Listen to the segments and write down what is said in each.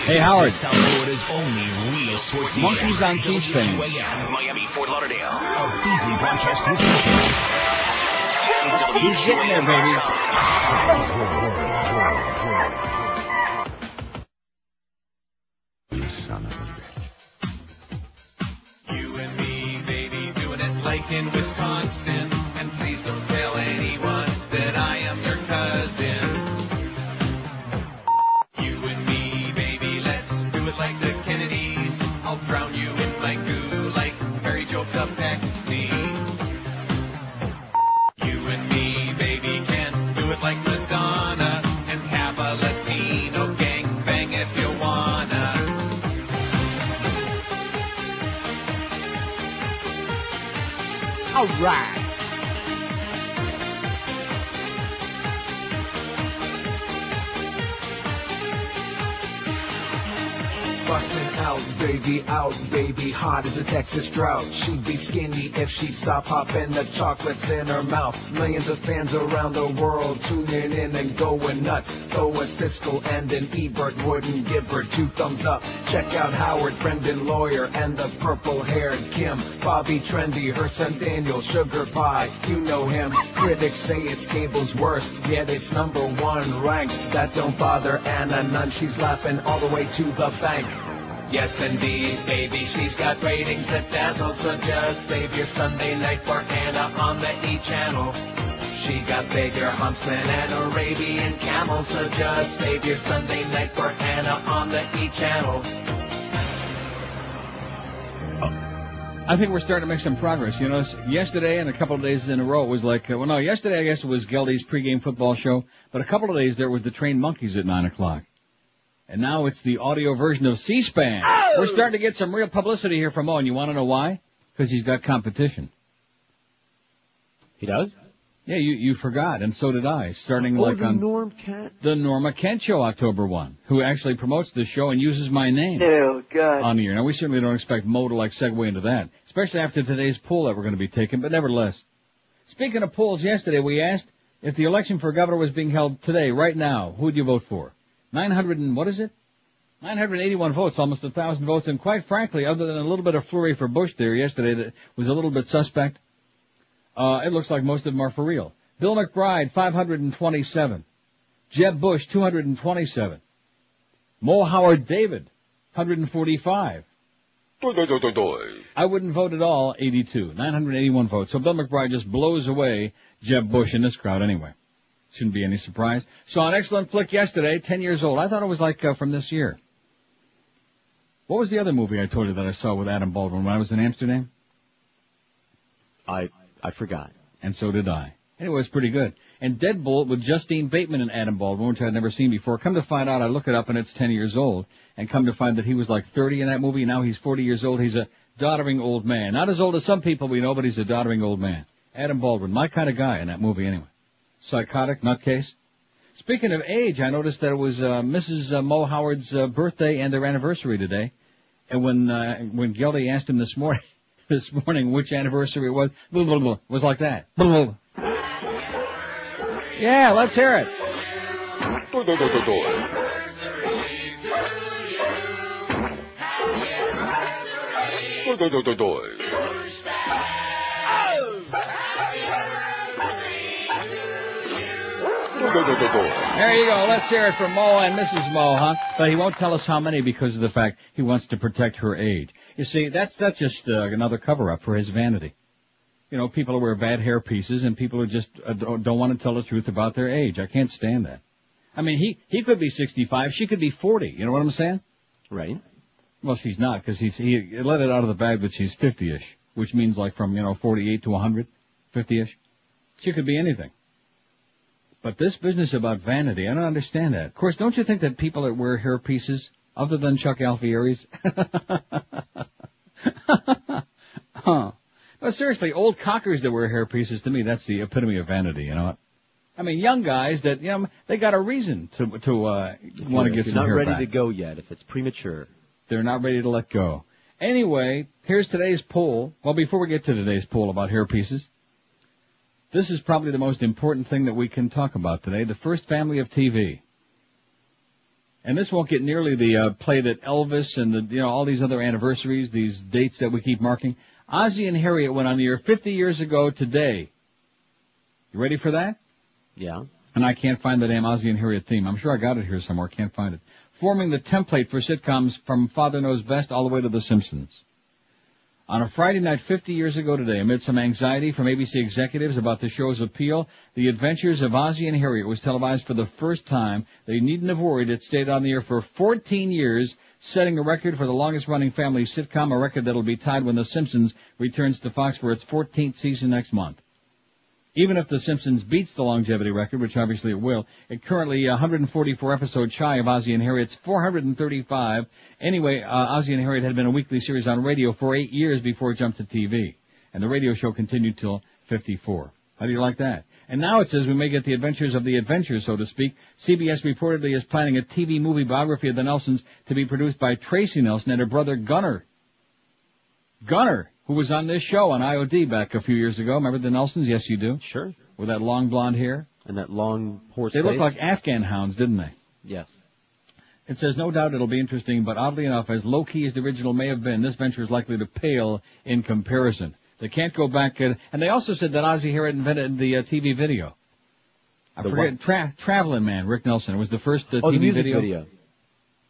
Hey, Howard. Monkeys on Keystone. Miami, Fort Lauderdale. A Beasley broadcast group. He's getting there, baby. You son of a bitch. You and me, baby, doing it like in Wisconsin. And please don't tell anyone that I am your cousin. You and me, baby, let's do it like the Kennedys. I'll drown you in my goo like Mary Jo Kopechne. You and me, baby, can do it like Madonna and have a Latino gangbang if you wanna. All right. Bustin' out, baby, hot as a Texas drought. She'd be skinny if she'd stop popping the chocolates in her mouth. Millions of fans around the world tuning in and going nuts. Though a Siskel and an Ebert wouldn't give her 2 thumbs up. Check out Howard, Brendan Lawyer, and the purple-haired Kim. Bobby Trendy, her son Daniel, Sugar Pie, you know him. Critics say it's cable's worst, yet it's #1 ranked. That don't bother Anna none, she's laughing all the way to the bank. Yes, indeed, baby, she's got ratings that dazzle, so just save your Sunday night for Anna on the E! channel. She got bigger humps than an Arabian camel, so just save your Sunday night for Anna on the E! channel. I think we're starting to make some progress. You know, yesterday and a couple of days in a row, it was like, yesterday I guess it was Geldy's pregame football show, but a couple of days there was the Trained Monkeys at 9 o'clock. And now it's the audio version of C-SPAN. Oh! We're starting to get some real publicity here from Mo, and you want to know why? Because he's got competition. He does? Yeah, you forgot, and so did I, starting on the Norma Kent Show, October 1, who actually promotes this show and uses my name on the air. Now, we certainly don't expect Mo to, segue into that, especially after today's poll that we're going to be taking, but nevertheless. Speaking of polls, yesterday we asked if the election for governor was being held today, right now, who would you vote for? 981 votes, almost 1,000 votes, and quite frankly, other than a little bit of flurry for Bush there yesterday that was a little bit suspect, it looks like most of them are for real. Bill McBride, 527. Jeb Bush, 227. Mo Howard David, 145. I wouldn't vote at all, 82. 981 votes. So Bill McBride just blows away Jeb Bush in this crowd anyway. Shouldn't be any surprise. Saw an excellent flick yesterday, 10 years old. I thought it was from this year. What was the other movie I told you that I saw with Adam Baldwin when I was in Amsterdam? I forgot. And so did I. Anyway, it was pretty good. And Deadbolt with Justine Bateman and Adam Baldwin, which I'd never seen before. Come to find out, I look it up and it's 10 years old. And come to find that he was 30 in that movie. Now he's 40 years old. He's a doddering old man. Not as old as some people we know, but he's a doddering old man. Adam Baldwin, my kind of guy in that movie anyway. Psychotic nutcase. Speaking of age, I noticed that it was Mrs. Mo Howard's birthday and their anniversary today. And when Geldy asked him this morning which anniversary it was, blah, blah, blah, was like that. Blah, blah. Yeah, let's hear it. There you go. Let's hear it from Mo and Mrs. Mo, huh? But he won't tell us how many because of the fact he wants to protect her age. You see, that's just another cover-up for his vanity. You know, people who wear bad hair pieces and people who just don't want to tell the truth about their age. I can't stand that. I mean, he could be 65. She could be 40. You know what I'm saying? Right. Well, she's not because he let it out of the bag that she's 50-ish, which means from 48 to 100, 50-ish. She could be anything. But this business about vanity, I don't understand that. Of course, don't you think that people that wear hair pieces, other than Chuck Alfieri's, but seriously, old cockers that wear hair pieces, to me, that's the epitome of vanity, you know what? I mean, young guys that, they got a reason to want to get some hair back. If you're not ready to go yet, if it's premature. They're not ready to let go. Anyway, here's today's poll. Well, before we get to today's poll about hair pieces, this is probably the most important thing that we can talk about today, the first family of TV. And this won't get nearly the play that Elvis and all these other anniversaries, these dates that we keep marking. Ozzie and Harriet went on the air 50 years ago today. You ready for that? Yeah. And I can't find the damn Ozzie and Harriet theme. I'm sure I got it here somewhere. Can't find it. Forming the template for sitcoms from Father Knows Best all the way to The Simpsons. On a Friday night 50 years ago today, amid some anxiety from ABC executives about the show's appeal, The Adventures of Ozzie and Harriet was televised for the first time. They needn't have worried. It stayed on the air for 14 years, setting a record for the longest-running family sitcom, a record that'll be tied when The Simpsons returns to Fox for its 14th season next month. Even if The Simpsons beats the longevity record, which obviously it will, it currently 144 episodes shy of Ozzie and Harriet's 435. Anyway, Ozzie and Harriet had been a weekly series on radio for 8 years before it jumped to TV. And the radio show continued till 54. How do you like that? And now it says we may get the adventures of the adventures, so to speak. CBS reportedly is planning a TV movie biography of the Nelsons to be produced by Tracy Nelson and her brother Gunnar. Gunnar, who was on this show on IOD back a few years ago. Remember the Nelsons? Yes, you do. Sure. With that long blonde hair. And that long horse They face. look like Afghan hounds, didn't they? Yes. It says, no doubt it'll be interesting, but oddly enough, as low-key as the original may have been, this venture is likely to pale in comparison. They can't go back, and they also said that Ozzie Harriet invented the TV video. I forget, Traveling Man, Rick Nelson. It was the first TV the music video.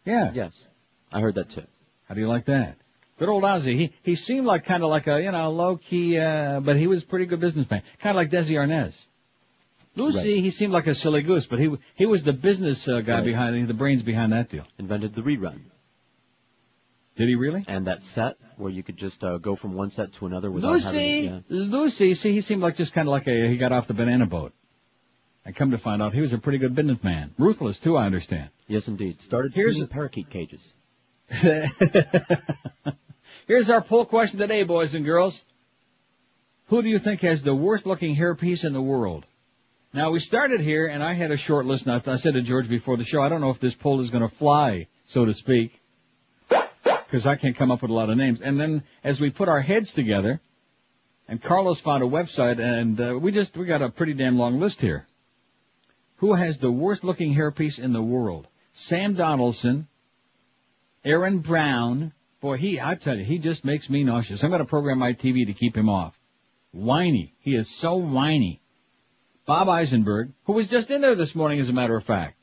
Yeah. Yes. I heard that too. How do you like that? Good old Ozzie. He seemed like kind of like a, low-key, but he was a pretty good businessman. Kind of like Desi Arnaz. Lucy, right. He seemed like a silly goose, but he was the business guy behind, the brains behind that deal. Invented the rerun. Did he really? And that set where you could just go from one set to another without having... Lucy, see, he seemed like just kind of like he got off the banana boat. And come to find out, he was a pretty good businessman. Ruthless, too, I understand. Yes, indeed. Started feeding parakeet cages. Here's our poll question today, boys and girls. Who do you think has the worst-looking hairpiece in the world? Now, we started here, and I had a short list, and I said to George before the show, I don't know if this poll is going to fly, so to speak, because I can't come up with a lot of names. And then, as we put our heads together, and Carlos found a website, and we got a pretty damn long list here. Who has the worst-looking hairpiece in the world? Sam Donaldson, Aaron Brown. Boy, I tell you, he just makes me nauseous. I'm going to program my TV to keep him off. Whiny. He is so whiny. Bob Eisenberg, who was just in there this morning, as a matter of fact.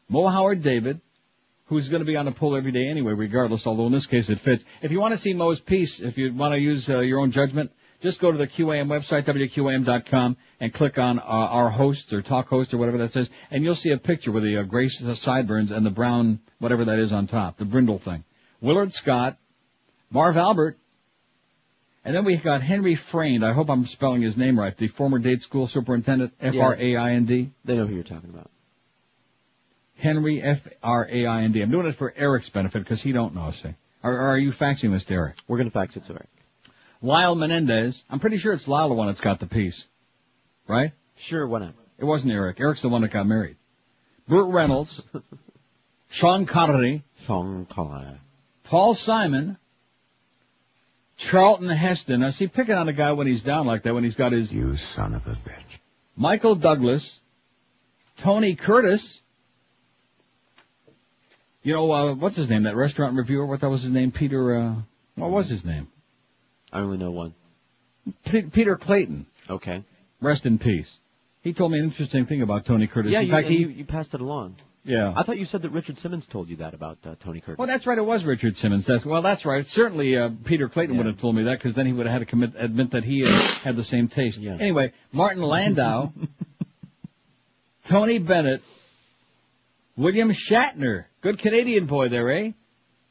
Mo Howard David, who's going to be on the poll every day anyway, regardless, although in this case it fits. If you want to see Mo's piece, if you want to use your own judgment, just go to the QAM website, WQAM.com, and click on our hosts or talk host or whatever that says, and you'll see a picture with the gray sideburns and the brown, whatever that is on top, the brindle thing. Willard Scott, Marv Albert, and then we got Henry Fraind. I hope I'm spelling his name right. The former Dade School Superintendent, F-R-A-I-N-D. They know who you're talking about. Henry, F-R-A-I-N-D. I'm doing it for Eric's benefit because he don't know, see. Or are you faxing this to Eric? We're going to fax it to Eric. Lyle Menendez. I'm pretty sure it's Lyle the one that's got the piece. Right? Sure, why not? It wasn't Eric. Eric's the one that got married. Burt Reynolds. Sean Connery. Paul Simon. Charlton Heston. Now, see, picking on a guy when he's down like that, when he's got his... You son of a bitch. Michael Douglas. Tony Curtis. What's his name? That restaurant reviewer? What was his name? Peter, what was his name? I only know one. Peter Clayton. Okay. Rest in peace. He told me an interesting thing about Tony Curtis. Yeah, in fact, you passed it along. Yeah. I thought you said that Richard Simmons told you that about Tony Curtis. Well, that's right. It was Richard Simmons. That's right. Certainly, Peter Clayton would have told me that because then he would have had to admit that he had the same taste. Yeah. Anyway, Martin Landau, Tony Bennett, William Shatner. Good Canadian boy there, eh?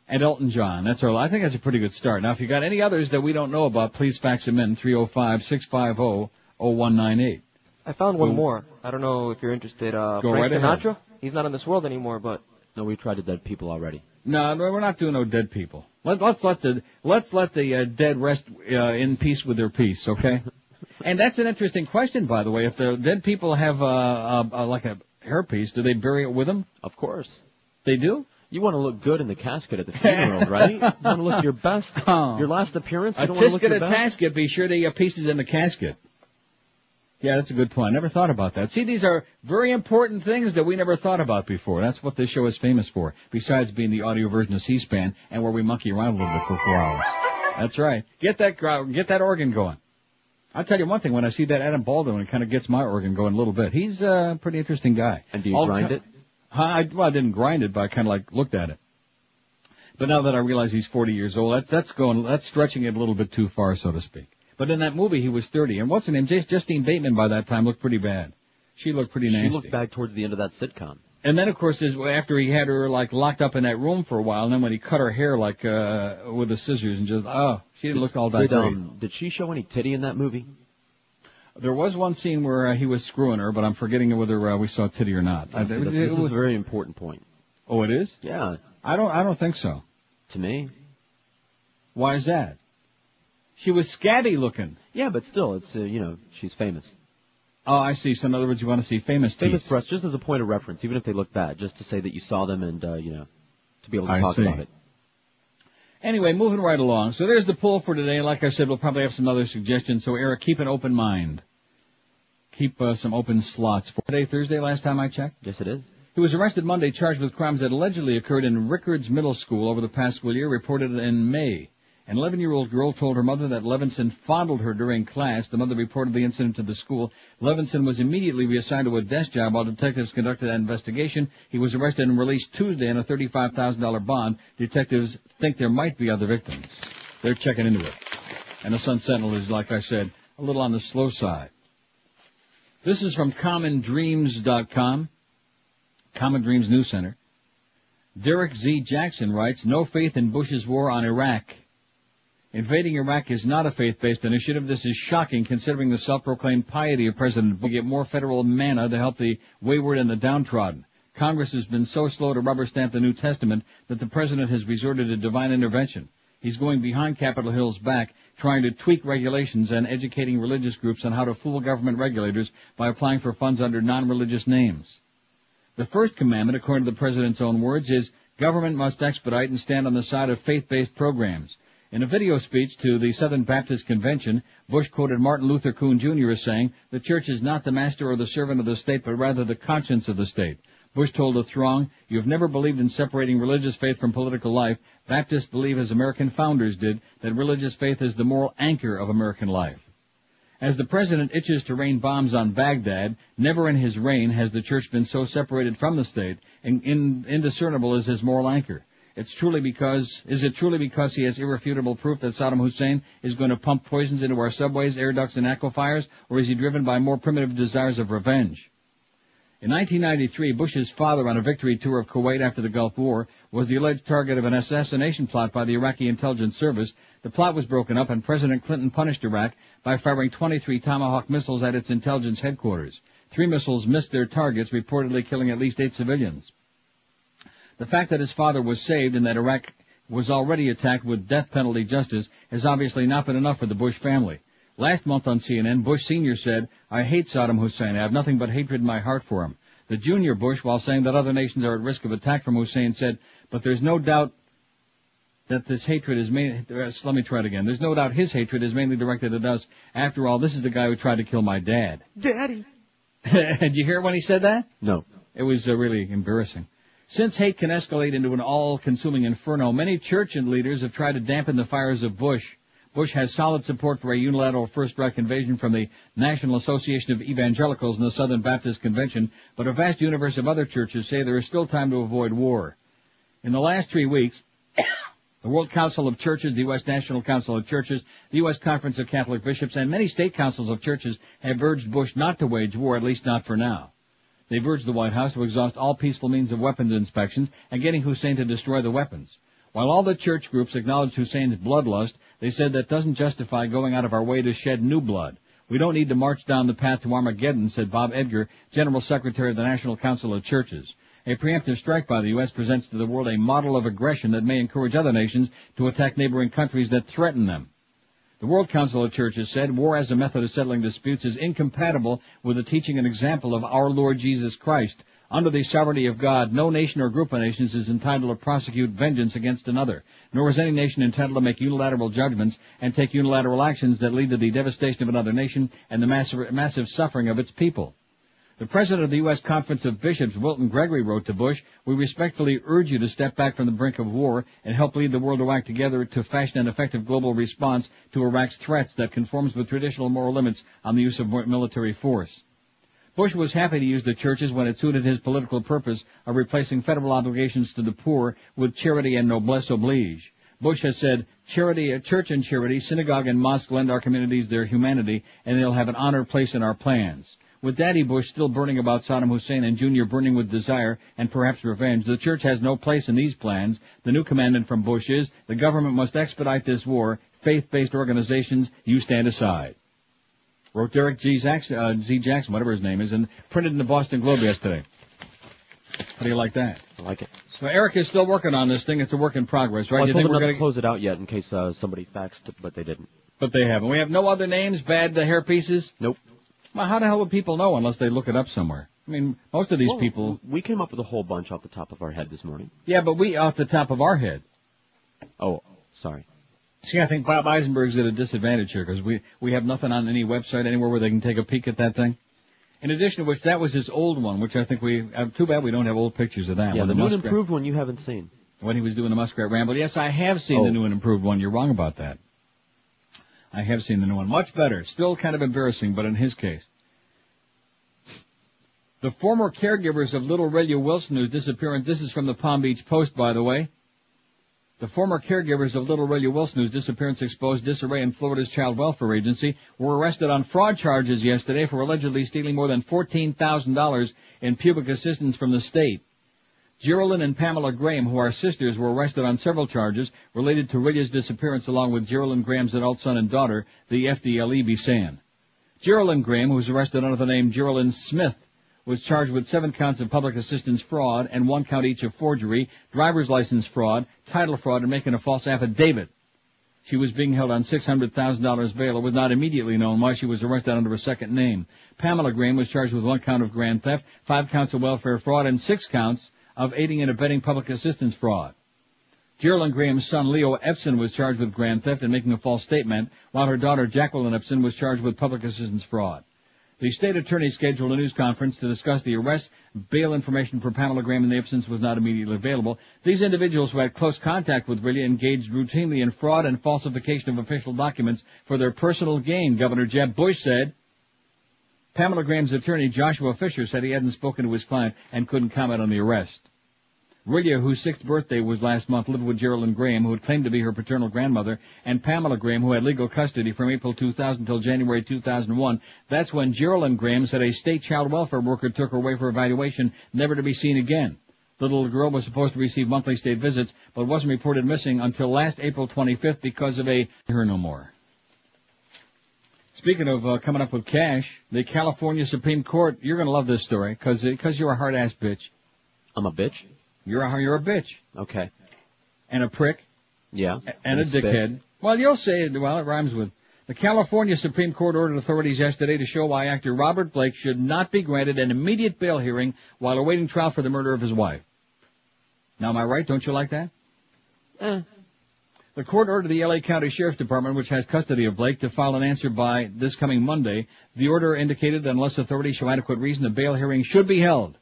And Elton John. That's all. I think that's a pretty good start. Now, if you got any others that we don't know about, please fax them in 305-650-0198. I found one more. I don't know if you're interested. Frank Sinatra. He's not in this world anymore, but no, we tried the dead people already. No, we're not doing no dead people. Let's let the dead rest in peace with their peace, okay? And that's an interesting question, by the way. If the dead people have like a hairpiece, do they bury it with them? Of course, they do. You want to look good in the casket at the funeral, right? You want to look your best. Your last appearance. You don't want to look your best. Tasket. Be sure the pieces in the casket. Yeah, that's a good point. I never thought about that. See, these are very important things that we never thought about before. That's what this show is famous for, besides being the audio version of C-SPAN and where we monkey around a little bit for 4 hours. That's right. Get that organ going. I'll tell you one thing, when I see that Adam Baldwin, it kind of gets my organ going a little bit. He's a pretty interesting guy. And do you grind it? I didn't grind it, but I kind of like looked at it. But now that I realize he's 40 years old, that's stretching it a little bit too far, so to speak. But in that movie, he was 30. And what's her name? Justine Bateman by that time looked pretty bad. She looked pretty nasty. She looked bad towards the end of that sitcom. And then, of course, after he had her, like, locked up in that room for a while, and then when he cut her hair, like, with the scissors and just, she didn't look all that great. Did she show any titty in that movie? There was one scene where he was screwing her, but I'm forgetting whether we saw titty or not. This is a very important point. Oh, it is? Yeah. I don't think so. To me. Why is that? She was scabby looking. Yeah, but still, it's, she's famous. Oh, I see. So in other words, you want to see famous teeth. Famous breasts, just as a point of reference, even if they look bad, just to say that you saw them and, to be able to talk about it. Anyway, moving right along. So there's the poll for today. Like I said, we'll probably have some other suggestions. So, Eric, keep an open mind. Keep some open slots. For today, Thursday, last time I checked? Yes, it is. He was arrested Monday, charged with crimes that allegedly occurred in Rickards Middle School over the past school year, reported in May. An 11-year-old girl told her mother that Levinson fondled her during class. The mother reported the incident to the school. Levinson was immediately reassigned to a desk job while detectives conducted an investigation. He was arrested and released Tuesday on a $35,000 bond. Detectives think there might be other victims. They're checking into it. And the Sun-Sentinel is, like I said, a little on the slow side. This is from CommonDreams.com, Common Dreams News Center. Derek Z. Jackson writes, no faith in Bush's war on Iraq. Invading Iraq is not a faith-based initiative. This is shocking considering the self-proclaimed piety of President Bush. We get more federal manna to help the wayward and the downtrodden. Congress has been so slow to rubber stamp the New Testament that the President has resorted to divine intervention. He's going behind Capitol Hill's back, trying to tweak regulations and educating religious groups on how to fool government regulators by applying for funds under non-religious names. The first commandment, according to the President's own words, is government must expedite and stand on the side of faith-based programs. In a video speech to the Southern Baptist Convention, Bush quoted Martin Luther King Jr. as saying, the church is not the master or the servant of the state, but rather the conscience of the state. Bush told the throng, you have never believed in separating religious faith from political life. Baptists believe, as American founders did, that religious faith is the moral anchor of American life. As the President itches to rain bombs on Baghdad, never in his reign has the church been so separated from the state, and indiscernible is his moral anchor. Is it truly because he has irrefutable proof that Saddam Hussein is going to pump poisons into our subways, air ducts, and aquifers, or is he driven by more primitive desires of revenge? In 1993, Bush's father, on a victory tour of Kuwait after the Gulf War, was the alleged target of an assassination plot by the Iraqi intelligence service. The plot was broken up, and President Clinton punished Iraq by firing 23 Tomahawk missiles at its intelligence headquarters. 3 missiles missed their targets, reportedly killing at least 8 civilians. The fact that his father was saved and that Iraq was already attacked with death penalty justice has obviously not been enough for the Bush family. Last month on CNN, Bush Sr. said, I hate Saddam Hussein. I have nothing but hatred in my heart for him. The junior Bush, while saying that other nations are at risk of attack from Hussein, said, but there's no doubt that this hatred is mainly, let me try it again. There's no doubt his hatred is mainly directed at us. After all, this is the guy who tried to kill my dad. Daddy. Did you hear when he said that? No. It was really embarrassing. Since hate can escalate into an all-consuming inferno, many church and leaders have tried to dampen the fires of Bush. Bush has solid support for a unilateral first-strike invasion from the National Association of Evangelicals and the Southern Baptist Convention, but a vast universe of other churches say there is still time to avoid war. In the last 3 weeks, the World Council of Churches, the U.S. National Council of Churches, the U.S. Conference of Catholic Bishops, and many state councils of churches have urged Bush not to wage war, at least not for now. They've urged the White House to exhaust all peaceful means of weapons inspections and getting Hussein to destroy the weapons. While all the church groups acknowledged Hussein's bloodlust, they said that doesn't justify going out of our way to shed new blood. We don't need to march down the path to Armageddon, said Bob Edgar, General Secretary of the National Council of Churches. A preemptive strike by the U.S. presents to the world a model of aggression that may encourage other nations to attack neighboring countries that threaten them. The World Council of Churches said war as a method of settling disputes is incompatible with the teaching and example of our Lord Jesus Christ, Under the sovereignty of God, no nation or group of nations is entitled to prosecute vengeance against another, nor is any nation entitled to make unilateral judgments and take unilateral actions that lead to the devastation of another nation and the massive suffering of its people. The president of the U.S. Conference of Bishops, Wilton Gregory, wrote to Bush, "We respectfully urge you to step back from the brink of war and help lead the world to act together to fashion an effective global response to Iraq's threats that conforms with traditional moral limits on the use of military force." Bush was happy to use the churches when it suited his political purpose of replacing federal obligations to the poor with charity and noblesse oblige. Bush has said, church and charity, synagogue and mosque lend our communities their humanity, and they'll have an honored place in our plans. With Daddy Bush still burning about Saddam Hussein and Jr. burning with desire and perhaps revenge, the church has no place in these plans. The new commandment from Bush is, the government must expedite this war. Faith-based organizations, you stand aside. Wrote Derek Z. Jackson, whatever his name is, and printed in the Boston Globe yesterday. How do you like that? I like it. So Eric is still working on this thing. It's a work in progress, right? Well, You I told think them we're not going to close it out yet in case somebody faxed it, but they didn't. But they haven't. We have no other names, bad hair pieces? Nope. Well, how the hell would people know unless they look it up somewhere? I mean, most of these people... We came up with a whole bunch off the top of our head this morning. Yeah, but we off the top of our head. Oh, sorry. See, I think Bob Eisenberg's at a disadvantage here because we have nothing on any website anywhere where they can take a peek at that thing. In addition to which, that was his old one, which I think too bad we don't have old pictures of that. Yeah, the new and improved one you haven't seen. When he was doing the Muskrat Ramble. Yes, I have seen the new and improved one. You're wrong about that. I have seen the new one. Much better. Still kind of embarrassing, but in his case. The former caregivers of little Relia Wilson, whose disappearance, this is from the Palm Beach Post, by the way. The former caregivers of little Relia Wilson, whose disappearance exposed disarray in Florida's Child Welfare Agency, were arrested on fraud charges yesterday for allegedly stealing more than $14,000 in pubic assistance from the state. Geraldine and Pamela Graham, who are sisters, were arrested on several charges related to Relia's disappearance along with Geraldine Graham's adult son and daughter, the FDLE Bisan. Geraldine Graham, who was arrested under the name Geraldine Smith, was charged with 7 counts of public assistance fraud and 1 count each of forgery, driver's license fraud, title fraud, and making a false affidavit. She was being held on $600,000 bail. It was not immediately known why she was arrested under a second name. Pamela Graham was charged with 1 count of grand theft, 5 counts of welfare fraud, and 6 counts of aiding and abetting public assistance fraud. Geraldine Graham's son, Leo Epson, was charged with grand theft and making a false statement, while her daughter, Jacqueline Epson, was charged with public assistance fraud. The state attorney scheduled a news conference to discuss the arrest. Bail information for Pamela Graham and the Epsons was not immediately available. These individuals who had close contact with Relia engaged routinely in fraud and falsification of official documents for their personal gain, Governor Jeb Bush said. Pamela Graham's attorney, Joshua Fisher, said he hadn't spoken to his client and couldn't comment on the arrest. Relia, whose 6th birthday was last month, lived with Geraldine Graham, who had claimed to be her paternal grandmother, and Pamela Graham, who had legal custody from April 2000 until January 2001. That's when Geraldine Graham said a state child welfare worker took her away for evaluation, never to be seen again. The little girl was supposed to receive monthly state visits, but wasn't reported missing until last April 25th because of her no more. Speaking of coming up with cash, the California Supreme Court, you're going to love this story, because you're a hard-ass bitch. I'm a bitch? You're a bitch. Okay. And a prick. Yeah. And a dickhead. Well, you'll say it. Well, it rhymes with. The California Supreme Court ordered authorities yesterday to show why actor Robert Blake should not be granted an immediate bail hearing while awaiting trial for the murder of his wife. Now, am I right? Don't you like that? The court ordered the L.A. County Sheriff's Department, which has custody of Blake, to file an answer by this coming Monday. The order indicated that unless authorities show adequate reason, a bail hearing should be held.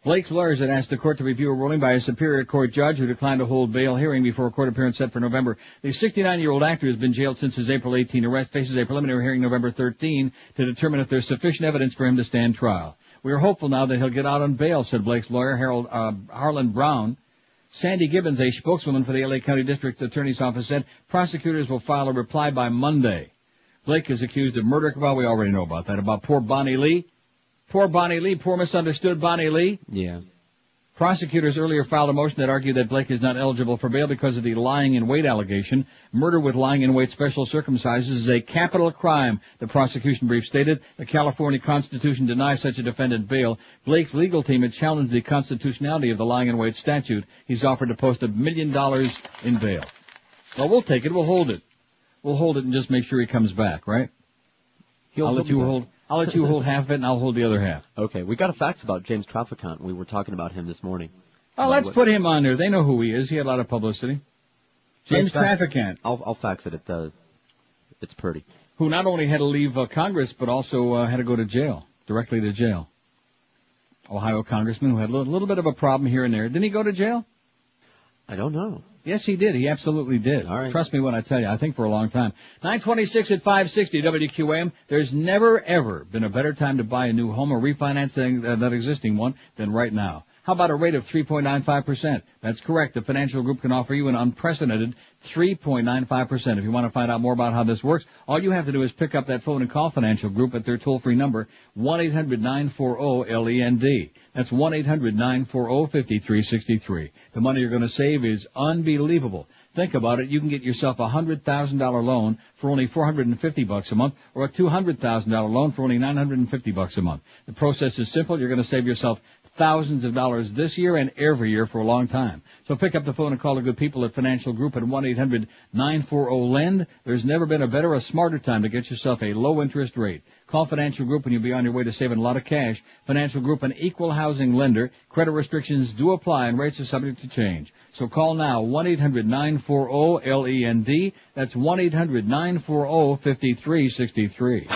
Blake's lawyers had asked the court to review a ruling by a Superior Court judge who declined to hold bail hearing before a court appearance set for November. The 69-year-old actor has been jailed since his April 18 arrest, faces a preliminary hearing November 13 to determine if there's sufficient evidence for him to stand trial. We are hopeful now that he'll get out on bail, said Blake's lawyer, Harlan Brown. Sandy Gibbons, a spokeswoman for the L.A. County District Attorney's Office, said prosecutors will file a reply by Monday. Blake is accused of murder. Well, we already know about that, about poor Bonnie Lee. Poor Bonnie Lee, poor misunderstood Bonnie Lee. Yeah. Prosecutors earlier filed a motion that argued that Blake is not eligible for bail because of the lying in wait allegation. Murder with lying in wait special circumstances is a capital crime, the prosecution brief stated. The California Constitution denies such a defendant bail. Blake's legal team had challenged the constitutionality of the lying in wait statute. He's offered to post $1 million in bail. Well, we'll take it. We'll hold it. We'll hold it and just make sure he comes back, right? I'll I'll let you hold half of it, and I'll hold the other half. Okay, we got a fax about James Trafficant. We were talking about him this morning. Oh, let's put him on there. They know who he is. He had a lot of publicity. James Trafficant. I'll fax it. It's pretty. Who not only had to leave Congress, but also had to go to jail, directly to jail. Ohio congressman who had a little bit of a problem here and there. Didn't he go to jail? I don't know. Yes, he did. He absolutely did. All right. Trust me when I tell you. I think for a long time. 926 at 560 WQAM. There's never, ever been a better time to buy a new home or refinance that existing one than right now. How about a rate of 3.95%? That's correct. The financial group can offer you an unprecedented 3.95%. If you want to find out more about how this works, all you have to do is pick up that phone and call Financial Group at their toll-free number, 1-800-940-LEND. That's 1-800-940-5363. The money you're going to save is unbelievable. Think about it. You can get yourself a $100,000 loan for only $450 a month, or a $200,000 loan for only $950 a month. The process is simple. You're going to save yourself thousands of dollars this year and every year for a long time. So pick up the phone and call the good people at Financial Group at 1-800-940-LEND. There's never been a better or smarter time to get yourself a low interest rate. Call Financial Group and you'll be on your way to saving a lot of cash. Financial Group, an equal housing lender. Credit restrictions do apply and rates are subject to change. So call now, 1-800-940-LEND. That's 1-800-940-5363.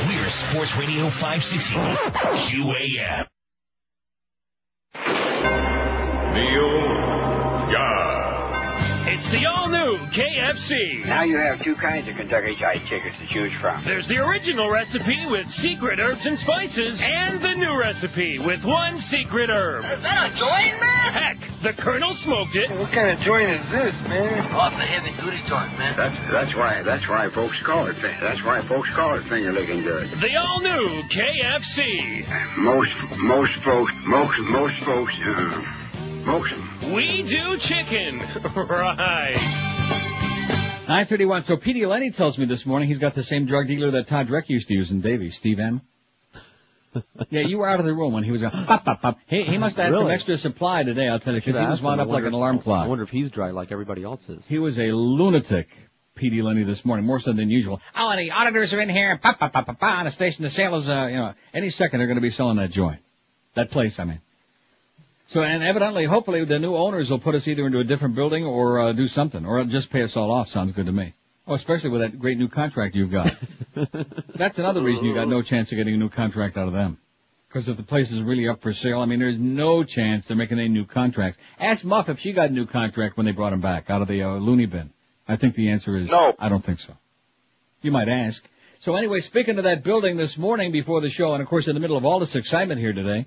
We're Sports Radio 560 QAM. It's the all-new KFC. Now you have two kinds of Kentucky Fried Chickens to choose from. There's the original recipe with secret herbs and spices, and the new recipe with one secret herb. Is that a joint, man? Heck, the Colonel smoked it. What kind of joint is this, man? Oh, it's a heavy-duty joint, man. That's why folks call it finger licking good. The all-new KFC. Most folks. We do chicken. Right. 9:31. So Petey Lenny tells me this morning he's got the same drug dealer that Todd Dreck used to use in Davie, Steve M. Yeah, you were out of the room when he was going, pop, pop, pop. He must have had some extra supply today, I'll tell you, because he was wound up like an alarm clock. I wonder if he's dry like everybody else is. He was a lunatic, Petey Lenny, this morning, more so than usual. Oh, and the auditors are in here, pop, pop, pop, pop, pop, on the station. The sale is, any second they're going to be selling that joint. That place, I mean. So, and evidently, hopefully, the new owners will put us either into a different building or do something, or just pay us all off. Sounds good to me. Oh, especially with that great new contract you've got. That's another reason you got no chance of getting a new contract out of them. Because if the place is really up for sale, I mean, there's no chance they're making any new contracts. Ask Muff if she got a new contract when they brought him back out of the loony bin. I think the answer is no. I don't think so. You might ask. So anyway, speaking of that building this morning before the show, and of course in the middle of all this excitement here today,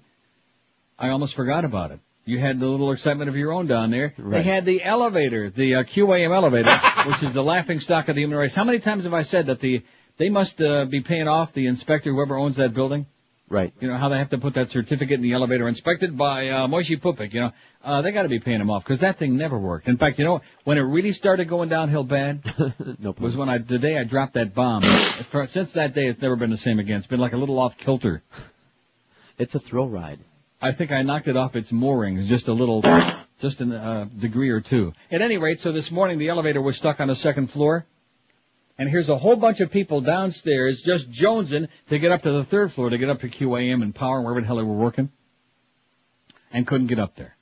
I almost forgot about it. You had the little excitement of your own down there. Right. They had the elevator, the QAM elevator, which is the laughing stock of the human race. How many times have I said that they must be paying off the inspector, whoever owns that building? Right. You know, how they have to put that certificate in the elevator, inspected by Moishi Pupik, they got to be paying him off, because that thing never worked. In fact, when it really started going downhill bad, was when the day I dropped that bomb. Since that day, it's never been the same again. It's been like a little off kilter. It's a thrill ride. I think I knocked it off its moorings just a degree or two. At any rate, so this morning the elevator was stuck on the second floor, and here's a whole bunch of people downstairs just jonesing to get up to the third floor, to get up to QAM and Power and wherever the hell they were working, and couldn't get up there.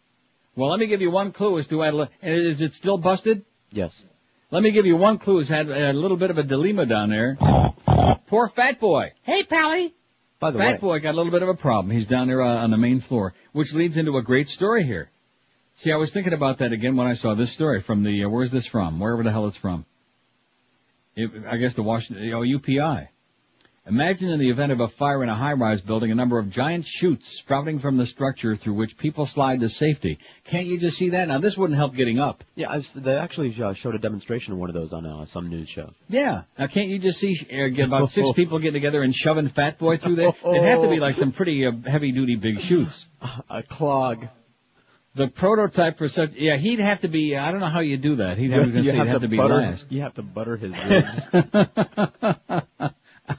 Well, let me give you one clue as to is it still busted? Yes. Let me give you one clue. It's had a little bit of a dilemma down there. Poor Fat Boy. Hey, Pally. By the way, Fat Boy got a little bit of a problem. He's down there on the main floor, which leads into a great story here. See, I was thinking about that again when I saw this story from the, where's this from? Wherever the hell it's from. I guess the Washington, UPI. Imagine in the event of a fire in a high-rise building, a number of giant chutes sprouting from the structure through which people slide to safety. Can't you just see that? Now, this wouldn't help getting up. Yeah, they actually showed a demonstration of one of those on some news show. Yeah. Now, can't you just see about 6 people getting together and shoving Fat Boy through there? It'd have to be like some pretty heavy-duty big chutes. A clog. The prototype for such, he'd have to be, I don't know how you do that. He'd have to be last. You have to butter his ribs.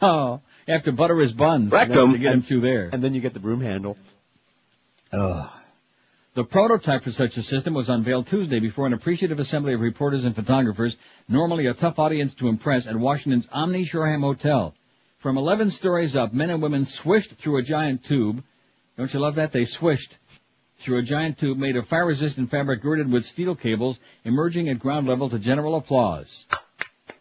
Oh, you have to butter his buns to get him through there. And then you get the broom handle. Oh. The prototype for such a system was unveiled Tuesday before an appreciative assembly of reporters and photographers, normally a tough audience to impress, at Washington's Omni Shoreham Hotel. From 11 stories up, men and women swished through a giant tube. Don't you love that? They swished through a giant tube made of fire-resistant fabric girded with steel cables, emerging at ground level to general applause.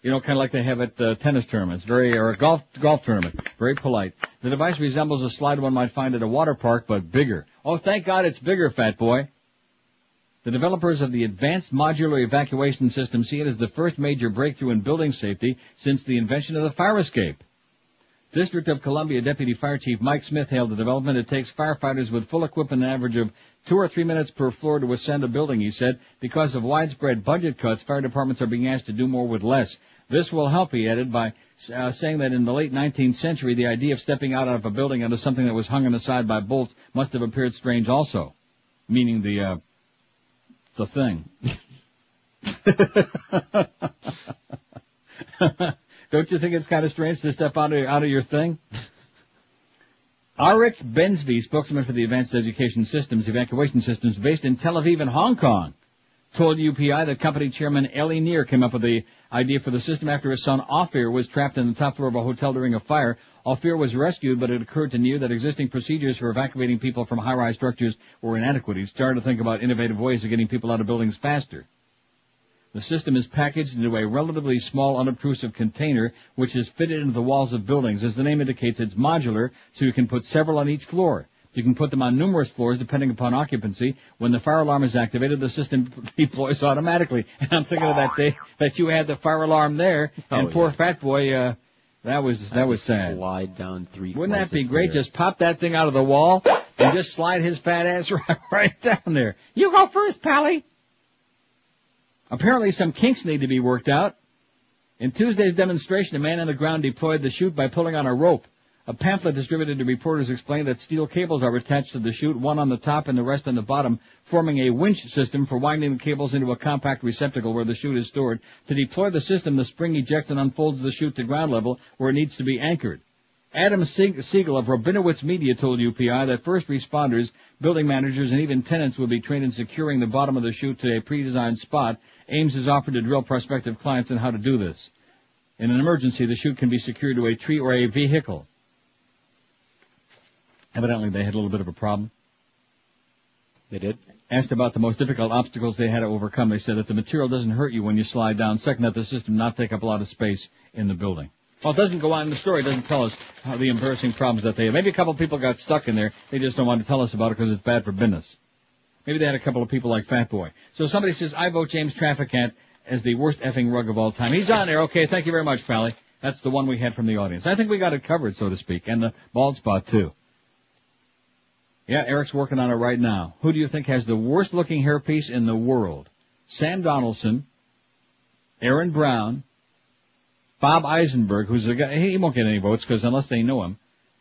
You know, kind of like they have at tennis tournaments, or a golf tournament. Very polite. The device resembles a slide one might find at a water park, but bigger. Oh, thank God it's bigger, fat boy. The developers of the Advanced Modular Evacuation System see it as the first major breakthrough in building safety since the invention of the fire escape. District of Columbia Deputy Fire Chief Mike Smith hailed the development. It takes firefighters with full equipment an average of 2 or 3 minutes per floor to ascend a building, he said. Because of widespread budget cuts, fire departments are being asked to do more with less. This will help, he added, by saying that in the late 19th century, the idea of stepping out of a building onto something that was hung on the side by bolts must have appeared strange also. Meaning the thing. Don't you think it's kind of strange to step out of your thing? Arik Bensby, spokesman for the Advanced Education Systems, Evacuation Systems, based in Tel Aviv and Hong Kong, told UPI that company chairman Eli Neer came up with the idea for the system after his son Ophir was trapped in the top floor of a hotel during a fire. Ophir was rescued, but it occurred to Neer that existing procedures for evacuating people from high-rise structures were inadequate. He started to think about innovative ways of getting people out of buildings faster. The system is packaged into a relatively small, unobtrusive container, which is fitted into the walls of buildings. As the name indicates, it's modular, so you can put several on each floor. You can put them on numerous floors depending upon occupancy. When the fire alarm is activated, the system deploys automatically. And I'm thinking of that day that you had the fire alarm there, and poor fat boy, that was sad. Slide down 3 Wouldn't that be great? Just pop that thing out of the wall and just slide his fat ass right down there. You go first, Pally. Apparently some kinks need to be worked out. In Tuesday's demonstration, a man on the ground deployed the chute by pulling on a rope. A pamphlet distributed to reporters explained that steel cables are attached to the chute, one on the top and the rest on the bottom, forming a winch system for winding the cables into a compact receptacle where the chute is stored. To deploy the system, the spring ejects and unfolds the chute to ground level where it needs to be anchored. Adam Siegel of Rabinowitz Media told UPI that first responders, building managers, and even tenants will be trained in securing the bottom of the chute to a pre-designed spot. Ames has offered to drill prospective clients on how to do this. In an emergency, the chute can be secured to a tree or a vehicle. Evidently, they had a little bit of a problem. They did? Asked about the most difficult obstacles they had to overcome, they said that the material doesn't hurt you when you slide down. Second, that the system not take up a lot of space in the building. Well, it doesn't go on in the story. It doesn't tell us how the embarrassing problems that they have. Maybe a couple of people got stuck in there. They just don't want to tell us about it because it's bad for business. Maybe they had a couple of people like Fat Boy. So somebody says, I vote James Trafficant as the worst effing rug of all time. He's on there. Okay, thank you very much, Pally. That's the one we had from the audience. I think we got it covered, so to speak, and the bald spot, too. Yeah, Eric's working on it right now. Who do you think has the worst-looking hairpiece in the world? Sam Donaldson, Aaron Brown, Bob Eisenberg, who's a guy, he won't get any votes because unless they know him.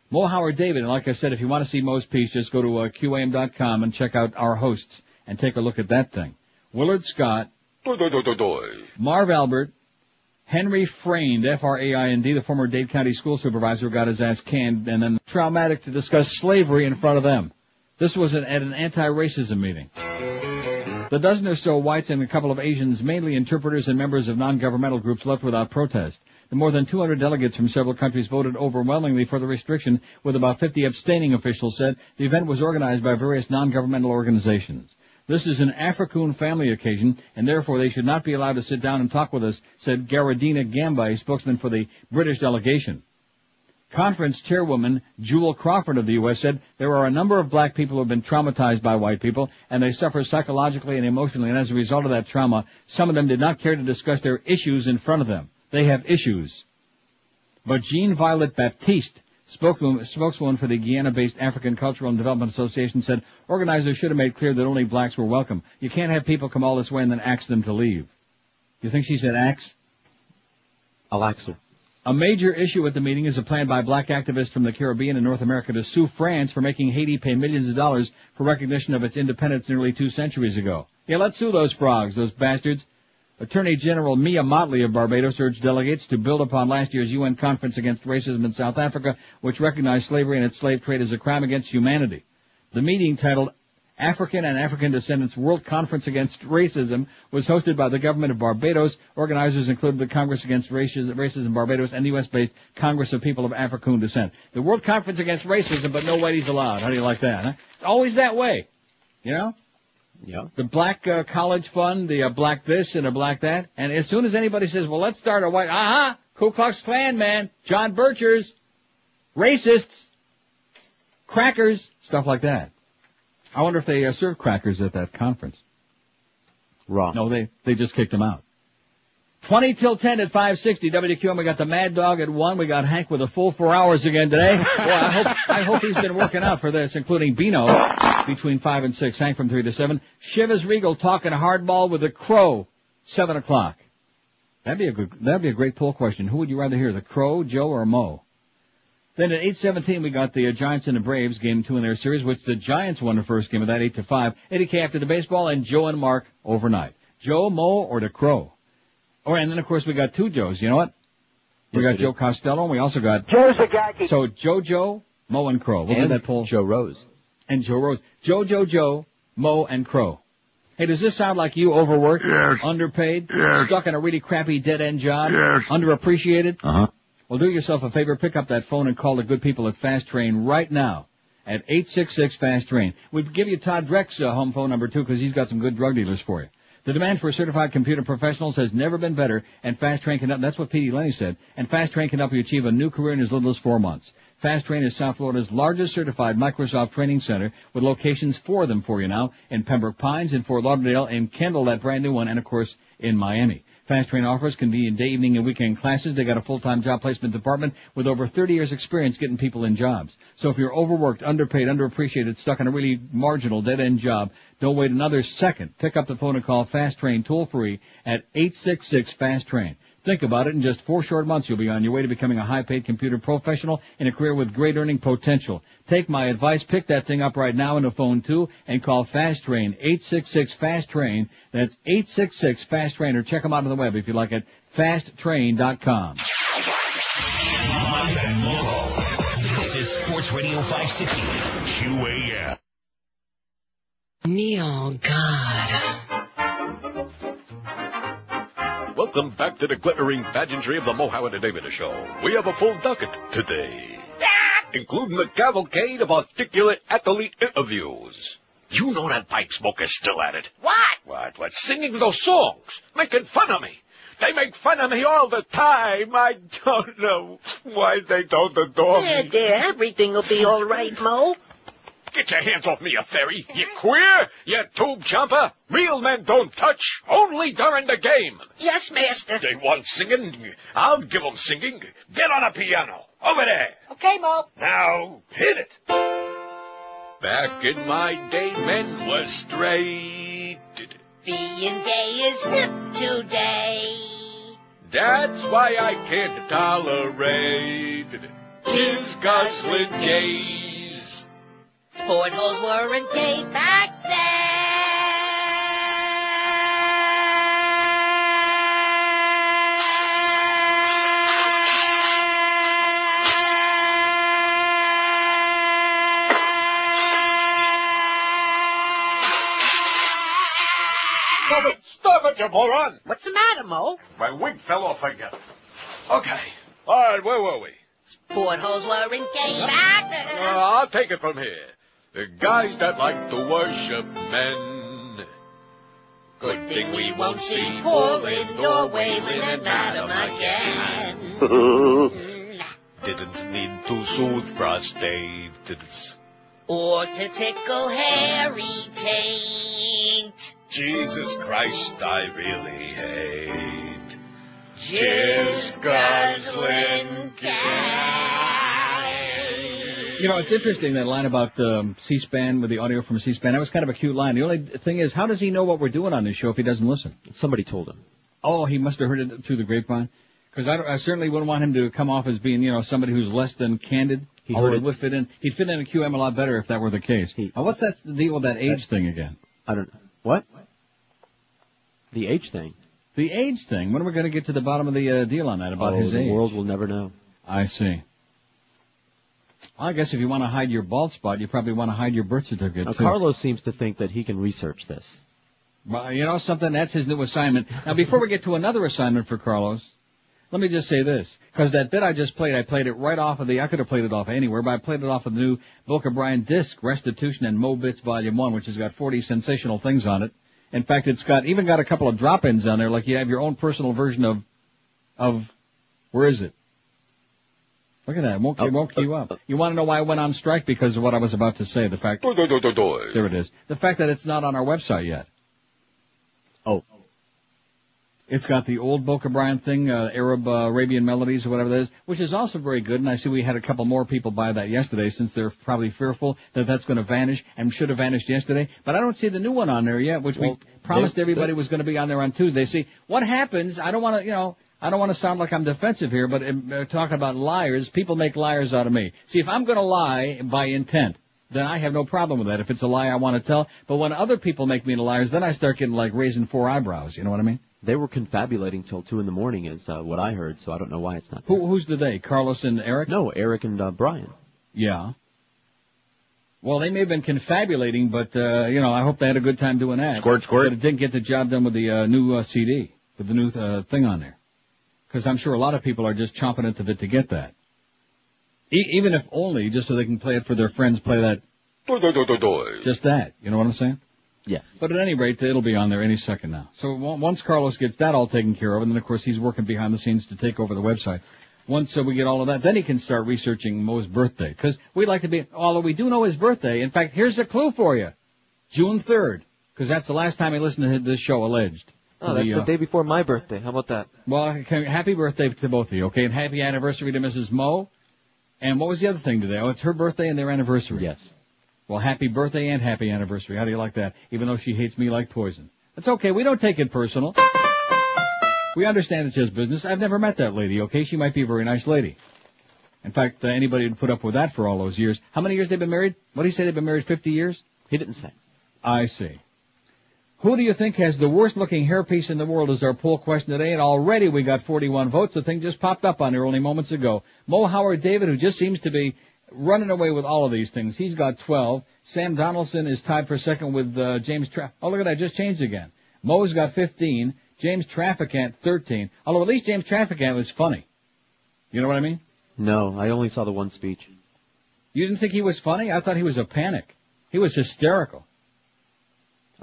Mo Howard David, and like I said, if you want to see Mo's piece, just go to QAM.com and check out our hosts and take a look at that thing. Willard Scott, Marv Albert, Henry Fraind, F-R-A-I-N-D, the former Dade County school supervisor who got his ass canned, and then traumatic to discuss slavery in front of them. This was at an anti-racism meeting. The dozen or so whites and a couple of Asians, mainly interpreters and members of non-governmental groups, left without protest. The more than 200 delegates from several countries voted overwhelmingly for the restriction, with about 50 abstaining, officials said. The event was organized by various non-governmental organizations. This is an Africoon family occasion, and therefore they should not be allowed to sit down and talk with us, said Garadina Gamba, a spokesman for the British delegation. Conference chairwoman Jewel Crawford of the U.S. said there are a number of black people who have been traumatized by white people, and they suffer psychologically and emotionally, and as a result of that trauma, some of them did not care to discuss their issues in front of them. They have issues. But Jean Violet Baptiste, spokeswoman for the Guyana-based African Cultural and Development Association, said organizers should have made clear that only blacks were welcome. You can't have people come all this way and then ask them to leave. You think she said axe? I'll axe her. A major issue at the meeting is a plan by black activists from the Caribbean and North America to sue France for making Haiti pay millions of dollars for recognition of its independence nearly 2 centuries ago. Yeah, let's sue those frogs, those bastards. Attorney General Mia Motley of Barbados urged delegates to build upon last year's UN conference against racism in South Africa, which recognized slavery and its slave trade as a crime against humanity. The meeting, titled African and African Descendants World Conference Against Racism was hosted by the government of Barbados. Organizers included the Congress Against Racism Barbados and the U.S.-based Congress of People of African Descent. The World Conference Against Racism, but no whiteys allowed. How do you like that, huh? It's always that way, you know? Yeah. The black college fund, the black this and a black that. And as soon as anybody says, well, let's start a white, Ku Klux Klan, man, John Birchers, racists, crackers, stuff like that. I wonder if they served crackers at that conference. Wrong. No, they just kicked them out. 20 till 10 at 560 WQM. We got the Mad Dog at 1. We got Hank with a full 4 hours again today. Boy, I hope he's been working out for this, including Bino between 5 and 6. Hank from 3 to 7. Shivers Regal talking hardball with the Crow, 7 o'clock. That'd be a great poll question. Who would you rather hear, the Crow, Joe, or Mo? Then at 8:17 we got the Giants and the Braves, game 2 in their series, which the Giants won the first game of that 8-5. Eddie K after the baseball, and Joe and Mark overnight. Joe, Mo, or the Crow? And then of course we got 2 Joes. You know what? We got Joe Costello, and we also got Joe's the guy. So Joe, Mo, and Crow. We'll do that poll. Joe Rose. And Joe Rose. Joe, Mo, and Crow. Hey, does this sound like you overworked, underpaid, stuck in a really crappy dead-end job, underappreciated? Uh-huh. Well, do yourself a favor, pick up that phone and call the good people at Fast Train right now at 866-FAST-TRAIN. We'll give you Todd Dreck's home phone number, too, because he's got some good drug dealers for you. The demand for certified computer professionals has never been better, and Fast Train can help. That's what P.D. Lenny said. And Fast Train can help you achieve a new career in as little as 4 months. Fast Train is South Florida's largest certified Microsoft training center, with locations for them for you now in Pembroke Pines, in Fort Lauderdale, in Kendall, that brand new one, and of course in Miami. Fast Train offers convenient day, evening, and weekend classes. They got a full-time job placement department with over 30 years experience getting people in jobs. So if you're overworked, underpaid, underappreciated, stuck in a really marginal dead-end job, don't wait another second. Pick up the phone and call Fast Train toll-free at 866-FAST-TRAIN. Think about it. In just 4 short months, you'll be on your way to becoming a high-paid computer professional in a career with great earning potential. Take my advice. Pick that thing up right now on the phone, too, and call Fast Train, 866-FAST-TRAIN. That's 866-FAST-TRAIN, or check them out on the web if you like at fasttrain.com. Live and local. This is Sports Radio 560, QAM. Neil God. Welcome back to the glittering pageantry of the Mohammed and David Show. We have a full docket today, including the cavalcade of articulate athlete interviews. You know that pipe smoker's still at it. What? Singing those songs, making fun of me. They make fun of me all the time. I don't know why they don't adore me. There, everything will be all right, Mo. Get your hands off me, you fairy. You queer? You tube chomper? Real men don't touch, only during the game. Yes, master. They want singing? I'll give them singing. Get on a piano. Over there. Okay, Mo. Now, hit it. Back in my day, men were straight. Being gay is hip today. That's why I can't tolerate his guzzling gays. Sport holes weren't gay back then. Stop it, you moron! What's the matter, Mo? My wig fell off again. Okay. All right, where were we? Sport holes weren't gay back then. I'll take it from here. The guys that like to worship men. Good thing we won't see Portland or Wayland and Madam again. Didn't need to soothe prostates. Or to tickle hairy taint. Jesus Christ, I really hate Jizz guzzling You know, it's interesting, that line about C-SPAN, with the audio from C-SPAN. That was kind of a cute line. The only thing is, how does he know what we're doing on this show if he doesn't listen? Somebody told him. Oh, he must have heard it through the grapevine? Because I certainly wouldn't want him to come off as being, somebody who's less than candid. He would fit in. He'd fit in a QM a lot better if that were the case. What's that deal with that age thing again? I don't know. What? The age thing? The age thing. When are we going to get to the bottom of the deal on that, about his age? The world will never know. I see. I guess if you want to hide your bald spot, you probably want to hide your birth certificate, now, too. Carlos seems to think that he can research this. Well, you know something? That's his new assignment. Now, before we get to another assignment for Carlos, let me just say this. Because that bit I just played, I played it right off of I could have played it off anywhere, but I played it off of the new Boca Brian disc, Restitution and Mo Bits Volume 1, which has got 40 sensational things on it. In fact, it's even got a couple of drop-ins on there, like you have your own personal version of where is it? Look at that. It won't queue up. You want to know why I went on strike? Because of what I was about to say. The fact... There it is. The fact that it's not on our website yet. Oh. It's got the old Boca Brian thing, Arab Arabian Melodies or whatever that is, which is also very good. And I see we had a couple more people buy that yesterday since they're probably fearful that that's going to vanish and should have vanished yesterday. But I don't see the new one on there yet, which we promised everybody was going to be on there on Tuesday. See, what happens, I don't want to sound like I'm defensive here, but talking about liars, people make liars out of me. See, if I'm going to lie by intent, then I have no problem with that if it's a lie I want to tell. But when other people make me into liars, then I start getting like raising 4 eyebrows. You know what I mean? They were confabulating till 2 a.m. is what I heard, so I don't know why it's not there. Who's the they? Carlos and Eric? No, Eric and Brian. Yeah. Well, they may have been confabulating, but, I hope they had a good time doing that. Squirt. But it didn't get the job done with the new CD, with the new thing on there. Because I'm sure a lot of people are just chomping at the bit to get that. Even if only just so they can play it for their friends, play that. Just that. You know what I'm saying? Yes. But at any rate, it'll be on there any second now. So once Carlos gets that all taken care of, and then, of course, he's working behind the scenes to take over the website. Once we get all of that, then he can start researching Mo's birthday. Because we'd like to be, although we do know his birthday. In fact, here's a clue for you. June 3rd. Because that's the last time he listened to this show, alleged. Oh, that's the day before my birthday. How about that? Well, happy birthday to both of you, okay? And happy anniversary to Mrs. Mo. And what was the other thing today? Oh, it's her birthday and their anniversary. Yes. Well, happy birthday and happy anniversary. How do you like that? Even though she hates me like poison. That's okay. We don't take it personal. We understand it's his business. I've never met that lady, okay? She might be a very nice lady. In fact, anybody would put up with that for all those years. How many years they've been married? What did he say? They've been married 50 years? He didn't say. I see. Who do you think has the worst-looking hairpiece in the world is our poll question today, and already we got 41 votes. The thing just popped up on there only moments ago. Mo Howard David, who just seems to be running away with all of these things. He's got 12. Sam Donaldson is tied for second with James Oh, look at that. Just changed again. Mo's got 15. James Trafficant, 13. Although at least James Trafficant was funny. You know what I mean? No, I only saw the one speech. You didn't think he was funny? I thought he was a panic. He was hysterical.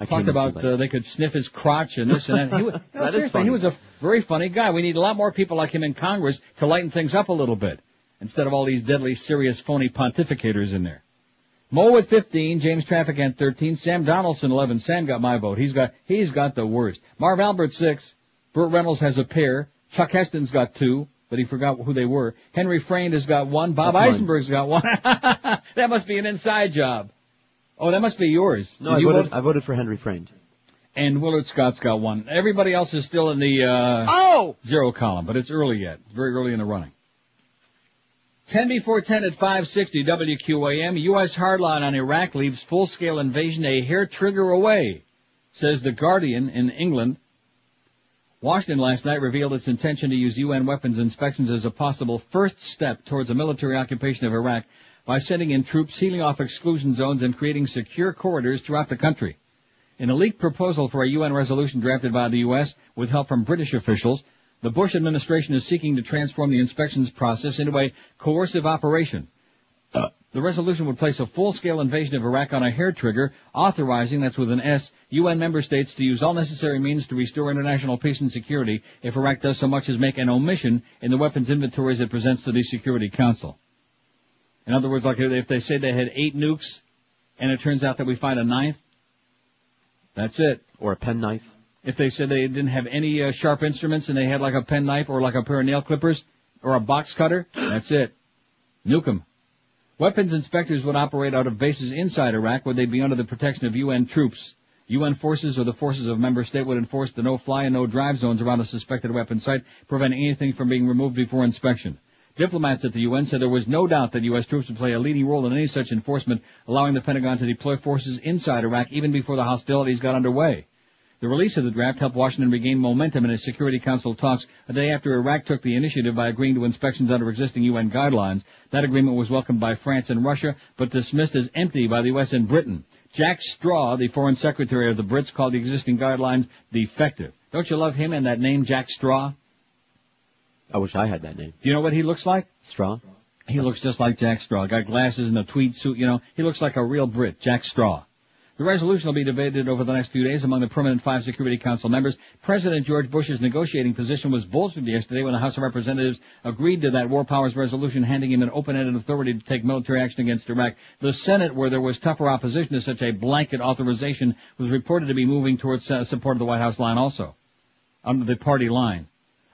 I talked about they could sniff his crotch and this and that. That is funny. He was a very funny guy. We need a lot more people like him in Congress to lighten things up a little bit, instead of all these deadly, serious, phony pontificators in there. Mo with 15, James Trafficant 13, Sam Donaldson 11. Sam got my vote. He's got the worst. Marv Albert 6, Burt Reynolds has a pair, Chuck Heston's got 2, but he forgot who they were. Henry Frayne has got 1, Bob Eisenberg's got 1. That must be an inside job. Oh, that must be yours. No, I voted for Henry Frayne. And Willard Scott's got 1. Everybody else is still in the zero column, but it's early yet. It's very early in the running. 10 before 10 at 560 WQAM. U.S. hardline on Iraq leaves full-scale invasion a hair trigger away, says The Guardian in England. Washington last night revealed its intention to use UN weapons inspections as a possible first step towards a military occupation of Iraq by sending in troops, sealing off exclusion zones, and creating secure corridors throughout the country. In a leaked proposal for a UN resolution drafted by the U.S. with help from British officials, the Bush administration is seeking to transform the inspections process into a coercive operation. The resolution would place a full-scale invasion of Iraq on a hair trigger, authorizing, that's with an S, UN member states to use all necessary means to restore international peace and security if Iraq does so much as make an omission in the weapons inventories it presents to the Security Council. In other words, like if they say they had 8 nukes, and it turns out that we find a 9th, that's it. Or a penknife. If they said they didn't have any sharp instruments and they had like a penknife or like a pair of nail clippers or a box cutter, that's it. Nuke them. Weapons inspectors would operate out of bases inside Iraq where they'd be under the protection of UN troops. UN forces or the forces of a member state would enforce the no-fly and no-drive zones around a suspected weapon site, preventing anything from being removed before inspection. Diplomats at the UN said there was no doubt that U.S. troops would play a leading role in any such enforcement, allowing the Pentagon to deploy forces inside Iraq even before the hostilities got underway. The release of the draft helped Washington regain momentum in its Security Council talks a day after Iraq took the initiative by agreeing to inspections under existing UN guidelines. That agreement was welcomed by France and Russia, but dismissed as empty by the U.S. and Britain. Jack Straw, the Foreign Secretary of the Brits, called the existing guidelines defective. Don't you love him and that name, Jack Straw? I wish I had that name. Do you know what he looks like? Straw? He looks just like Jack Straw. Got glasses and a tweed suit, you know. He looks like a real Brit, Jack Straw. The resolution will be debated over the next few days among the permanent 5 Security Council members. President George Bush's negotiating position was bolstered yesterday when the House of Representatives agreed to that War Powers resolution, handing him an open-ended authority to take military action against Iraq. The Senate, where there was tougher opposition to such a blanket authorization, was reported to be moving towards support of the White House line also, under the party line.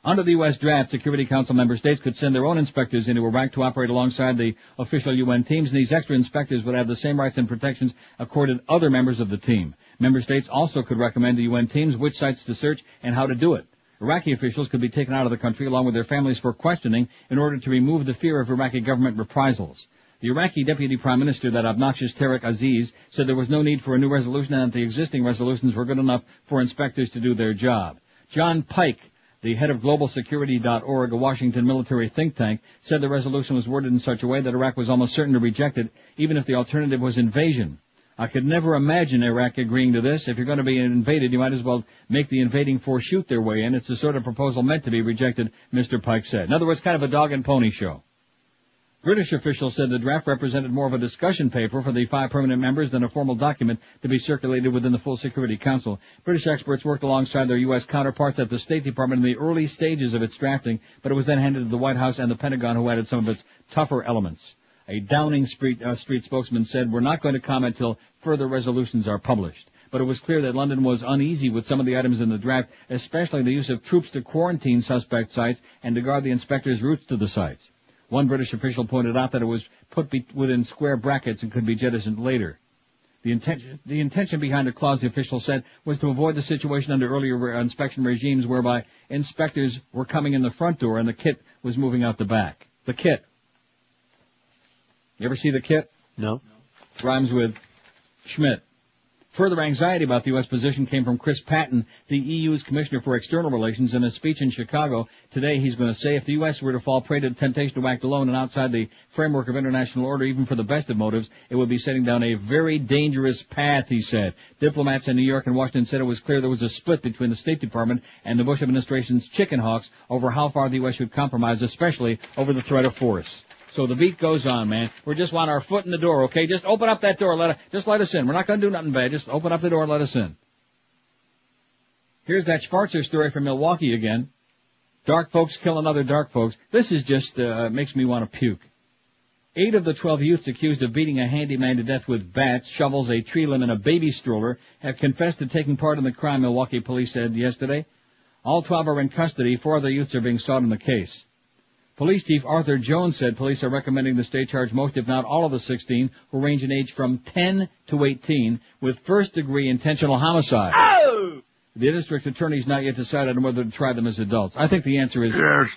Under the U.S. draft, Security Council member states could send their own inspectors into Iraq to operate alongside the official UN teams, and these extra inspectors would have the same rights and protections accorded other members of the team. Member states also could recommend to UN teams which sites to search and how to do it. Iraqi officials could be taken out of the country along with their families for questioning in order to remove the fear of Iraqi government reprisals. The Iraqi Deputy Prime Minister, that obnoxious Tariq Aziz, said there was no need for a new resolution and that the existing resolutions were good enough for inspectors to do their job. John Pike, the head of GlobalSecurity.org, a Washington military think tank, said the resolution was worded in such a way that Iraq was almost certain to reject it, even if the alternative was invasion. I could never imagine Iraq agreeing to this. If you're going to be invaded, you might as well make the invading force shoot their way in. It's the sort of proposal meant to be rejected, Mr. Pike said. In other words, kind of a dog and pony show. British officials said the draft represented more of a discussion paper for the 5 permanent members than a formal document to be circulated within the full Security Council. British experts worked alongside their U.S. counterparts at the State Department in the early stages of its drafting, but it was then handed to the White House and the Pentagon, who added some of its tougher elements. A Downing Street spokesman said, "We're not going to comment till further resolutions are published." But it was clear that London was uneasy with some of the items in the draft, especially the use of troops to quarantine suspect sites and to guard the inspectors' routes to the sites. One British official pointed out that it was put within square brackets and could be jettisoned later. The intention behind the clause, the official said, was to avoid the situation under earlier inspection regimes whereby inspectors were coming in the front door and the kit was moving out the back. The kit. You ever see the kit? No. Rhymes with Schmidt. Further anxiety about the U.S. position came from Chris Patton, the EU's Commissioner for External Relations. In a speech in Chicago today, he's going to say if the U.S. were to fall prey to the temptation to act alone and outside the framework of international order, even for the best of motives, it would be setting down a very dangerous path, he said. Diplomats in New York and Washington said it was clear there was a split between the State Department and the Bush administration's chicken hawks over how far the U.S. should compromise, especially over the threat of force. So the beat goes on, man. We just want our foot in the door, okay? Just open up that door. Just let us in. We're not going to do nothing bad. Just open up the door and let us in. Here's that Schwarzer story from Milwaukee again. Dark folks killing other dark folks. This is just, makes me want to puke. 8 of the 12 youths accused of beating a handyman to death with bats, shovels, a tree limb, and a baby stroller have confessed to taking part in the crime, Milwaukee police said yesterday. All 12 are in custody. 4 other youths are being sought in the case. Police Chief Arthur Jones said police are recommending the state charge most, if not all, of the 16, who range in age from 10 to 18, with first-degree intentional homicide. Oh! The district attorney's not yet decided on whether to try them as adults. I think the answer is yes.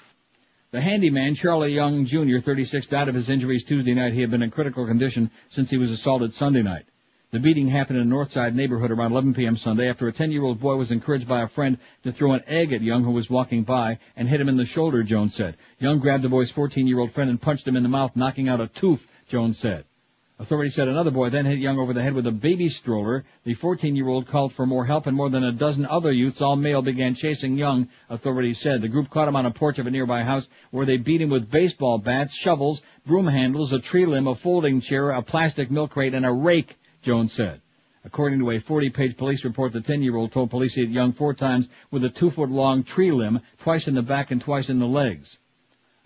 The handyman, Charlie Young Jr., 36, died of his injuries Tuesday night. He had been in critical condition since he was assaulted Sunday night. The beating happened in a Northside neighborhood around 11 p.m. Sunday after a 10-year-old boy was encouraged by a friend to throw an egg at Young, who was walking by, and hit him in the shoulder, Jones said. Young grabbed the boy's 14-year-old friend and punched him in the mouth, knocking out a tooth, Jones said. Authorities said another boy then hit Young over the head with a baby stroller. The 14-year-old called for more help, and more than a dozen other youths, all male, began chasing Young, authorities said. The group caught him on a porch of a nearby house where they beat him with baseball bats, shovels, broom handles, a tree limb, a folding chair, a plastic milk crate, and a rake, Jones said. According to a 40-page police report, the 10-year-old told police he hit Young 4 times with a 2-foot-long tree limb, twice in the back and twice in the legs.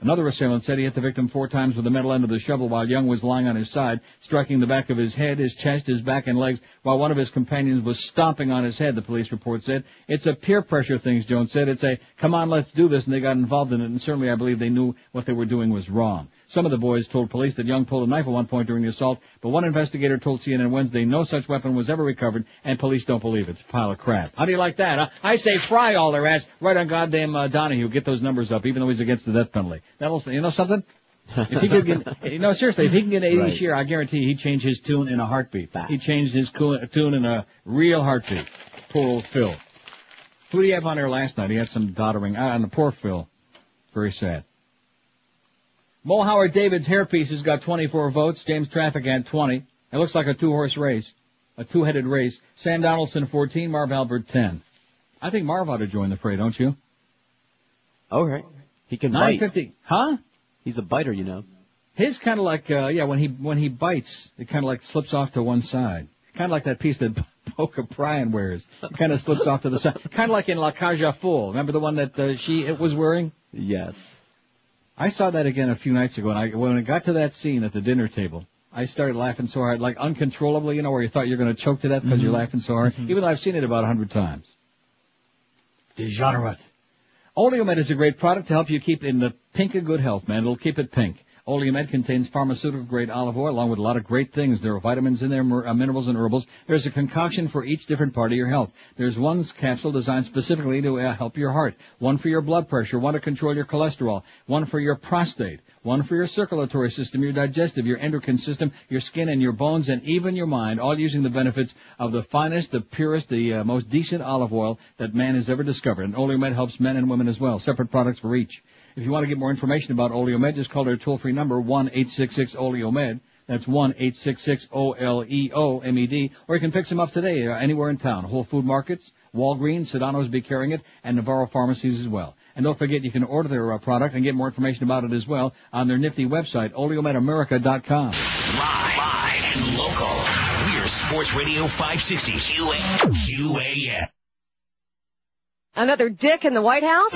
Another assailant said he hit the victim 4 times with the metal end of the shovel while Young was lying on his side, striking the back of his head, his chest, his back, and legs, while one of his companions was stomping on his head, the police report said. It's a peer pressure thing, Jones said. It's a, come on, let's do this, and they got involved in it, and certainly I believe they knew what they were doing was wrong. Some of the boys told police that Young pulled a knife at one point during the assault, but one investigator told CNN Wednesday no such weapon was ever recovered, and police don't believe it. It's a pile of crap. How do you like that, huh? I say fry all their ass right on goddamn Donahue. Get those numbers up, even though he's against the death penalty. That'll, you know something? If he could get, no, seriously, if he can get 80 right. Shear, I guarantee he'd change his tune in a heartbeat. He changed his tune in a real heartbeat. Poor old Phil. Who do you have on there last night? He had some doddering. On the poor Phil. Very sad. Mo Howard David's hairpieces got 24 votes. James Traffic had 20. It looks like a two-horse race. A two-headed race. Sam Donaldson 14, Marv Albert 10. I think Marv ought to join the fray, don't you? Okay. He can bite. 950. Huh? He's a biter, you know. His kind of like, when he bites, it kind of like slips off to one side. Kind of like that piece that Boca Bryan wears. It kind of slips off to the side. Kind of like in La Caja Full. Remember the one that it was wearing? Yes. I saw that again a few nights ago, and when it got to that scene at the dinner table, I started laughing so hard, like uncontrollably, you know, where you thought you were going to choke to death because you're laughing so hard, even though I've seen it about 100 times. Degenerate. Oleomed is a great product to help you keep in the pink of good health, man. It'll keep it pink. Oleomed contains pharmaceutical-grade olive oil along with a lot of great things. There are vitamins in there, minerals and herbals. There's a concoction for each different part of your health. There's one capsule designed specifically to help your heart, one for your blood pressure, one to control your cholesterol, one for your prostate, one for your circulatory system, your digestive, your endocrine system, your skin and your bones, and even your mind, all using the benefits of the finest, the purest, the most decent olive oil that man has ever discovered. And Oleomed helps men and women as well. Separate products for each. If you want to get more information about Oleomed, just call their toll-free number, 1-866-OLEOMED. That's 1-866-OLEOMED. Or you can pick some up today anywhere in town. Whole Food Markets, Walgreens, Sedano's be carrying it, and Navarro Pharmacies as well. And don't forget, you can order their product and get more information about it as well on their nifty website, oleomedamerica.com. Live and local. We're Sports Radio 560 QAM. Another dick in the White House?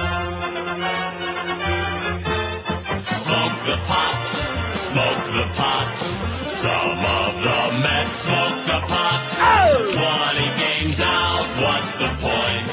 Smoke the pot, smoke the pot. Some of the Mets smoke the pot. Oh! 20 games out, what's the point?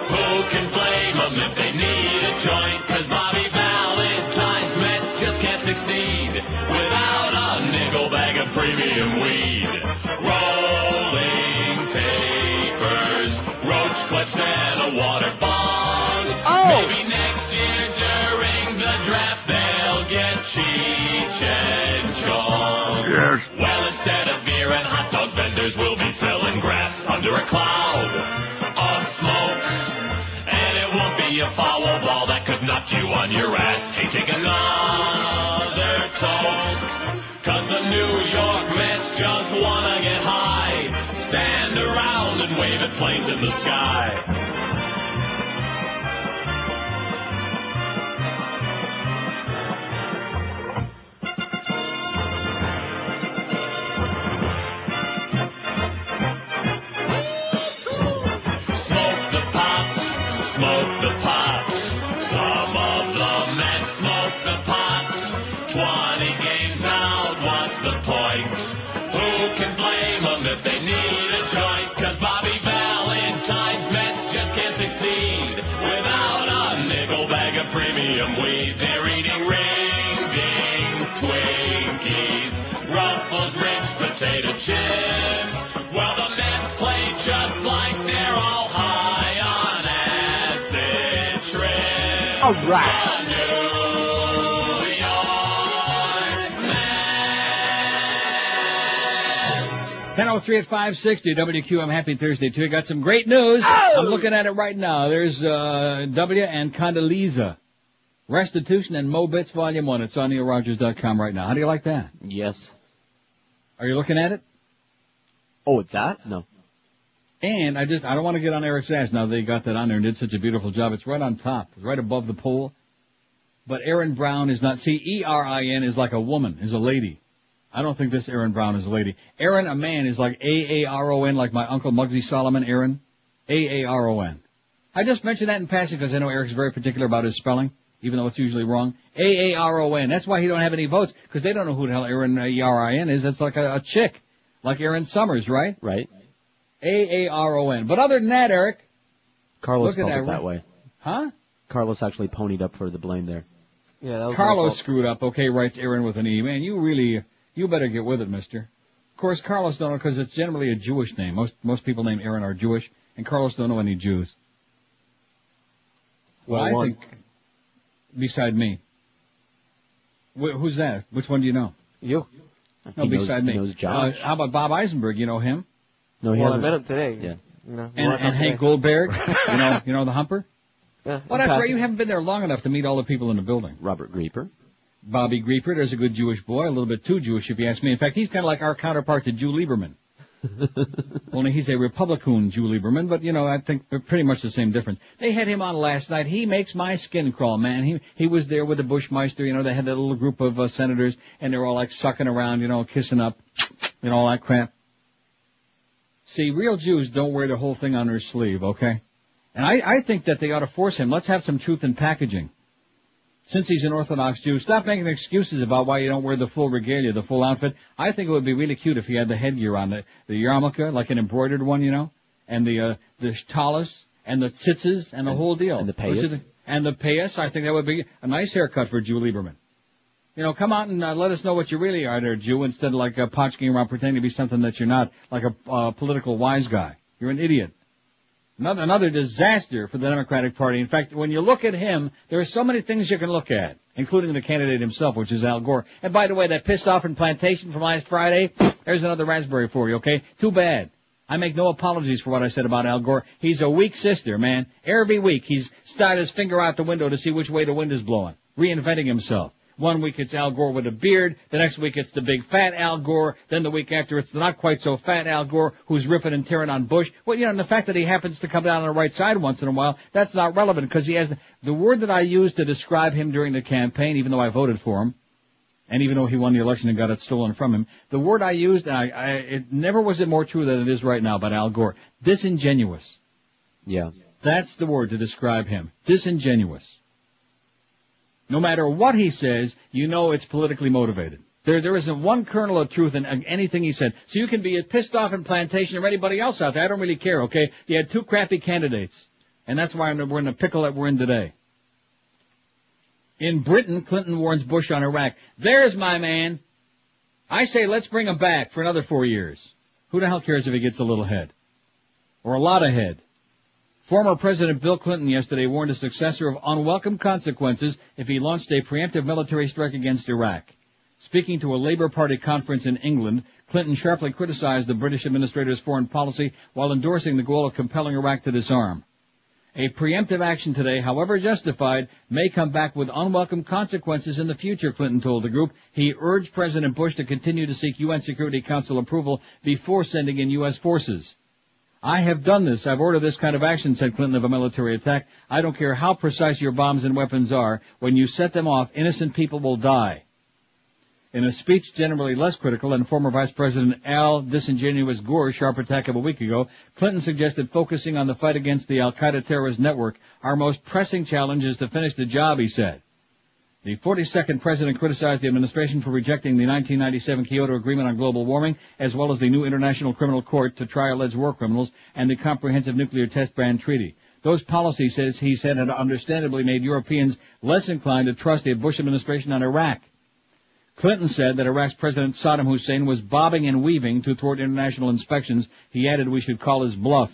Who can blame them if they need a joint? 'Cause Bobby Valentine's Mets just can't succeed without a nickel bag of premium weed. Rolling papers, roach clips and a water bong. Oh! Maybe next year during the draft they'll get Cheech and Chong. Yes. Well, instead of beer and hot dogs, vendors will be selling grass under a cloud of smoke. And it won't be a foul ball that could knock you on your ass. Hey, take another toke. 'Cause the New York Mets just wanna get high. Stand around and wave at planes in the sky. Smoke the pot. Some of the men smoke the pot. 20 games out, what's the point? Who can blame them if they need a joint? 'Cause Bobby Valentine's Mets just can't succeed without a nickel bag of premium weed. They're eating ring-dings, Twinkies, Ruffles, rich potato chips. Well, the Mets play just like they're all high on acid trips. All right. The New York Mets. 10:03 at 560 WQM. Happy Thursday to you. Got some great news. Oh! I'm looking at it right now. There's W and Condoleezza. Restitution and Mobits Volume 1. It's on neilrogers.com right now. How do you like that? Yes. Are you looking at it? Oh, it's that? No. And I don't want to get on Eric's ass now they got that on there and did such a beautiful job. It's right on top. It's right above the poll. But Erin Brown is not, see, E-R-I-N is like a woman, is a lady. I don't think this Erin Brown is a lady. Erin, a man, is like A-A-R-O-N, like my Uncle Muggsy Solomon, Erin. A-A-R-O-N. I just mentioned that in passing because I know Eric's very particular about his spelling, even though it's usually wrong. A-A-R-O-N. That's why he don't have any votes, because they don't know who the hell Erin, E-R-I-N is. That's like a chick. Like Erin Summers, right? Right. A-A-R-O-N. But other than that, Eric. Carlos spelled it that way. Huh? Carlos actually ponied up for the blame there. Yeah, that was Carlos screwed up. Okay, writes Erin with an E. Man, you better get with it, mister. Of course, Carlos don't know because it's generally a Jewish name. Most people named Erin are Jewish, and Carlos don't know any Jews. Well, I think, beside me. Who's that? Which one do you know? You. No, beside me. He knows Josh. How about Bob Eisenberg? You know him? No, he I hasn't. met him today. Yeah. No, and Hank Goldberg, you know the humper? Yeah, well, that's right. You haven't been there long enough to meet all the people in the building. Robert Grieper. Bobby Grieper, there's a good Jewish boy, a little bit too Jewish if you ask me. In fact, he's kind of like our counterpart to Jew Lieberman. Only he's a Republican Jew Lieberman, but, I think pretty much the same difference. They had him on last night. He makes my skin crawl, man. He was there with the Bushmeister, they had that little group of senators, and they were all like sucking around, kissing up, and all that crap. See, real Jews don't wear the whole thing on their sleeve, okay? And I think that they ought to force him. Let's have some truth in packaging. Since he's an Orthodox Jew, stop making excuses about why you don't wear the full regalia, the full outfit. I think it would be really cute if he had the headgear on, the yarmulke, like an embroidered one, and the talis, and the tzitzis, and the whole deal. And the payas. And the payas. I think that would be a nice haircut for Jew Lieberman. Come out and let us know what you really are there, Jew, instead of like potchking around pretending to be something that you're not, like a political wise guy. You're an idiot. Another disaster for the Democratic Party. In fact, when you look at him, there are so many things you can look at, including the candidate himself, which is Al Gore. And by the way, that pissed off in Plantation from last Friday, there's another raspberry for you, okay? Too bad. I make no apologies for what I said about Al Gore. He's a weak sister, man. Every week he's started his finger out the window to see which way the wind is blowing, reinventing himself. One week it's Al Gore with a beard, the next week it's the big fat Al Gore, then the week after it's the not quite so fat Al Gore who's ripping and tearing on Bush. Well, and the fact that he happens to come down on the right side once in a while, that's not relevant because he has the word that I used to describe him during the campaign, even though I voted for him, and even though he won the election and got it stolen from him, the word I used, and it never was it more true than it is right now about Al Gore, disingenuous. Yeah. That's the word to describe him, disingenuous. No matter what he says, it's politically motivated. There isn't one kernel of truth in anything he said. So you can be as pissed off in Plantation or anybody else out there. I don't really care, okay? You had two crappy candidates. And that's why we're in the pickle that we're in today. In Britain, Clinton warns Bush on Iraq. There's my man. I say let's bring him back for another 4 years. Who the hell cares if he gets a little head? Or a lot of head? Former President Bill Clinton yesterday warned his successor of unwelcome consequences if he launched a preemptive military strike against Iraq. Speaking to a Labour Party conference in England, Clinton sharply criticized the British administrator's foreign policy while endorsing the goal of compelling Iraq to disarm. A preemptive action today, however justified, may come back with unwelcome consequences in the future, Clinton told the group. He urged President Bush to continue to seek UN Security Council approval before sending in U.S. forces. I have done this. I've ordered this kind of action, said Clinton, of a military attack. I don't care how precise your bombs and weapons are. When you set them off, innocent people will die. In a speech generally less critical than former Vice President Al Disingenuous Gore's sharp attack of a week ago, Clinton suggested focusing on the fight against the Al-Qaeda terrorist network. Our most pressing challenge is to finish the job, he said. The 42nd president criticized the administration for rejecting the 1997 Kyoto Agreement on global warming, as well as the new International Criminal Court to try alleged war criminals and the Comprehensive Nuclear Test Ban Treaty. Those policies, he said, had understandably made Europeans less inclined to trust the Bush administration on Iraq. Clinton said that Iraq's President Saddam Hussein was bobbing and weaving to thwart international inspections. He added we should call his bluff.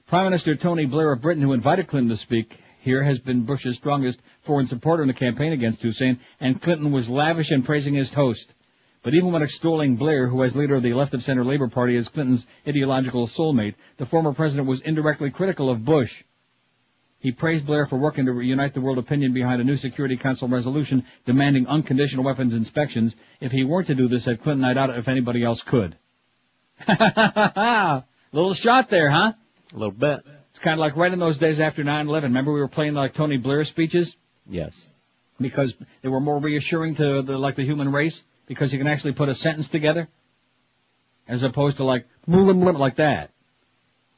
Prime Minister Tony Blair of Britain, who invited Clinton to speak here, has been Bush's strongest foreign supporter in the campaign against Hussein, and Clinton was lavish in praising his host. But even when extolling Blair, who as leader of the left-of-center Labour Party is Clinton's ideological soulmate, the former president was indirectly critical of Bush. He praised Blair for working to reunite the world opinion behind a new Security Council resolution demanding unconditional weapons inspections. If he weren't to do this, said Clinton, I doubt if anybody else could. Little shot there, huh? A little bit. It's kind of like right in those days after 9/11. Remember we were playing like Tony Blair speeches? Yes. Because they were more reassuring to the human race, because you can actually put a sentence together, as opposed to like that.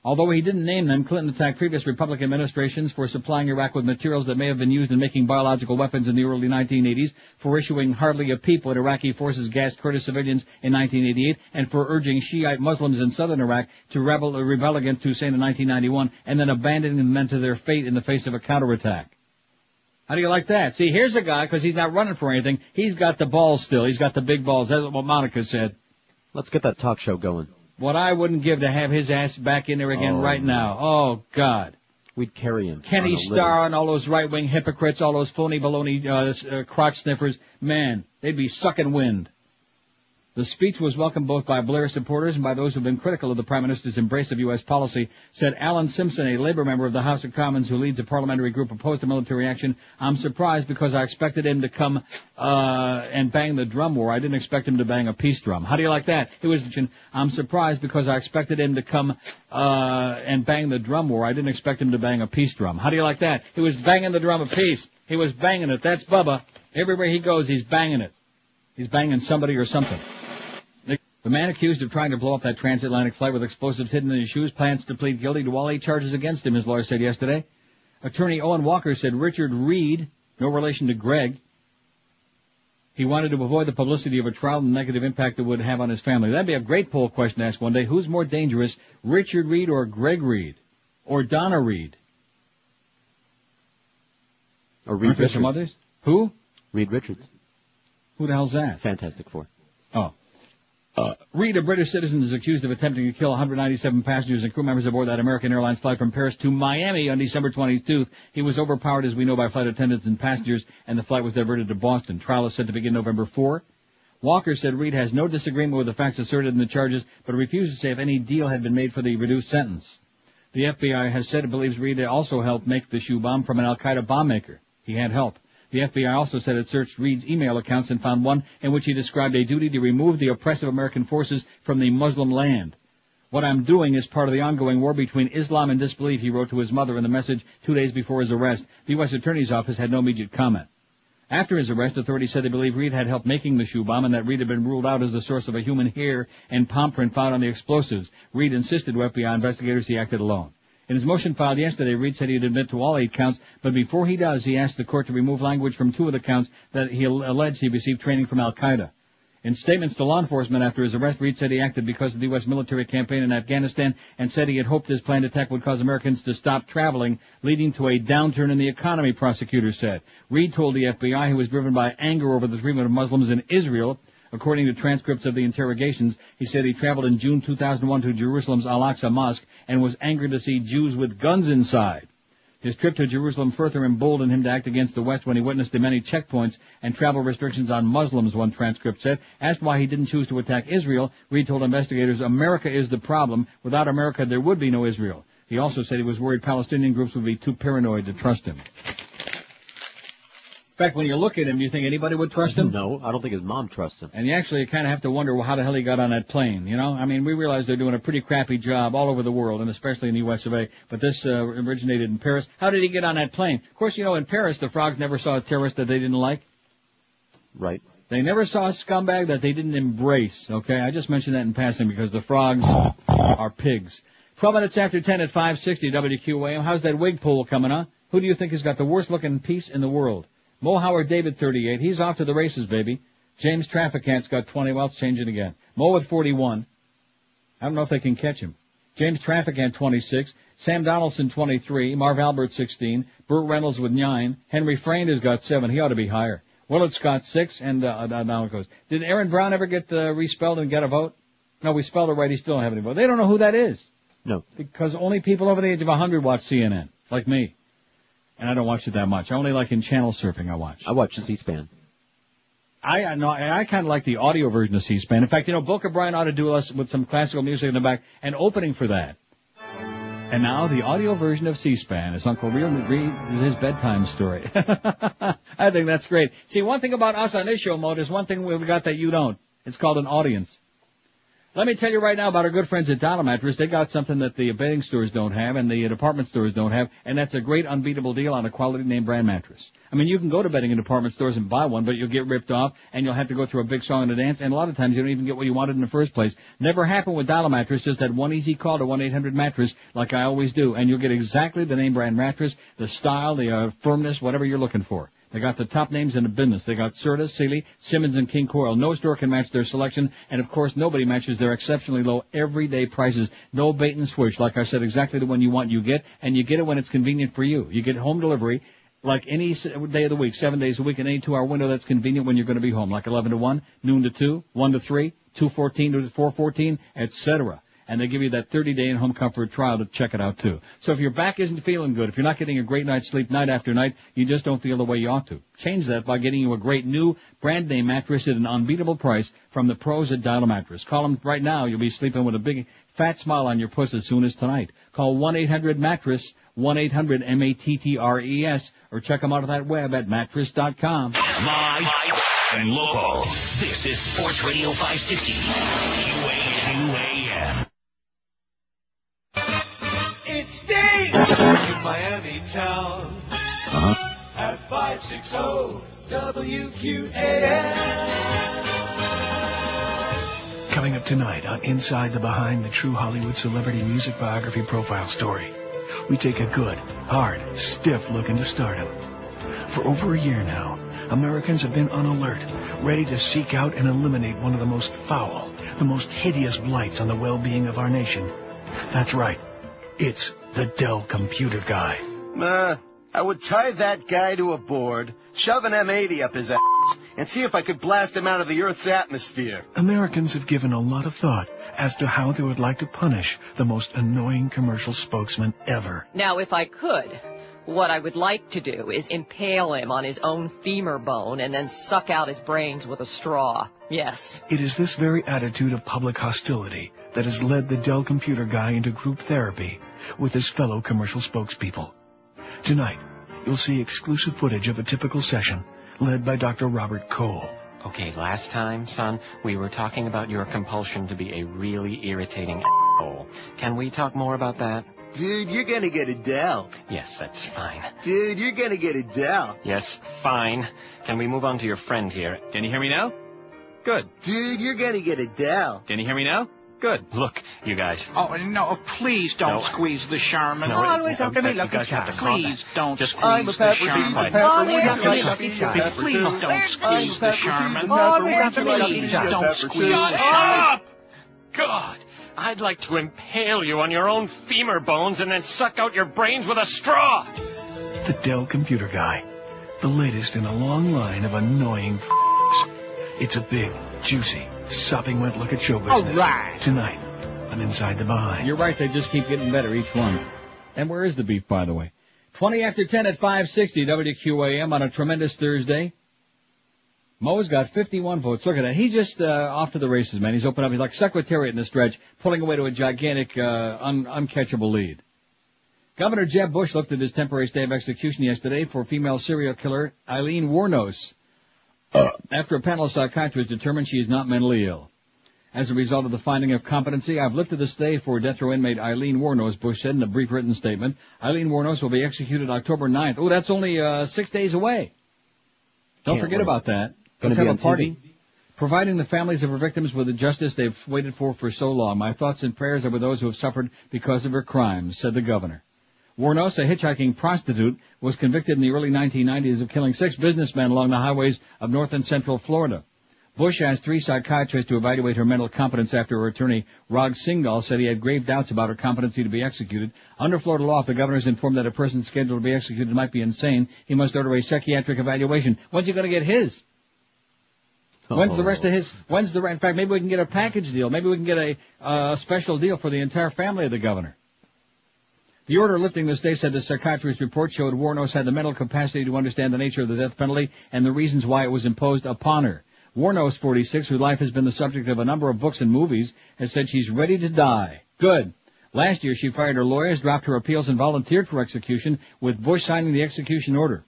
Although he didn't name them, Clinton attacked previous Republican administrations for supplying Iraq with materials that may have been used in making biological weapons in the early 1980s, for issuing hardly a peep when Iraqi forces gassed Kurdish civilians in 1988, and for urging Shiite Muslims in southern Iraq to rebel against Hussein in 1991, and then abandoning them to their fate in the face of a counterattack. How do you like that? See, here's a guy, because he's not running for anything, he's got the balls still. He's got the big balls. That's what Monica said. Let's get that talk show going. What I wouldn't give to have his ass back in there again right now. Oh, God. We'd carry him. Kenny Starr and all those right-wing hypocrites, all those phony baloney crotch sniffers. Man, they'd be sucking wind. The speech was welcomed both by Blair supporters and by those who have been critical of the Prime Minister's embrace of U.S. policy, said Alan Simpson, a Labour member of the House of Commons who leads a parliamentary group opposed to military action. I'm surprised because I expected him to come and bang the drum war. I didn't expect him to bang a peace drum. How do you like that? I'm surprised because I expected him to come and bang the drum war. I didn't expect him to bang a peace drum. How do you like that? He was banging the drum of peace. He was banging it. That's Bubba. Everywhere he goes, he's banging it. He's banging somebody or something. The man accused of trying to blow up that transatlantic flight with explosives hidden in his shoes plans to plead guilty to all 8 charges against him, his lawyer said yesterday. Attorney Owen Walker said Richard Reed, no relation to Greg, he wanted to avoid the publicity of a trial and the negative impact it would have on his family. That'd be a great poll question to ask one day. Who's more dangerous, Richard Reed or Greg Reed? Or Donna Reed? Or Reed Richards. Some others? Who? Reed Richards. Who the hell's that? Fantastic Four. Oh. Reed, a British citizen, is accused of attempting to kill 197 passengers and crew members aboard that American Airlines flight from Paris to Miami on December 22nd. He was overpowered, as we know, by flight attendants and passengers, and the flight was diverted to Boston. Trial is set to begin November 4. Walker said Reed has no disagreement with the facts asserted in the charges, but refused to say if any deal had been made for the reduced sentence. The FBI has said it believes Reed also helped make the shoe bomb from an al-Qaeda bomb maker. He had help. The FBI also said it searched Reed's email accounts and found one in which he described a duty to remove the oppressive American forces from the Muslim land. What I'm doing is part of the ongoing war between Islam and disbelief, he wrote to his mother in the message 2 days before his arrest. The U.S. Attorney's Office had no immediate comment. After his arrest, authorities said they believe Reed had helped making the shoe bomb and that Reed had been ruled out as the source of a human hair and palm print found on the explosives. Reed insisted to FBI investigators he acted alone. In his motion filed yesterday, Reed said he'd admit to all 8 counts, but before he does, he asked the court to remove language from 2 of the counts that he alleged he received training from al-Qaeda. In statements to law enforcement after his arrest, Reed said he acted because of the U.S. military campaign in Afghanistan and said he had hoped his planned attack would cause Americans to stop traveling, leading to a downturn in the economy, prosecutors said. Reed told the FBI he was driven by anger over the treatment of Muslims in Israel. According to transcripts of the interrogations, he said he traveled in June 2001 to Jerusalem's Al-Aqsa Mosque and was angered to see Jews with guns inside. His trip to Jerusalem further emboldened him to act against the West when he witnessed the many checkpoints and travel restrictions on Muslims, one transcript said. Asked why he didn't choose to attack Israel, Reed told investigators, America is the problem. Without America, there would be no Israel. He also said he was worried Palestinian groups would be too paranoid to trust him. In fact, when you look at him, do you think anybody would trust him? No, I don't think his mom trusts him. And you actually kind of have to wonder how the hell he got on that plane, you know? I mean, we realize they're doing a pretty crappy job all over the world, and especially in the U.S. of A., but this originated in Paris. How did he get on that plane? Of course, you know, in Paris, the frogs never saw a terrorist that they didn't like. Right. They never saw a scumbag that they didn't embrace, okay? I just mentioned that in passing because the frogs are pigs. 12 minutes after 10 at 560 WQAM. How's that wig poll coming, huh? Who do you think has got the worst-looking piece in the world? Mo Howard David, 38. He's off to the races, baby. James Trafficant's got 20. Well, it's changing again. Mo with 41. I don't know if they can catch him. James Trafficant, 26. Sam Donaldson, 23. Marv Albert, 16. Burt Reynolds with 9. Henry Frayne has got 7. He ought to be higher. Willard Scott, 6. And now it goes. Did Aaron Brown ever get respelled and get a vote? No, we spelled it right. He still don't have any vote. They don't know who that is. No. Because only people over the age of 100 watch CNN, like me. And I don't watch it that much. I only like in channel surfing I watch. I watch the C-SPAN. I kind of like the audio version of C-SPAN. In fact, you know, Boca Brian ought to do us with some classical music in the back, an opening for that. And now the audio version of C-SPAN as Uncle Real reads his bedtime story. I think that's great. See, one thing about us on this show, Mo, there's one thing we've got that you don't. It's called an audience. Let me tell you right now about our good friends at Dollar Mattress. They got something that the bedding stores don't have and the department stores don't have, and that's a great unbeatable deal on a quality name brand mattress. I mean, you can go to bedding and department stores and buy one, but you'll get ripped off, and you'll have to go through a big song and a dance, and a lot of times you don't even get what you wanted in the first place. Never happened with Dollar Mattress, just that one easy call to 1-800-MATTRESS, like I always do, and you'll get exactly the name brand mattress, the style, the firmness, whatever you're looking for. They got the top names in the business. They got Serta, Sealy, Simmons, and King Coil. No store can match their selection, and of course nobody matches their exceptionally low everyday prices. No bait and switch. Like I said, exactly the one you want you get, and you get it when it's convenient for you. You get home delivery like any day of the week, 7 days a week, in any 2-hour window that's convenient when you're going to be home, like 11 to 1, noon to 2, 1 to 3, 2:14 to 4:14, etc. and they give you that 30-day in-home comfort trial to check it out, too. So if your back isn't feeling good, if you're not getting a great night's sleep night after night, you just don't feel the way you ought to. Change that by getting you a great new brand-name mattress at an unbeatable price from the pros at Dial Mattress. Call them right now. You'll be sleeping with a big, fat smile on your puss as soon as tonight. Call 1-800-MATTRESS, 1-800-MATTRES, or check them out on that web at mattress.com. Live and local. This is Sports Radio 560. QAM. It's Dave in Miami town at 560 WQAM. Coming up tonight on Inside the Behind the True Hollywood Celebrity Music Biography Profile Story, we take a good, hard, stiff look into stardom. For over a year now, Americans have been on alert, ready to seek out and eliminate one of the most foul, the most hideous blights on the well-being of our nation. That's right. It's the Dell Computer Guy. I would tie that guy to a board, shove an M80 up his ass, and see if I could blast him out of the Earth's atmosphere. Americans have given a lot of thought as to how they would like to punish the most annoying commercial spokesman ever. Now, if I could, what I would like to do is impale him on his own femur bone and then suck out his brains with a straw. Yes. It is this very attitude of public hostility that has led the Dell Computer Guy into group therapy with his fellow commercial spokespeople. Tonight, you'll see exclusive footage of a typical session led by Dr. Robert Cole. Okay, last time, son, we were talking about your compulsion to be a really irritating asshole. Can we talk more about that? Dude, you're gonna get a Dell. Yes, that's fine. Dude, you're gonna get a Dell. Yes, fine. Can we move on to your friend here? Can you hear me now? Good. Dude, you're gonna get a Dell. Can you hear me now? Good. Look, you guys. Oh, no, please don't squeeze the Sherman. No, always have to be lucky shot. Please don't squeeze the Sherman. Always have to be lucky shot. Please don't squeeze the Sherman. Always have to be lucky shot. Don't squeeze the Sherman. God, I'd like to impale you on your own femur bones and then suck out your brains with a straw. The Dell Computer Guy, the latest in a long line of annoying It's a big, juicy, sopping wet look at show business. All right. Tonight on Inside the Behind. You're right, they just keep getting better, each one. And where is the beef, by the way? 20 after 10 at 560 WQAM on a tremendous Thursday. Mo's got 51 votes. Look at that. He's just off to the races, man. He's opened up. He's like Secretariat in the stretch, pulling away to a gigantic, uncatchable lead. Governor Jeb Bush looked at his temporary stay of execution yesterday for female serial killer Eileen Wuornos, after a panel of psychiatrists determined she is not mentally ill. As a result of the finding of competency, I've lifted the stay for death row inmate Eileen Wuornos, Bush said in a brief written statement. Eileen Wuornos will be executed October 9th. Oh, that's only 6 days away. Don't forget about that. Let's have a party. Providing the families of her victims with the justice they've waited for so long. My thoughts and prayers are with those who have suffered because of her crimes, said the governor. Wuornos, a hitchhiking prostitute, was convicted in the early 1990s of killing 6 businessmen along the highways of north and central Florida. Bush asked 3 psychiatrists to evaluate her mental competence after her attorney, Rod Singal, said he had grave doubts about her competency to be executed. Under Florida law, if the governor is informed that a person scheduled to be executed might be insane, he must order a psychiatric evaluation. When's he going to get his? When's the rest of his? In fact, maybe we can get a package deal. Maybe we can get a special deal for the entire family of the governor. The order lifting the stay said the psychiatrist's report showed Wuornos had the mental capacity to understand the nature of the death penalty and the reasons why it was imposed upon her. Wuornos, 46, whose life has been the subject of a number of books and movies, has said she's ready to die. Good. Last year, she fired her lawyers, dropped her appeals, and volunteered for execution, with Bush signing the execution order.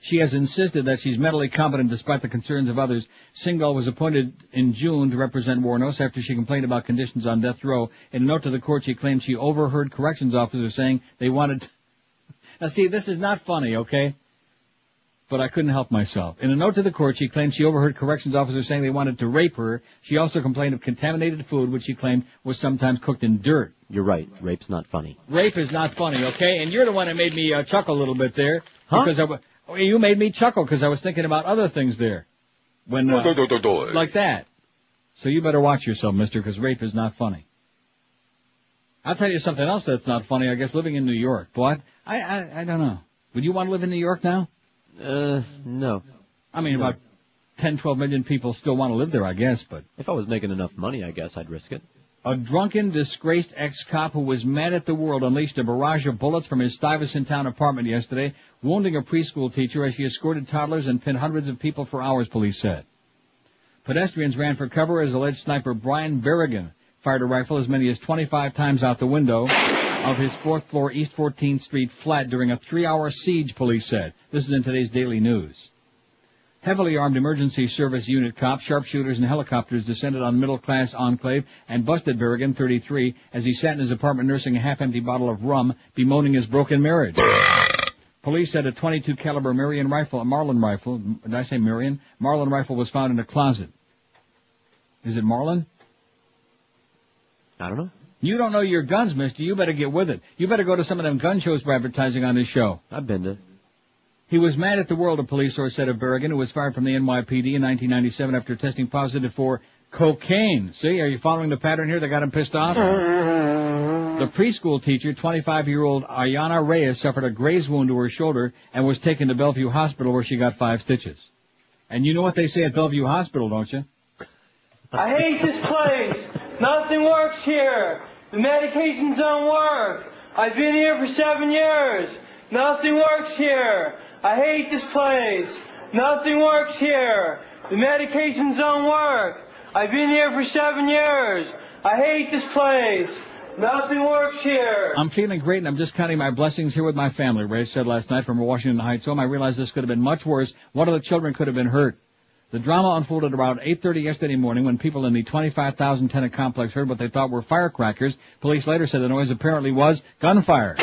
She has insisted that she's mentally competent despite the concerns of others. Singal was appointed in June to represent Wuornos after she complained about conditions on death row. In a note to the court, she claimed she overheard corrections officers saying they wanted... Now, see, this is not funny, okay? But I couldn't help myself. In a note to the court, she claimed she overheard corrections officers saying they wanted to rape her. She also complained of contaminated food, which she claimed was sometimes cooked in dirt. You're right. Rape's not funny. Rape is not funny, okay? And you're the one that made me chuckle a little bit there. Huh? Because you made me chuckle because I was thinking about other things there. When like that. So you better watch yourself, mister, because rape is not funny. I'll tell you something else that's not funny, I guess, living in New York. But I don't know. Would you want to live in New York now? No. I mean, no. About 10, 12 million people still want to live there, I guess, but... If I was making enough money, I guess I'd risk it. A drunken, disgraced ex-cop who was mad at the world unleashed a barrage of bullets from his Stuyvesant Town apartment yesterday, wounding a preschool teacher as she escorted toddlers and pinned hundreds of people for hours, police said. Pedestrians ran for cover as alleged sniper Brian Berrigan fired a rifle as many as 25 times out the window of his 4th-floor East 14th Street flat during a 3-hour siege, police said. This is in today's Daily News. Heavily armed emergency service unit cops, sharpshooters, and helicopters descended on middle-class enclave and busted Berrigan, 33, as he sat in his apartment nursing a half-empty bottle of rum, bemoaning his broken marriage. Police said a .22 caliber Marlin rifle, did I say Marion? Marlin rifle was found in a closet. Is it Marlin? I don't know. You don't know your guns, mister. You better get with it. You better go to some of them gun shows we're advertising on this show. I've been to. He was mad at the world, a police source said of Berrigan, who was fired from the NYPD in 1997 after testing positive for cocaine. See, are you following the pattern here that got him pissed off? The preschool teacher, 25-year-old Ayana Reyes, suffered a graze wound to her shoulder and was taken to Bellevue Hospital where she got 5 stitches. And you know what they say at Bellevue Hospital, don't you? I hate this place. Nothing works here. The medications don't work. I've been here for 7 years. Nothing works here. I hate this place. Nothing works here. The medications don't work. I've been here for 7 years. I hate this place. Nothing works here. I'm feeling great, and I'm just counting my blessings here with my family, Ray said last night from her Washington Heights home. I realized this could have been much worse. One of the children could have been hurt. The drama unfolded around 8:30 yesterday morning when people in the 25,000 tenant complex heard what they thought were firecrackers. Police later said the noise apparently was gunfire.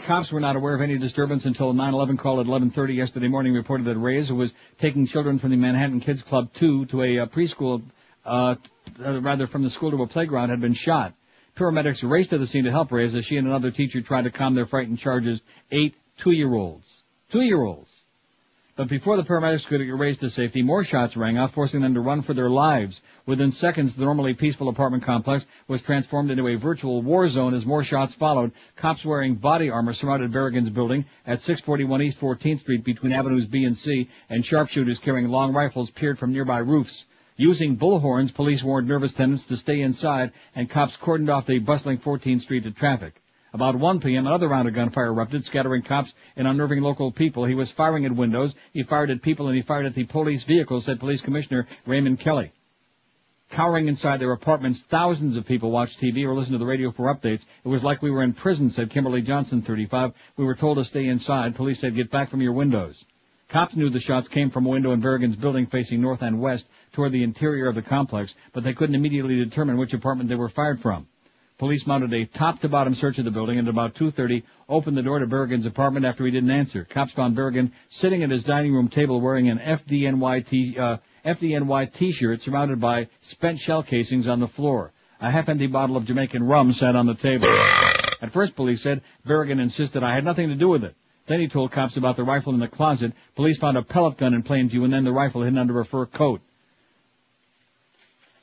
Cops were not aware of any disturbance until a 911 call at 11:30 yesterday morning reported that Reyes, who was taking children from the Manhattan Kids Club 2 to a preschool, from the school to a playground, had been shot. Paramedics raced to the scene to help Reyes as she and another teacher tried to calm their frightened charges. 8 2-year-olds. 2-year-olds. But before the paramedics could get Reyes to safety, more shots rang out, forcing them to run for their lives. Within seconds, the normally peaceful apartment complex was transformed into a virtual war zone as more shots followed. Cops wearing body armor surrounded Berrigan's building at 641 East 14th Street between Avenues B and C, and sharpshooters carrying long rifles peered from nearby roofs. Using bullhorns, police warned nervous tenants to stay inside, and cops cordoned off the bustling 14th Street to traffic. About 1 p.m., another round of gunfire erupted, scattering cops and unnerving local people. He was firing at windows, he fired at people, and he fired at the police vehicle, said Police Commissioner Raymond Kelly. Cowering inside their apartments, thousands of people watched TV or listened to the radio for updates. It was like we were in prison, said Kimberly Johnson, 35. We were told to stay inside. Police said, get back from your windows. Cops knew the shots came from a window in Berrigan's building facing north and west toward the interior of the complex, but they couldn't immediately determine which apartment they were fired from. Police mounted a top-to-bottom search of the building and at about 2:30 opened the door to Berrigan's apartment after he didn't answer. Cops found Berrigan sitting at his dining room table wearing an FDNY T-shirt surrounded by spent shell casings on the floor. A half-empty bottle of Jamaican rum sat on the table. At first, police said, Berrigan insisted I had nothing to do with it. Then he told cops about the rifle in the closet. Police found a pellet gun in plain view and then the rifle hidden under a fur coat.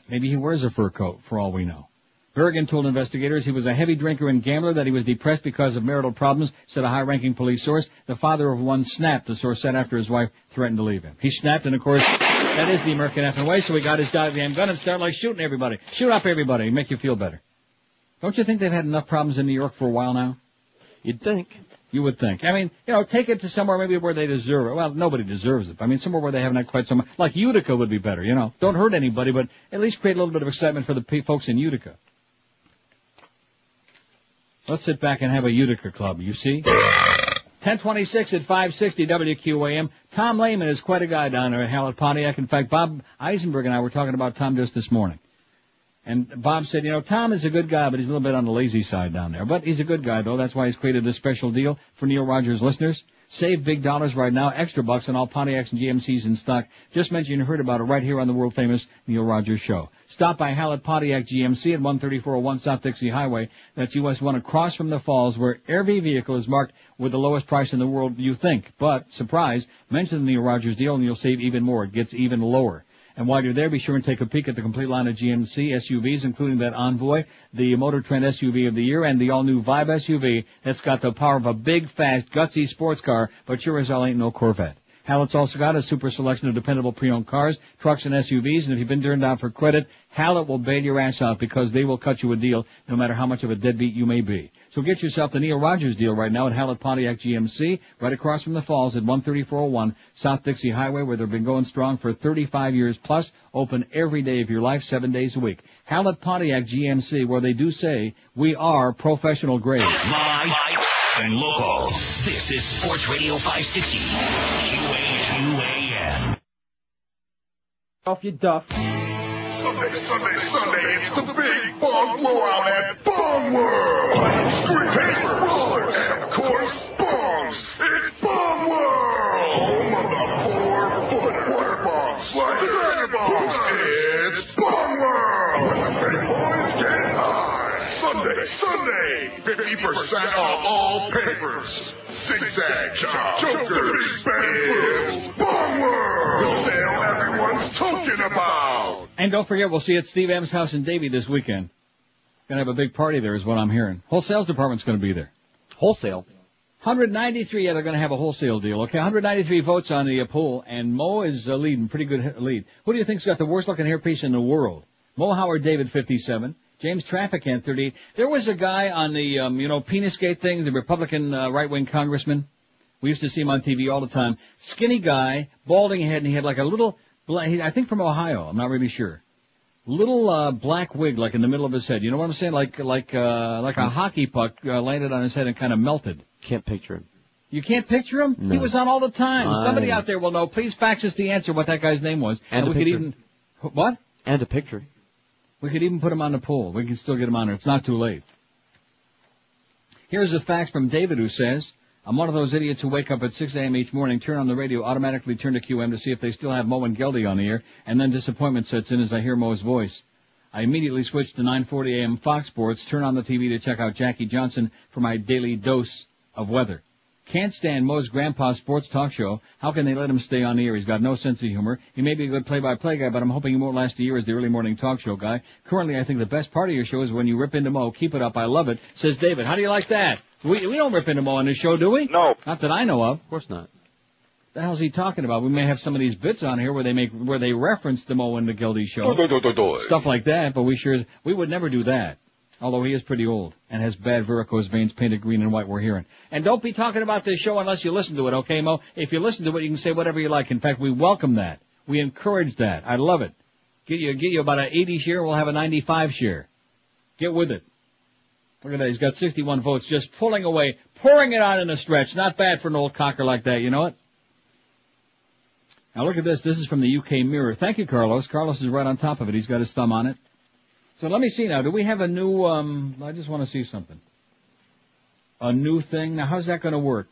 Maybe he wears a fur coat, for all we know. Berrigan told investigators he was a heavy drinker and gambler, that he was depressed because of marital problems, said a high-ranking police source. The father of one snapped, the source said, after his wife threatened to leave him. He snapped, and of course, that is the American effing way, so he got his goddamn gun and started like shooting everybody. Shoot up everybody, make you feel better. Don't you think they've had enough problems in New York for a while now? You'd think. You would think. I mean, take it to somewhere maybe where they deserve it. Well, nobody deserves it. I mean, somewhere where they haven't had quite so much. Like Utica would be better, Don't hurt anybody, but at least create a little bit of excitement for the folks in Utica. Let's sit back and have a Utica club, you see? 1026 at 560 WQAM. Tom Lehman is quite a guy down there at Hallett Pontiac. In fact, Bob Eisenberg and I were talking about Tom just this morning. And Bob said, Tom is a good guy, but he's a little bit on the lazy side down there. But he's a good guy, though. That's why he's created this special deal for Neil Rogers listeners. Save big dollars right now, extra bucks on all Pontiacs and GMCs in stock. Just mentioned you heard about it right here on the world-famous Neil Rogers Show. Stop by Hallett Pontiac GMC at 13401 South Dixie Highway. That's US 1 across from the falls, where every vehicle is marked with the lowest price in the world, you think. But, surprise, mention the Neil Rogers deal and you'll save even more. It gets even lower. And while you're there, be sure and take a peek at the complete line of GMC SUVs, including that Envoy, the Motor Trend SUV of the year, and the all-new Vibe SUV that's got the power of a big, fast, gutsy sports car, but sure as hell ain't no Corvette. Hallett's also got a super selection of dependable pre-owned cars, trucks, and SUVs, and if you've been turned down for credit, Hallett will bail your ass out because they will cut you a deal no matter how much of a deadbeat you may be. So get yourself the Neil Rogers deal right now at Hallett Pontiac GMC, right across from the Falls at 13401 South Dixie Highway, where they've been going strong for 35 years plus, open every day of your life, 7 days a week. Hallett Pontiac GMC, where they do say, we are professional grade. Live and local. This is Sports Radio 560. QAM. Off your duff. Sunday, it's the big bong blowout at Bong World. Screen paper, rollers, and of course, bongs. It's Bong World. Home of the 4-foot water bongs like Dragon Bongs. It's Bong World. Where the big boys get high. Sunday, 50% off all papers. Zigzag, Joker, It's Bong World. The sale everyone's talking about. And don't forget, we'll see you at Steve M's house in Davie this weekend. Gonna have a big party there is what I'm hearing. Whole sales department's gonna be there. Wholesale? 193, yeah, they're gonna have a wholesale deal, okay? 193 votes on the poll, and Mo is leading, pretty good lead. Who do you think's got the worst looking hairpiece in the world? Mo Howard David, 57. James Trafficant, 38. There was a guy on the, Penisgate thing, the Republican right-wing congressman. We used to see him on TV all the time. Skinny guy, balding head, and he had like a little, I think from Ohio, I'm not really sure. Little black wig like in the middle of his head. You know what I'm saying? Like a hockey puck landed on his head and kind of melted. Can't picture him. You can't picture him? No. He was on all the time. Somebody out there will know. Please fax us the answer what that guy's name was. And we could even, what? And a picture. We could even put him on the poll. We can still get him on there. It's not too late. Here's a fax from David who says, I'm one of those idiots who wake up at 6 a.m. each morning, turn on the radio, automatically turn to QM to see if they still have Mo and Geldy on the air, and then disappointment sets in as I hear Mo's voice. I immediately switch to 9:40 a.m. Fox Sports, turn on the TV to check out Jackie Johnson for my daily dose of weather. Can't stand Mo's grandpa's sports talk show. How can they let him stay on the air? He's got no sense of humor. He may be a good play-by-play guy, but I'm hoping he won't last a year as the early morning talk show guy. Currently, I think the best part of your show is when you rip into Mo. Keep it up. I love it. Says David. How do you like that? We don't rip into Mo on this show, do we? No. Not that I know of. Of course not. The hell's he talking about? We may have some of these bits on here where they reference the Mo and the Geldy show. Stuff like that, but we would never do that. Although he is pretty old and has bad varicose veins painted green and white, we're hearing. And don't be talking about this show unless you listen to it, okay, Mo? If you listen to it, you can say whatever you like. In fact, we welcome that. We encourage that. I love it. Get you about an 80 share, we'll have a 95 share. Get with it. Look at that. He's got 61 votes, just pulling away, pouring it on in a stretch. Not bad for an old cocker like that, you know what? Now look at this. This is from the UK Mirror. Thank you, Carlos. Carlos is right on top of it. He's got his thumb on it. So let me see now. Do we have a new, I just want to see something. A new thing. Now how's that going to work?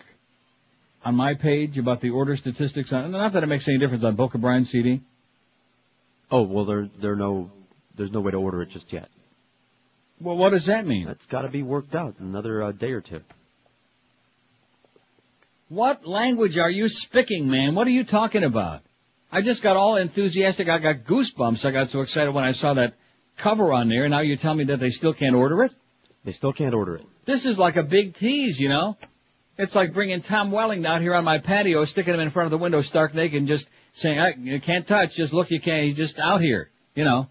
On my page about the order statistics on, not that it makes any difference on Boca Brian CD. Oh, well, there's no way to order it just yet. Well, what does that mean? That's got to be worked out in another day or two. What language are you speaking, man? What are you talking about? I just got all enthusiastic. I got goosebumps. I got so excited when I saw that cover on there, and now you're telling me that they still can't order it? They still can't order it. This is like a big tease, you know? It's like bringing Tom Welling out here on my patio, sticking him in front of the window stark naked and just saying, you can't touch, just look, you can't, he's just out here, you know?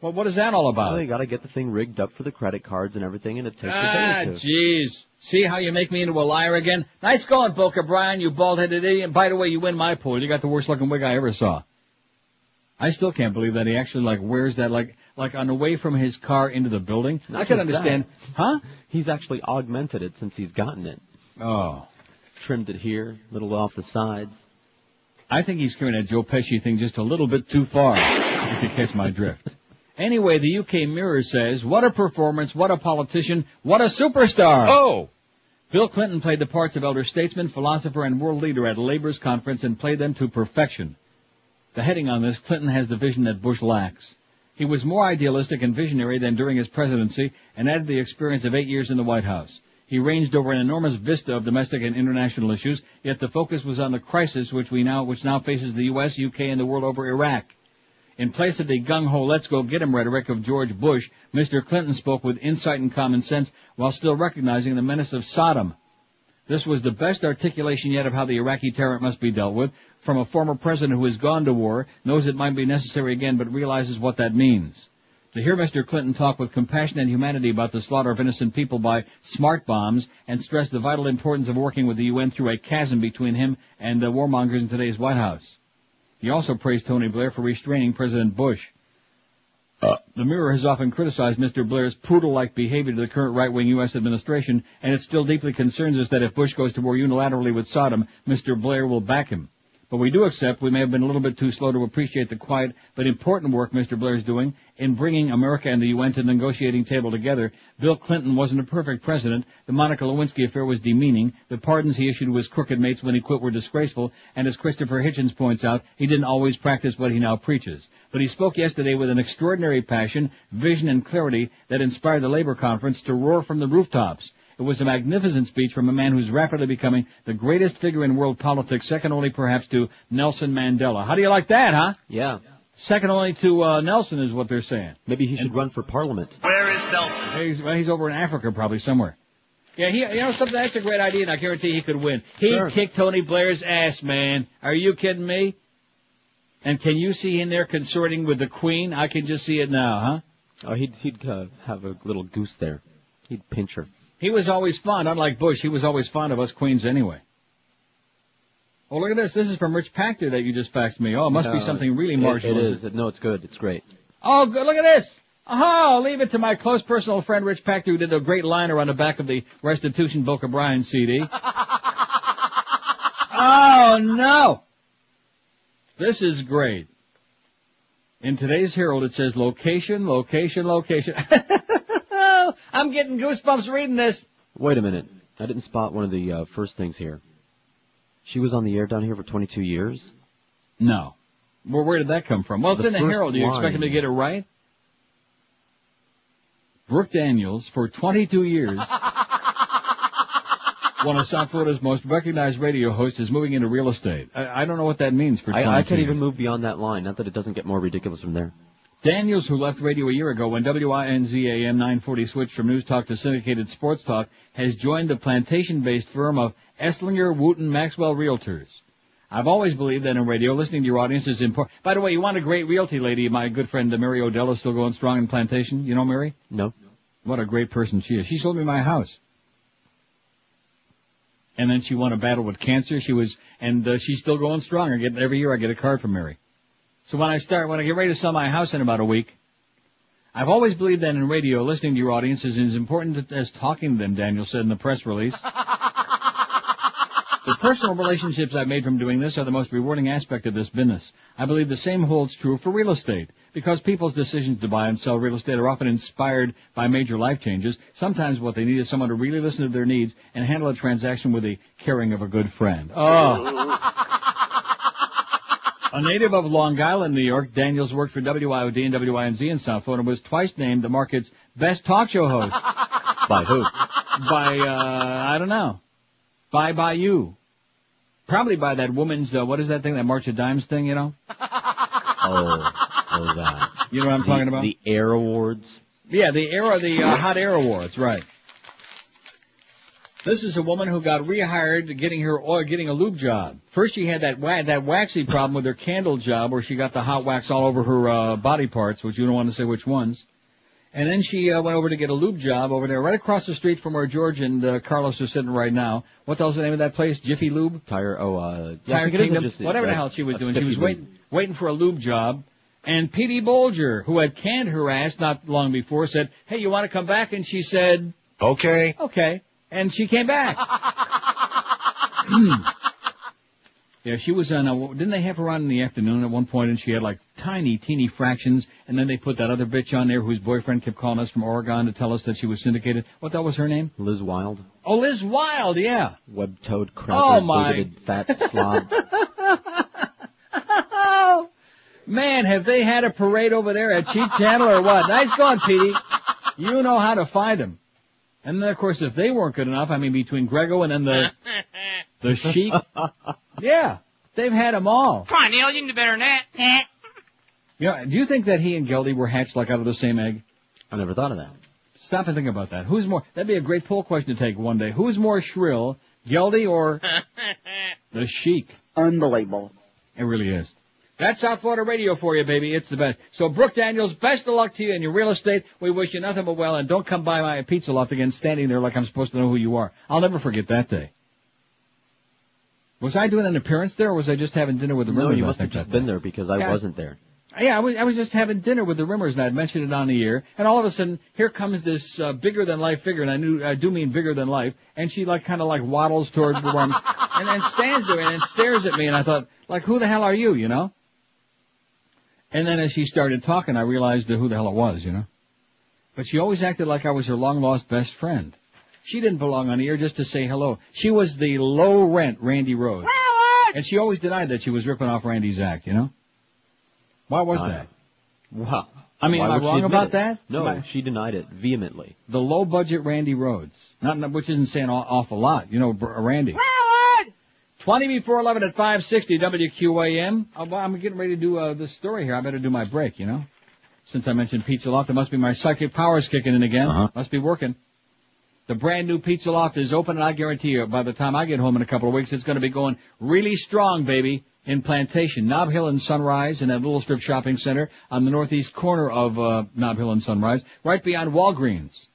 Well, what is that all about? Well, they got to get the thing rigged up for the credit cards and everything, and it takes a day or two. Jeez. See how you make me into a liar again? Nice going, Boca Brian, you bald-headed idiot. By the way, you win my pool. You got the worst-looking wig I ever saw. I still can't believe that he actually, wears that, on the way from his car into the building. I can understand. That. Huh? He's actually augmented it since he's gotten it. Oh. Trimmed it here, a little off the sides. I think he's carrying that Joe Pesci thing just a little bit too far, if you catch my drift. Anyway, the UK Mirror says, what a performance, what a politician, what a superstar. Oh! Bill Clinton played the parts of elder statesman, philosopher, and world leader at Labor's conference and played them to perfection. The heading on this, Clinton has the vision that Bush lacks. He was more idealistic and visionary than during his presidency and added the experience of 8 years in the White House. He ranged over an enormous vista of domestic and international issues, yet the focus was on the crisis which now faces the U.S., UK, and the world over Iraq. In place of the gung-ho, let's go get him rhetoric of George Bush, Mr. Clinton spoke with insight and common sense while still recognizing the menace of Saddam. This was the best articulation yet of how the Iraqi terror must be dealt with, from a former president who has gone to war, knows it might be necessary again, but realizes what that means. To hear Mr. Clinton talk with compassion and humanity about the slaughter of innocent people by smart bombs and stress the vital importance of working with the UN through a chasm between him and the warmongers in today's White House. He also praised Tony Blair for restraining President Bush. The Mirror has often criticized Mr. Blair's poodle-like behavior to the current right-wing U.S. administration, and it still deeply concerns us that if Bush goes to war unilaterally with Saddam, Mr. Blair will back him. But we do accept we may have been a little bit too slow to appreciate the quiet but important work Mr. Blair is doing in bringing America and the UN to the negotiating table together. Bill Clinton wasn't a perfect president. The Monica Lewinsky affair was demeaning. The pardons he issued to his crooked mates when he quit were disgraceful. And as Christopher Hitchens points out, he didn't always practice what he now preaches. But he spoke yesterday with an extraordinary passion, vision, and clarity that inspired the Labor Conference to roar from the rooftops. It was a magnificent speech from a man who's rapidly becoming the greatest figure in world politics, second only perhaps to Nelson Mandela. How do you like that, huh? Yeah. Second only to Nelson is what they're saying. Maybe he should run for parliament. Where is Nelson? He's over in Africa probably somewhere. Yeah, something, that's a great idea, and I guarantee he could win. He'd kick Tony Blair's ass, man. Are you kidding me? And can you see him there consorting with the Queen? I can just see it now, huh? Oh, he'd have a little goose there. He'd pinch her. He was always fond, unlike Bush, he was always fond of us Queens anyway. Oh, look at this. This is from Rich Pachter that you just faxed me. Oh, it must be something really martial. It is. No, it's good. It's great. Oh, good. Look at this. Oh, leave it to my close personal friend Rich Pachter, who did a great liner on the back of the Restitution Book O'Brien CD. Oh, no. This is great. In today's Herald, it says location, location, location. I'm getting goosebumps reading this. Wait a minute. I didn't spot one of the first things here. She was on the air down here for 22 years? No. Well, where did that come from? Well, it's in the Herald. Do you expect him to get it right? Brooke Daniels, for 22 years, one of South Florida's most recognized radio hosts, is moving into real estate. I don't know what that means for 22 I can't years. even move beyond that line. Not that it doesn't get more ridiculous from there. Daniels, who left radio a year ago when WINZ-AM 940 switched from News Talk to syndicated sports talk, has joined the plantation-based firm of Esslinger, Wooten, Maxwell Realtors. I've always believed that in radio, listening to your audience is important. By the way, you want a great realty lady. My good friend Mary Odell is still going strong in plantation. You know Mary? No. What a great person she is. She sold me my house. And then she won a battle with cancer. She's still going strong. Every year I get a card from Mary. So when I get ready to sell my house in about a week, I've always believed that in radio, listening to your audience is as important as talking to them, Daniel said in the press release. The personal relationships I've made from doing this are the most rewarding aspect of this business. I believe the same holds true for real estate. Because people's decisions to buy and sell real estate are often inspired by major life changes, sometimes what they need is someone to really listen to their needs and handle a transaction with the caring of a good friend. Oh. A native of Long Island, New York, Daniels worked for WIOD and WINZ in South Florida and was twice named the market's best talk show host. By who? By, I don't know. By you. Probably by that woman's, what is that thing, that March of Dimes thing, you know? Oh, that. You know what I'm talking about? The Air Awards? Yeah, the Hot Air Awards, right. This is a woman who got rehired getting a lube job. First she had that waxy problem with her candle job where she got the hot wax all over her body parts, which you don't want to say which ones. And then she went over to get a lube job over there right across the street from where George and Carlos are sitting right now. What the hell's the name of that place? Jiffy Lube? Tire Kingdom? Whatever the hell she was doing. She was waiting for a lube job. And Petey Bolger, who had canned her ass not long before, said, "Hey, you want to come back?" And she said, "Okay." Okay. And she came back. Yeah, she was on didn't they have her on in the afternoon at one point, and she had like teeny fractions, and then they put that other bitch on there whose boyfriend kept calling us from Oregon to tell us that she was syndicated. What the hell was her name? Liz Wilde. Oh, Liz Wilde, yeah. Web-toed, cracker-booted, fat slob. Man, have they had a parade over there at Cheat Channel or what? Nice going, Petey. You know how to find them. And then, of course, if they weren't good enough, I mean, between Grego and then the Sheik, yeah, they've had them all. Come on, Neil, you can do better than that. You know, do you think that he and Geldy were hatched like out of the same egg? I never thought of that. Stop and think about that. That'd be a great poll question to take one day. Who's more shrill, Geldy or the Sheik. Unbelievable. It really is. That's South Florida radio for you, baby. It's the best. So, Brooke Daniels, best of luck to you in your real estate. We wish you nothing but well, and don't come by my pizza loft again standing there like I'm supposed to know who you are. I'll never forget that day. Was I doing an appearance there, or was I just having dinner with the Rimmers? No, you must have just been there because I wasn't there. Yeah, I was just having dinner with the Rimmers, and I'd mentioned it on the air, and all of a sudden, here comes this bigger-than-life figure, and I do mean bigger than life, and she kind of waddles towards the one, and then stands there and stares at me, and I thought, who the hell are you, you know? And then as she started talking, I realized who the hell it was, you know? But she always acted like I was her long-lost best friend. She didn't belong on the air just to say hello. She was the low-rent Randy Rhoads. And she always denied that she was ripping off Randy's act, you know? Why was that? Wow. I mean, am I wrong about that? No, she denied it vehemently. The low-budget Randy Rhoads. Which isn't saying an awful lot. You know, Randy. 20 before 11 at 560 WQAM. I'm getting ready to do this story here. I better do my break, you know? Since I mentioned Pizza Loft, it must be my psychic powers kicking in again. Must be working. The brand new Pizza Loft is open, and I guarantee you, by the time I get home in a couple of weeks, it's going to be going really strong, baby, in Plantation. Nob Hill and Sunrise in that little strip shopping center on the northeast corner of Nob Hill and Sunrise, right beyond Walgreens.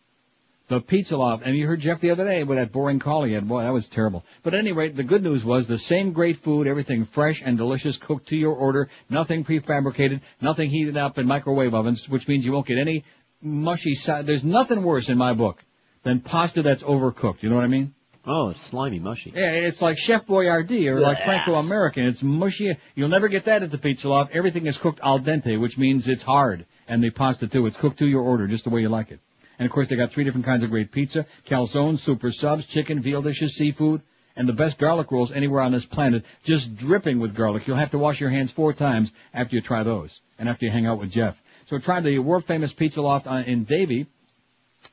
The Pizza Loft. And you heard Jeff the other day with that boring call he had. Boy, that was terrible. But at any rate, the good news was the same great food, everything fresh and delicious, cooked to your order, nothing prefabricated, nothing heated up in microwave ovens, which means you won't get any mushy side. There's nothing worse in my book than pasta that's overcooked. You know what I mean? Oh, it's slimy, mushy. Yeah, it's like Chef Boyardee or like Franco-American. It's mushy. You'll never get that at the Pizza Loft. Everything is cooked al dente, which means it's hard. And the pasta, too. It's cooked to your order, just the way you like it. And, of course, they got 3 different kinds of great pizza: calzone, super subs, chicken, veal dishes, seafood, and the best garlic rolls anywhere on this planet, just dripping with garlic. You'll have to wash your hands 4 times after you try those and after you hang out with Jeff. So try the world-famous Pizza Loft in Davie,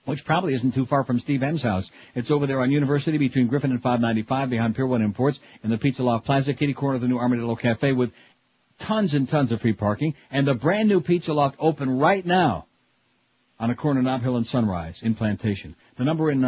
which probably isn't too far from Steve M's house. It's over there on University between Griffin and 595 behind Pier 1 Imports in the Pizza Loft Plaza, kitty corner of the new Armadillo Cafe with tons and tons of free parking. And the brand new Pizza Loft open right now on a corner of Nob Hill and Sunrise in Plantation. The number in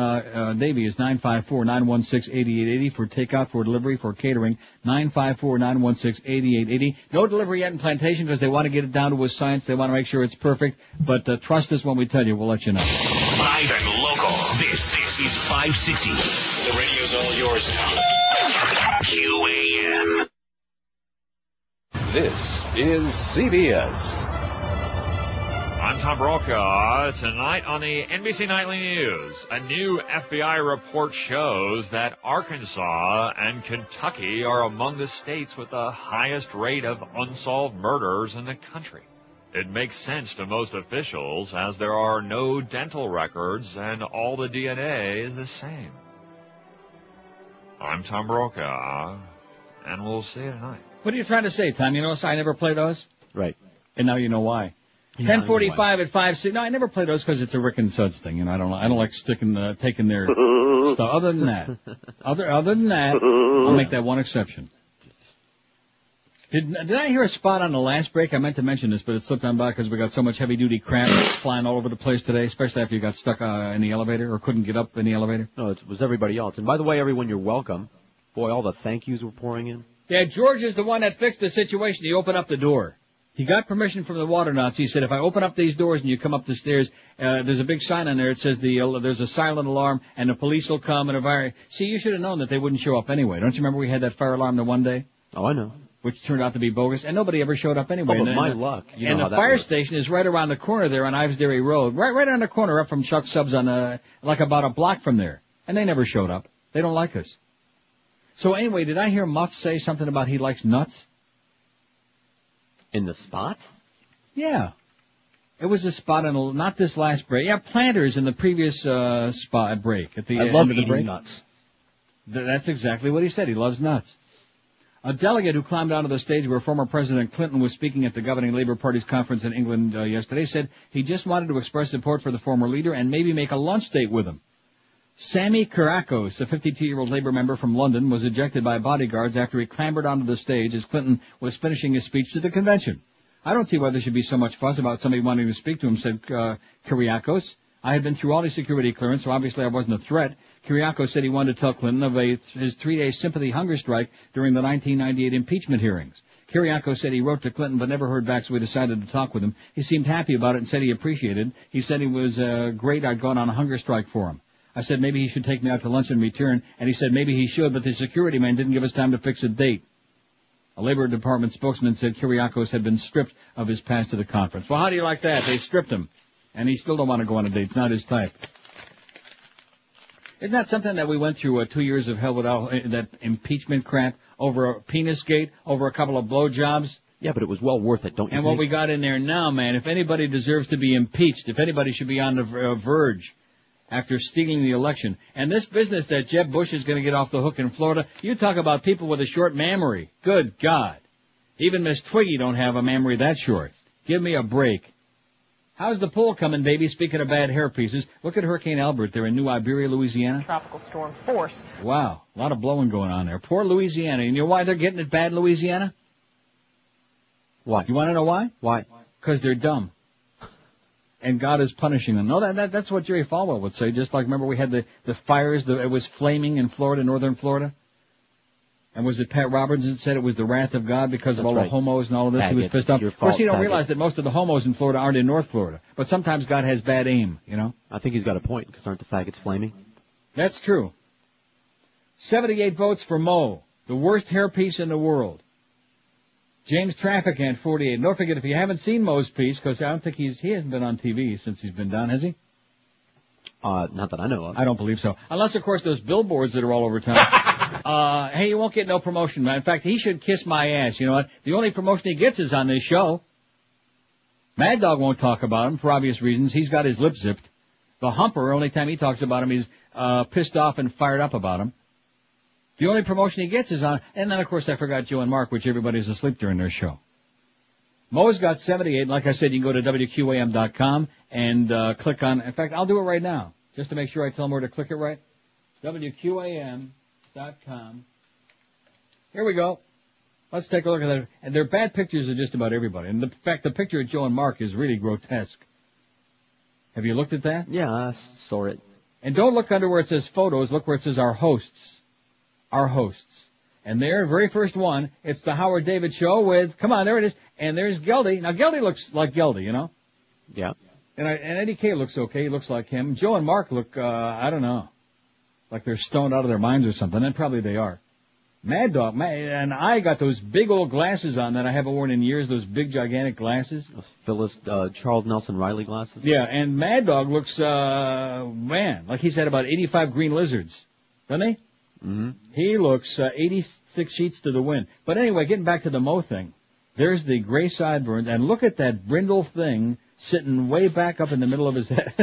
Davie is 954-916-8880 for takeout, for delivery, for catering. 954-916-8880. No delivery yet in Plantation because they want to get it down to a science. They want to make sure it's perfect. But trust us when we tell you. We'll let you know. Live and local. This is 560. The radio's all yours now. QAM. This is CBS. I'm Tom Brokaw. Tonight on the NBC Nightly News, a new FBI report shows that Arkansas and Kentucky are among the states with the highest rate of unsolved murders in the country. It makes sense to most officials as there are no dental records and all the DNA is the same. I'm Tom Brokaw, and we'll see you tonight. What are you trying to say, Tom? You notice I never play those? Right. And now you know why. 10:45 at 5:60. No, I never play those because it's a Rick and Suds thing, you know. I don't like taking their stuff. Other than that, I'll make that one exception. Did I hear a spot on the last break? I meant to mention this, but it slipped on by because we got so much heavy duty crap flying all over the place today, especially after you got stuck in the elevator or couldn't get up in the elevator. No, it was everybody else. And by the way, everyone, you're welcome. Boy, all the thank yous were pouring in. Yeah, George is the one that fixed the situation. He opened up the door. He got permission from the water Nazi. He said, if I open up these doors and you come up the stairs, there's a big sign on there. It says there's a silent alarm and the police will come. And see, you should have known that they wouldn't show up anyway. Don't you remember we had that fire alarm the one day? Oh, I know. Which turned out to be bogus, and nobody ever showed up anyway. Oh, but my luck. And the fire station is right around the corner there on Ives Dairy Road. Right on the corner up from Chuck Subs on like about a block from there. And they never showed up. They don't like us. So anyway, did I hear Muff say something about he likes nuts? In the spot? Yeah. It was a spot on not this last break. Yeah, Planters in the previous spot break at the end of the break. Nuts. That's exactly what he said. He loves nuts. A delegate who climbed onto the stage where former President Clinton was speaking at the governing Labour Party's conference in England yesterday said he just wanted to express support for the former leader and maybe make a lunch date with him. Sammy Kyriakos, a 52-year-old Labour member from London, was ejected by bodyguards after he clambered onto the stage as Clinton was finishing his speech to the convention. I don't see why there should be so much fuss about somebody wanting to speak to him, said Kyriakos. I had been through all his security clearance, so obviously I wasn't a threat. Kiriakos said he wanted to tell Clinton of his 3-day sympathy hunger strike during the 1998 impeachment hearings. Kiriakos said he wrote to Clinton but never heard back, so we decided to talk with him. He seemed happy about it and said he appreciated it. He said he was great I'd gone on a hunger strike for him. I said maybe he should take me out to lunch in return, and he said maybe he should, but the security man didn't give us time to fix a date. A Labor Department spokesman said Kiriakos had been stripped of his pass to the conference. Well, how do you like that? They stripped him, and he still don't want to go on a date. It's not his type. Isn't that something that we went through 2 years of hell without that impeachment crap over a penis gate, over a couple of blowjobs? Yeah, but it was well worth it, don't you think? And what we got in there now, man, if anybody deserves to be impeached, if anybody should be on the verge after stealing the election, and this business that Jeb Bush is going to get off the hook in Florida, you talk about people with a short memory. Good God. Even Miss Twiggy don't have a memory that short. Give me a break. How's the poll coming, baby? Speaking of bad hair pieces, look at Hurricane Albert there in New Iberia, Louisiana. Tropical storm force. Wow, a lot of blowing going on there. Poor Louisiana. And you know why they're getting it bad, Louisiana? Why? You want to know why? Why? Because they're dumb. And God is punishing them. No, that's what Jerry Falwell would say. Just like, remember we had the fires, it was flaming in Florida, northern Florida? And was it Pat Roberts that said it was the wrath of God because of all the homos and all of this? He was pissed off. Of course, you don't realize that most of the homos in Florida aren't in North Florida. But sometimes God has bad aim, you know? I think he's got a point, because aren't the faggots flaming? That's true. 78 votes for Mo, the worst hairpiece in the world. James Trafficant, 48. Don't forget, if you haven't seen Mo's piece, because I don't think he hasn't been on TV since he's been down, has he? Not that I know of. I don't believe so. Unless, of course, those billboards that are all over town. Hey, you won't get no promotion, man. In fact, he should kiss my ass. You know what? The only promotion he gets is on this show. Mad Dog won't talk about him for obvious reasons. He's got his lip zipped. The Humper, only time he talks about him, he's pissed off and fired up about him. The only promotion he gets is on, and then, of course, I forgot Joe and Mark, which everybody's asleep during their show. Mo's got 78. Like I said, you can go to WQAM.com and click on, in fact, I'll do it right now, just to make sure I tell them where to click it right. WQAM.com. Here we go. Let's take a look at that. And they're bad pictures of just about everybody. And in fact, the picture of Joe and Mark is really grotesque. Have you looked at that? Yeah, I saw it. And don't look under where it says photos. Look where it says our hosts. Our hosts. And there, very first one, it's the Howard David Show with, come on, there it is. And there's Geldy. Now, Geldy looks like Geldy, you know? Yeah. And Eddie K looks okay. He looks like him. Joe and Mark look, I don't know, like they're stoned out of their minds or something. And probably they are. Mad Dog, and I got those big old glasses on that I haven't worn in years, those big gigantic glasses. Those Phyllis, Charles Nelson Riley glasses? Yeah, and Mad Dog looks, man, like he's had about 85 green lizards. Doesn't he? Mm-hmm. He looks 86 sheets to the wind. But anyway, getting back to the Mo thing, there's the gray sideburns, and look at that brindle thing sitting way back up in the middle of his head.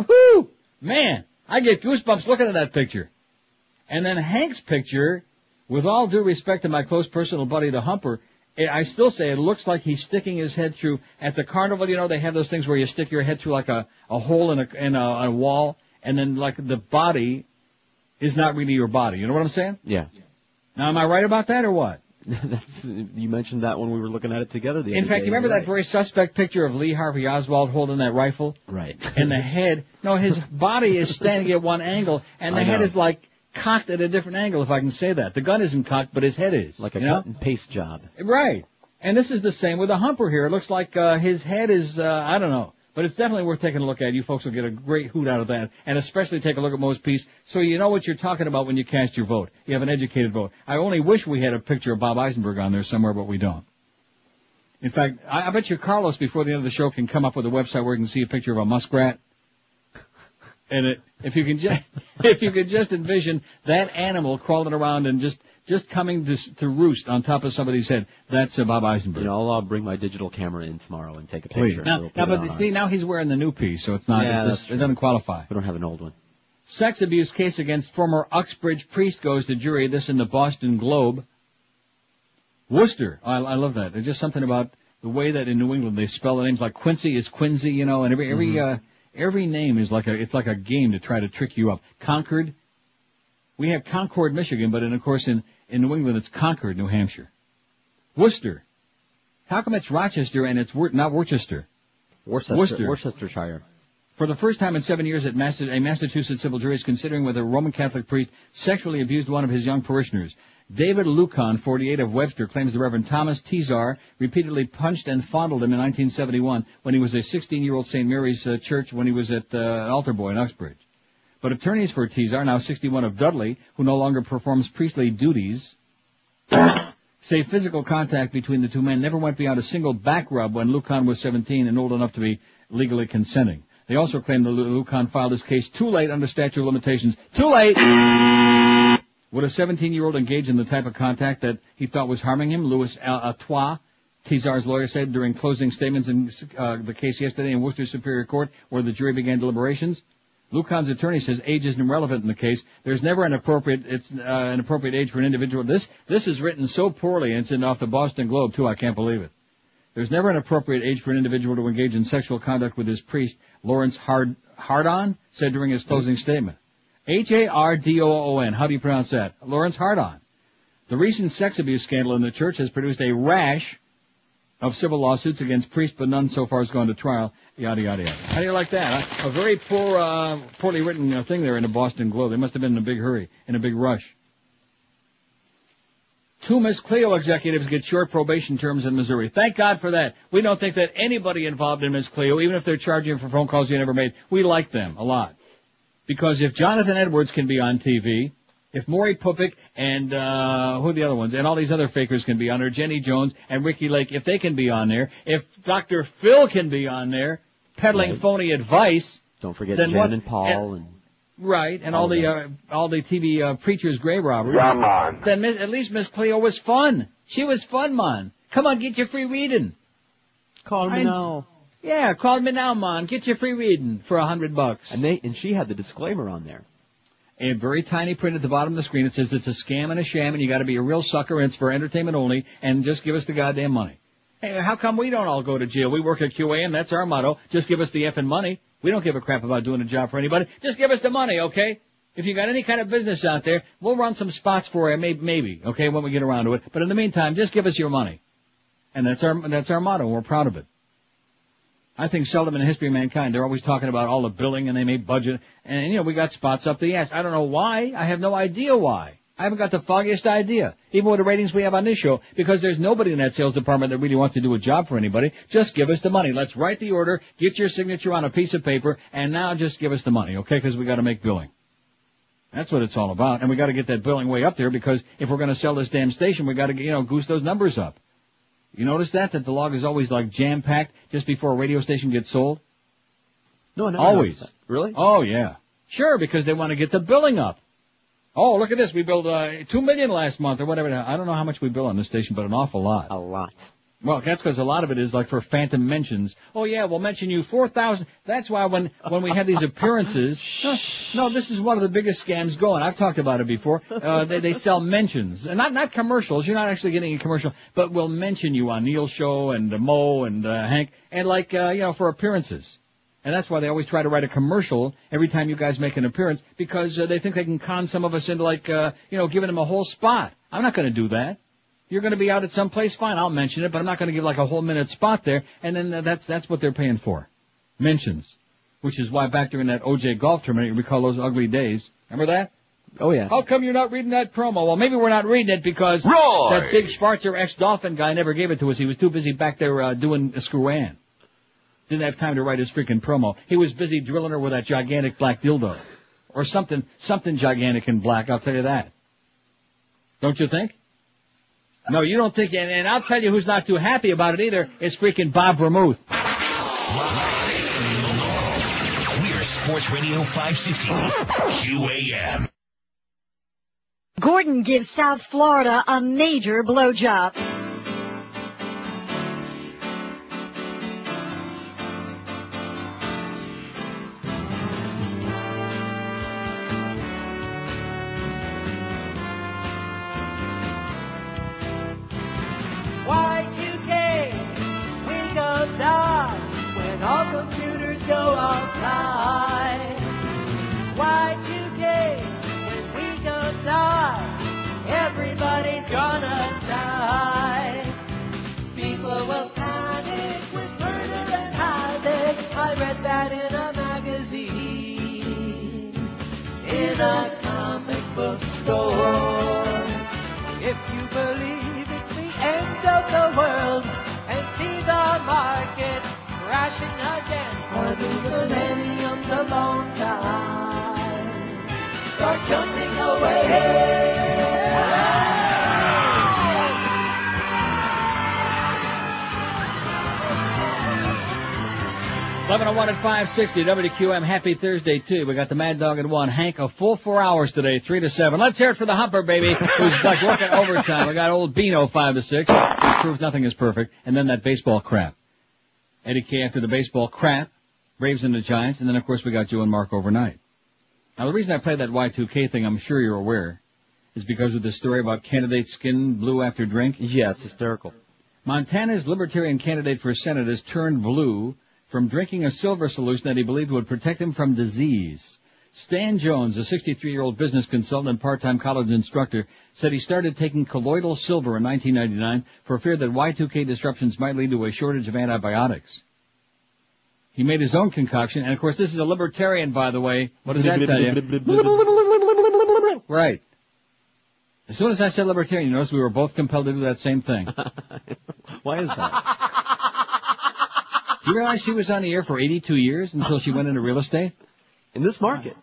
Woo! Man, I get goosebumps looking at that picture. And then Hank's picture, with all due respect to my close personal buddy, the Humper, I still say it looks like he's sticking his head through, at the carnival, you know, they have those things where you stick your head through like a hole in a wall, and then like the body is not really your body. You know what I'm saying? Yeah. Now, am I right about that or what? You mentioned that when we were looking at it together the other day. In fact, you remember that very suspect picture of Lee Harvey Oswald holding that rifle? Right. And the head, no, his body is standing at one angle, and the head is like cocked at a different angle, if I can say that. The gun isn't cocked, but his head is. Like a cut and paste job. Right. And this is the same with the Humper here. It looks like his head is, I don't know. But it's definitely worth taking a look at. You folks will get a great hoot out of that. And especially take a look at Mo's piece so you know what you're talking about when you cast your vote. You have an educated vote. I only wish we had a picture of Bob Eisenberg on there somewhere, but we don't. In fact, I bet you Carlos before the end of the show can come up with a website where you can see a picture of a muskrat. And if you could just envision that animal crawling around and just coming to roost on top of somebody's head, that's Bob Eisenberg. You know, I'll bring my digital camera in tomorrow and take a picture. Now, but see, now he's wearing the new piece, so it's not, it doesn't qualify. We don't have an old one. Sex abuse case against former Uxbridge priest goes to jury. This in the Boston Globe. Worcester. I love that. There's just something about the way that in New England they spell the names, like Quincy is Quincy, you know, and every name is like it's like a game to try to trick you up. Concord. We have Concord, Michigan, but of course in New England it's Concord, New Hampshire. Worcester. How come it's Rochester and it's not Worcester? Worcestershire. For the first time in 7 years, a Massachusetts civil jury is considering whether a Roman Catholic priest sexually abused one of his young parishioners. David Lucan, 48, of Webster, claims the Reverend Thomas Tizar repeatedly punched and fondled him in 1971 when he was a 16-year-old St. Mary's Church when he was at Altar Boy in Uxbridge. But attorneys for Tizar, now 61, of Dudley, who no longer performs priestly duties, say physical contact between the two men never went beyond a single back rub when Lucan was 17 and old enough to be legally consenting. They also claim that Lucan filed his case too late under statute of limitations. Too late! Would a 17-year-old engage in the type of contact that he thought was harming him? Louis Atois, Tizar's lawyer, said during closing statements in the case yesterday in Worcester Superior Court, where the jury began deliberations. Lucan's attorney says age isn't relevant in the case. There's never an appropriate age for an individual. This is written so poorly, and it's off the Boston Globe too. I can't believe it. There's never an appropriate age for an individual to engage in sexual conduct with his priest, Lawrence Hardon said during his closing statement. H-A-R-D-O-O-N. How do you pronounce that? Lawrence Hardon. The recent sex abuse scandal in the church has produced a rash of civil lawsuits against priests, but none so far has gone to trial. Yada, yada, yada. How do you like that? Huh? A very poorly written thing there in the Boston Globe. They must have been in a big hurry, in a big rush. 2 Miss Cleo executives get short probation terms in Missouri. Thank God for that. We don't think that anybody involved in Miss Cleo, even if they're charging for phone calls you never made, we like them a lot. Because if Jonathan Edwards can be on TV, if Maury Pupik and, who are the other ones, and all these other fakers can be on there, Jenny Jones and Ricky Lake, if they can be on there, if Dr. Phil can be on there, peddling phony advice. Don't forget Jen and Paul and right, and all the TV preachers, grave robbers. Come on. Then at least Miss Cleo was fun. She was fun, man. Come on, get your free reading. Call me now. Yeah, call me now, man. Get your free reading for $100. And she had the disclaimer on there. A very tiny print at the bottom of the screen. It says it's a scam and a sham, and you got to be a real sucker, and it's for entertainment only, and just give us the goddamn money. Hey, how come we don't all go to jail? We work at QAM. That's our motto. Just give us the effing money. We don't give a crap about doing a job for anybody. Just give us the money, okay? If you got any kind of business out there, we'll run some spots for you, maybe, okay, when we get around to it. But in the meantime, just give us your money. And that's our motto, and we're proud of it. I think seldom in the history of mankind, they're always talking about all the billing and they may budget. And, we got spots up the ass. I don't know why. I have no idea why. I haven't got the foggiest idea, even with the ratings we have on this show, because there's nobody in that sales department that really wants to do a job for anybody. Just give us the money. Let's write the order, get your signature on a piece of paper, and now just give us the money, okay, because we got to make billing. That's what it's all about. And we got to get that billing way up there, because if we're going to sell this damn station, we got to, goose those numbers up. You notice that the log is always like jam-packed just before a radio station gets sold? No, always. Really? Oh, yeah. Sure, because they want to get the billing up. Oh, look at this. We billed $2 million last month or whatever. I don't know how much we bill on this station, but an awful lot. A lot. Well, that's because a lot of it is like for phantom mentions. Oh, yeah, we'll mention you 4,000. That's why when we have these appearances, no, this is one of the biggest scams going. I've talked about it before. They sell mentions. And not commercials. You're not actually getting a commercial, but we'll mention you on Neil's show and Mo and Hank and for appearances. And that's why they always try to write a commercial every time you guys make an appearance, because they think they can con some of us into giving them a whole spot. I'm not going to do that. You're going to be out at some place, fine, I'll mention it, but I'm not going to give like a whole minute spot there, and then that's what they're paying for. Mentions. Which is why back during that OJ golf tournament, you recall those ugly days. Remember that? Oh, yeah. How come you're not reading that promo? Well, maybe we're not reading it because that big Schwarzer ex-Dolphin guy never gave it to us. He was too busy back there doing a screw-an. Didn't have time to write his freaking promo. He was busy drilling her with that gigantic black dildo. Or something gigantic and black, I'll tell you that. Don't you think? No, you don't think, and I'll tell you who's not too happy about it either. It's freaking Bob Vermouth. We're Sports Radio 560, QAM. Gordon gives South Florida a major blowjob. Everybody's gonna die. if you believe it's the end of the world and see the market crashing again. For the millennium's a long time. Start jumping away. 11:01 at 560 WQM. Happy Thursday, too. We got the Mad Dog at 1. Hank, a full 4 hours today, 3 to 7. Let's hear it for the Humper, baby, who's like working overtime. We got old Bino, 5 to 6. Proves nothing is perfect. And then that baseball crap. Eddie K after the baseball crap. Braves and the Giants. And then, of course, we got you and Mark overnight. Now, the reason I played that Y2K thing, I'm sure you're aware, is because of the story about candidate skin blue after drink. Yeah, it's hysterical. Montana's Libertarian candidate for Senate has turned blue from drinking a silver solution that he believed would protect him from disease. Stan Jones, a 63-year-old business consultant and part-time college instructor, said he started taking colloidal silver in 1999 for fear that Y2K disruptions might lead to a shortage of antibiotics. He made his own concoction, and of course this is a libertarian, by the way. What does that tell you? Right. As soon as I said libertarian, you notice we were both compelled to do that same thing. Why is that? Do you realize she was on the air for 82 years until she went into real estate? In this market?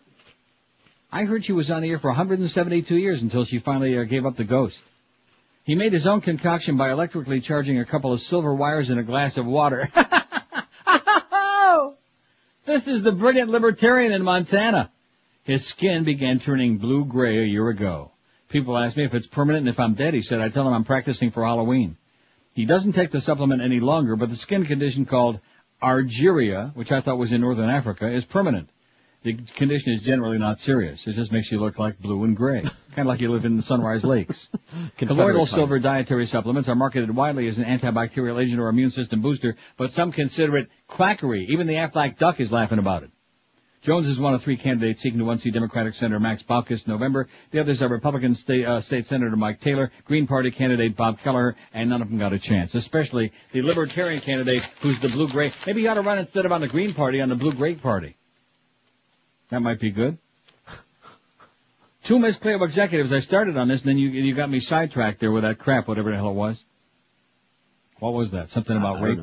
I heard she was on the air for 172 years until she finally gave up the ghost. He made his own concoction by electrically charging a couple of silver wires in a glass of water. This is the brilliant libertarian in Montana. His skin began turning blue-gray a year ago. People ask me if it's permanent and if I'm dead. He said, I tell them I'm practicing for Halloween. He doesn't take the supplement any longer, but the skin condition called argyria, which I thought was in northern Africa, is permanent. The condition is generally not serious. It just makes you look like blue and gray, kind of like you live in the Sunrise Lakes. Colloidal silver dietary supplements are marketed widely as an antibacterial agent or immune system booster, but some consider it quackery. Even the Aflac duck is laughing about it. Jones is one of 3 candidates seeking to unseat Democratic Senator Max Baucus in November. The others are Republican State Senator Mike Taylor, Green Party candidate Bob Kelleher, and none of them got a chance, especially the Libertarian candidate who's the blue-gray. Maybe he ought to run instead of on the Green Party, on the blue-gray party. That might be good. 2 Miss Cleo executives. I started on this, and then you got me sidetracked there with that crap, whatever the hell it was. What was that? Something about rape?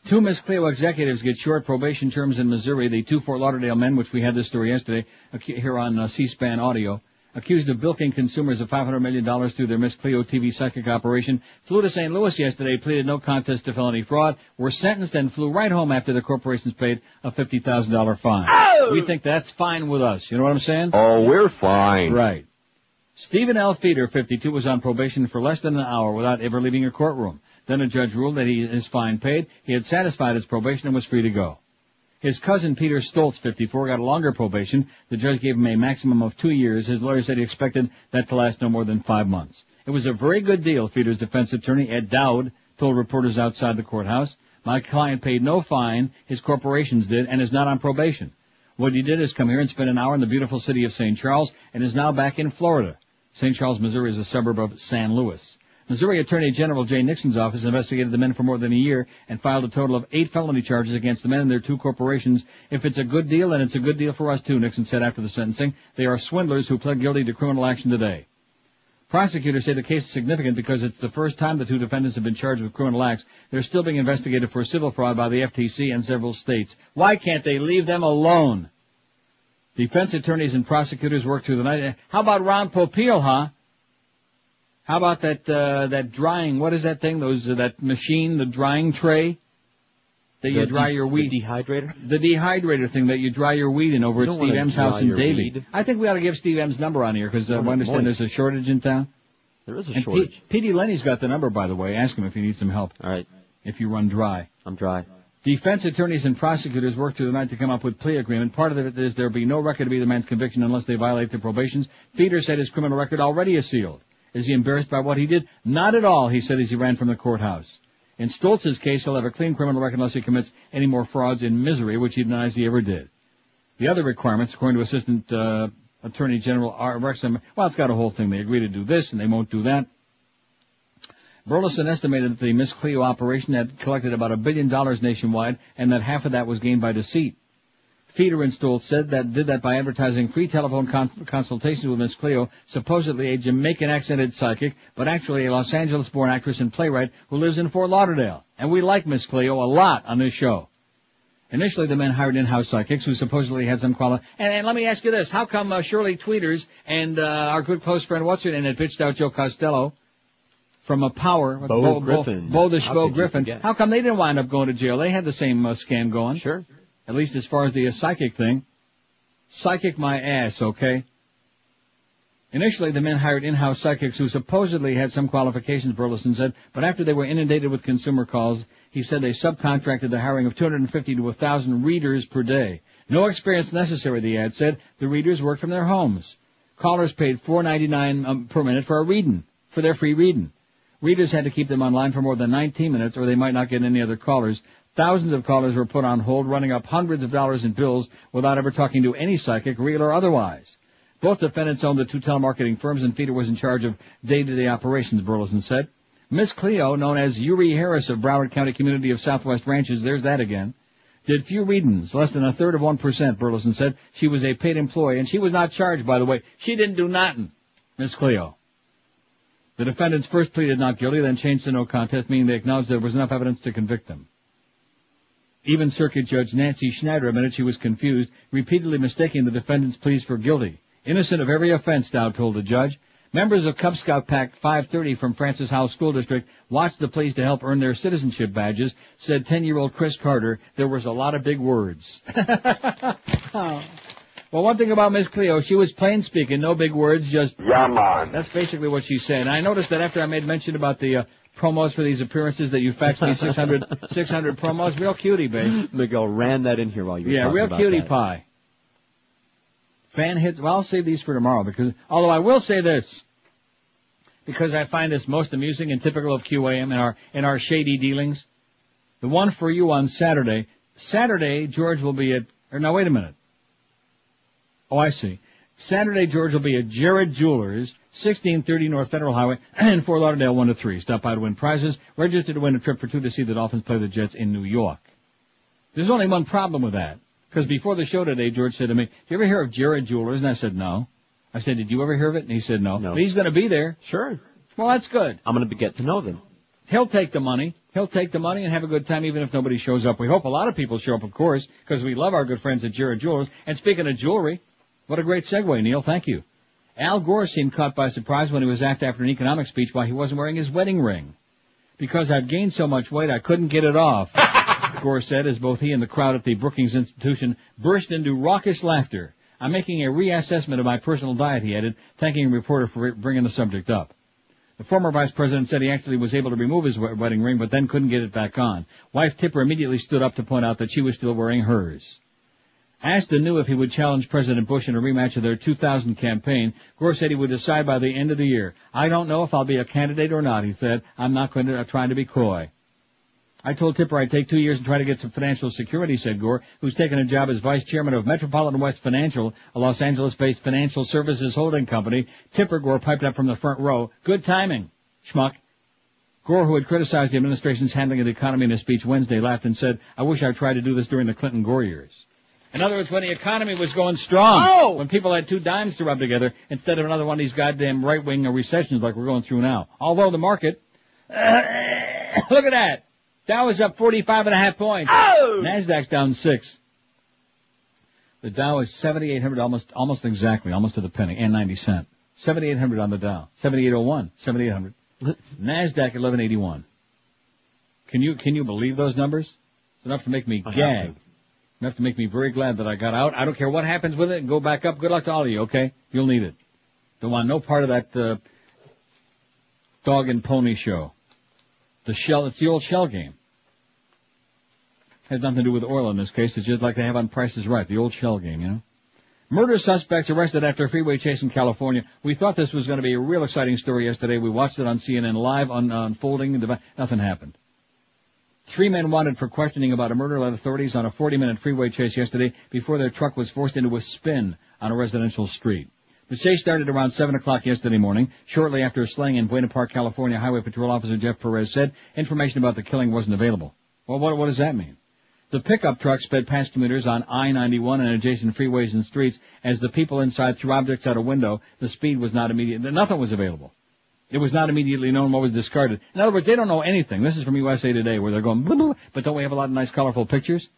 2 Miss Cleo executives get short probation terms in Missouri. The 2 Fort Lauderdale men, which we had this story yesterday here on C-SPAN audio, accused of bilking consumers of $500 million through their Miss Cleo TV psychic operation, flew to St. Louis yesterday, pleaded no contest to felony fraud, were sentenced and flew right home after the corporations paid a $50,000 fine. Oh! We think that's fine with us. You know what I'm saying? Oh, we're fine. Right. Stephen L. Feeder, 52, was on probation for less than an hour without ever leaving a courtroom. Then a judge ruled that his fine paid, he had satisfied his probation and was free to go. His cousin Peter Stoltz, 54, got a longer probation. The judge gave him a maximum of 2 years. His lawyer said he expected that to last no more than 5 months. It was a very good deal, Feeder's defense attorney, Ed Dowd, told reporters outside the courthouse. My client paid no fine, his corporations did, and is not on probation. What he did is come here and spend an hour in the beautiful city of St. Charles and is now back in Florida. St. Charles, Missouri is a suburb of San Luis. Missouri Attorney General Jay Nixon's office investigated the men for more than a year and filed a total of 8 felony charges against the men and their 2 corporations. If it's a good deal, then it's a good deal for us too, Nixon said after the sentencing. They are swindlers who pled guilty to criminal action today. Prosecutors say the case is significant because it's the first time the 2 defendants have been charged with criminal acts. They're still being investigated for civil fraud by the FTC and several states. Why can't they leave them alone? Defense attorneys and prosecutors work through the night. How about Ron Popeil, huh? How about that drying, what is that thing, that machine, the drying tray that you dry your wheat? The dehydrator? The dehydrator thing that you dry your wheat in over at Steve M's house in Davie. I think we ought to give Steve M's number on here because I understand there's a shortage in town. There is a shortage. P.D. Lenny's got the number, by the way. Ask him if he needs some help. All right. If you run dry. I'm dry. Defense attorneys and prosecutors work through the night to come up with plea agreement. Part of it is there will be no record of either man's conviction unless they violate their probations. Feeder said his criminal record already is sealed. Is he embarrassed by what he did? Not at all, he said as he ran from the courthouse. In Stoltz's case, he'll have a clean criminal record unless he commits any more frauds in Missouri, which he denies he ever did. The other requirements, according to Assistant Attorney General Rexham, well, it's got a whole thing. They agree to do this and they won't do that. Burleson estimated that the Miss Cleo operation had collected about $1 billion nationwide and that half of that was gained by deceit. Feeder and Stoll said that did that by advertising free telephone consultations with Miss Cleo, supposedly a Jamaican-accented psychic, but actually a Los Angeles-born actress and playwright who lives in Fort Lauderdale. And we like Miss Cleo a lot on this show. Initially, the men hired in-house psychics who supposedly had some quality. And let me ask you this. How come Shirley Tweeters and our good close friend, what's-her-name, had pitched out Joe Costello from a Power, Bo Griffin. Bo Griffin. How come they didn't wind up going to jail? They had the same scam going. Sure. At least as far as the psychic thing. Psychic my ass, okay? Initially, the men hired in-house psychics who supposedly had some qualifications, Burleson said, but after they were inundated with consumer calls, he said they subcontracted the hiring of 250 to 1,000 readers per day. No experience necessary, the ad said. The readers worked from their homes. Callers paid $4.99 per minute for a reading, for their free reading. Readers had to keep them online for more than 19 minutes or they might not get any other callers. Thousands of callers were put on hold, running up hundreds of dollars in bills without ever talking to any psychic, real or otherwise. Both defendants owned the two telemarketing firms and Feeder was in charge of day-to-day operations, Burleson said. Miss Cleo, known as Uri Harris of Broward County Community of Southwest Ranches, there's that again, did few readings, less than a third of 1%, Burleson said. She was a paid employee, and she was not charged, by the way. She didn't do nothing, Miss Cleo. The defendants first pleaded not guilty, then changed to no contest, meaning they acknowledged there was enough evidence to convict them. Even Circuit Judge Nancy Schneider admitted she was confused, repeatedly mistaking the defendants' pleas for guilty. Innocent of every offense, Dowd told the judge. Members of Cub Scout Pack 530 from Francis Howell School District watched the pleas to help earn their citizenship badges, said 10-year-old Chris Carter. There was a lot of big words. Oh. Well, one thing about Miss Cleo, she was plain speaking, no big words, just... Yeah, man. That's basically what she said. And I noticed that after I made mention about the promos for these appearances that you faxed me 600 promos. Real cutie, babe. Miguel ran that in here while you were talking real about cutie that. pie. Fan hits. Well, I'll save these for tomorrow because, although I will say this, because I find this most amusing and typical of QAM in our shady dealings. The one for you on Saturday. Saturday, George will be at, or no, wait a minute. Oh, I see. Saturday, George will be at Jared Jewelers, 1630 North Federal Highway, in Fort Lauderdale, 1 to 3. Stop by to win prizes. Register to win a trip for two to see the Dolphins play the Jets in New York. There's only one problem with that. Because before the show today, George said to me, "Do you ever hear of Jared Jewelers?" And I said, "No." I said, "Did you ever hear of it?" And he said, "No." No. But he's going to be there. Sure. Well, that's good. I'm going to get to know them. He'll take the money. He'll take the money and have a good time even if nobody shows up. We hope a lot of people show up, of course, because we love our good friends at Jared Jewelers. And speaking of jewelry, what a great segue, Neil. Thank you. Al Gore seemed caught by surprise when he was asked after an economic speech why he wasn't wearing his wedding ring. "Because I've gained so much weight, I couldn't get it off," Gore said, as both he and the crowd at the Brookings Institution burst into raucous laughter. "I'm making a reassessment of my personal diet," he added, thanking a reporter for bringing the subject up. The former vice president said he actually was able to remove his wedding ring, but then couldn't get it back on. Wife Tipper immediately stood up to point out that she was still wearing hers. Asked anew if he would challenge President Bush in a rematch of their 2000 campaign, Gore said he would decide by the end of the year. "I don't know if I'll be a candidate or not," he said. "I'm not going to trying to be coy." "I told Tipper I'd take 2 years and try to get some financial security," said Gore, who's taken a job as vice chairman of Metropolitan West Financial, a Los Angeles-based financial services holding company. Tipper, Gore piped up from the front row. "Good timing, schmuck." Gore, who had criticized the administration's handling of the economy in a speech Wednesday, laughed and said, "I wish I tried to do this during the Clinton-Gore years." In other words, when the economy was going strong, when people had two dimes to rub together, instead of another one of these goddamn right-wing recessions like we're going through now. Although the market, look at that. Dow is up 45.5 points. NASDAQ's down 6. The Dow is 7,800, almost exactly, almost to the penny, and 90 cents. 7,800 on the Dow. 7,801, 7,800. NASDAQ 1181. Can you believe those numbers? It's enough to make me gag. Enough to make me very glad that I got out. I don't care what happens with it. Go back up. Good luck to all of you, okay? You'll need it. Don't want no part of that dog and pony show. It's the old shell game. Has nothing to do with oil in this case. It's just like they have on Price is Right, the old shell game, you know? Murder suspects arrested after a freeway chase in California. We thought this was going to be a real exciting story yesterday. We watched it on CNN live, unfolding. Nothing happened. 3 men wanted for questioning about a murder led authorities on a 40-minute freeway chase yesterday before their truck was forced into a spin on a residential street. The chase started around 7 o'clock yesterday morning, shortly after a slaying in Buena Park, California. Highway Patrol Officer Jeff Perez said information about the killing wasn't available. Well, what does that mean? The pickup truck sped past commuters on I-91 and adjacent freeways and streets. As the people inside threw objects out a window, the speed was not immediate. Nothing was available. It was not immediately known what was discarded. In other words, they don't know anything. This is from USA Today, where they're going, blah, blah, but don't we have a lot of nice, colorful pictures?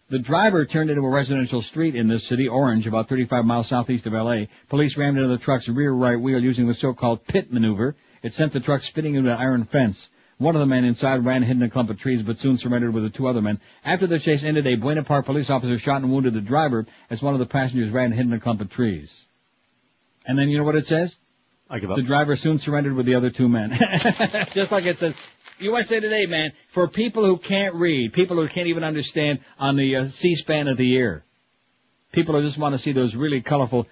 The driver turned into a residential street in this city, Orange, about 35 miles southeast of L.A. Police rammed into the truck's rear right wheel using the so-called pit maneuver. It sent the truck spinning into an iron fence. One of the men inside ran hidden in a clump of trees, but soon surrendered with the two other men. After the chase ended, a Buena Park police officer shot and wounded the driver as one of the passengers ran hidden in a clump of trees. And then you know what it says? I give up. The driver soon surrendered with the other two men. Just like it says, USA Today, man, for people who can't read, people who can't even understand on the C-SPAN of the air. People who just want to see those really colorful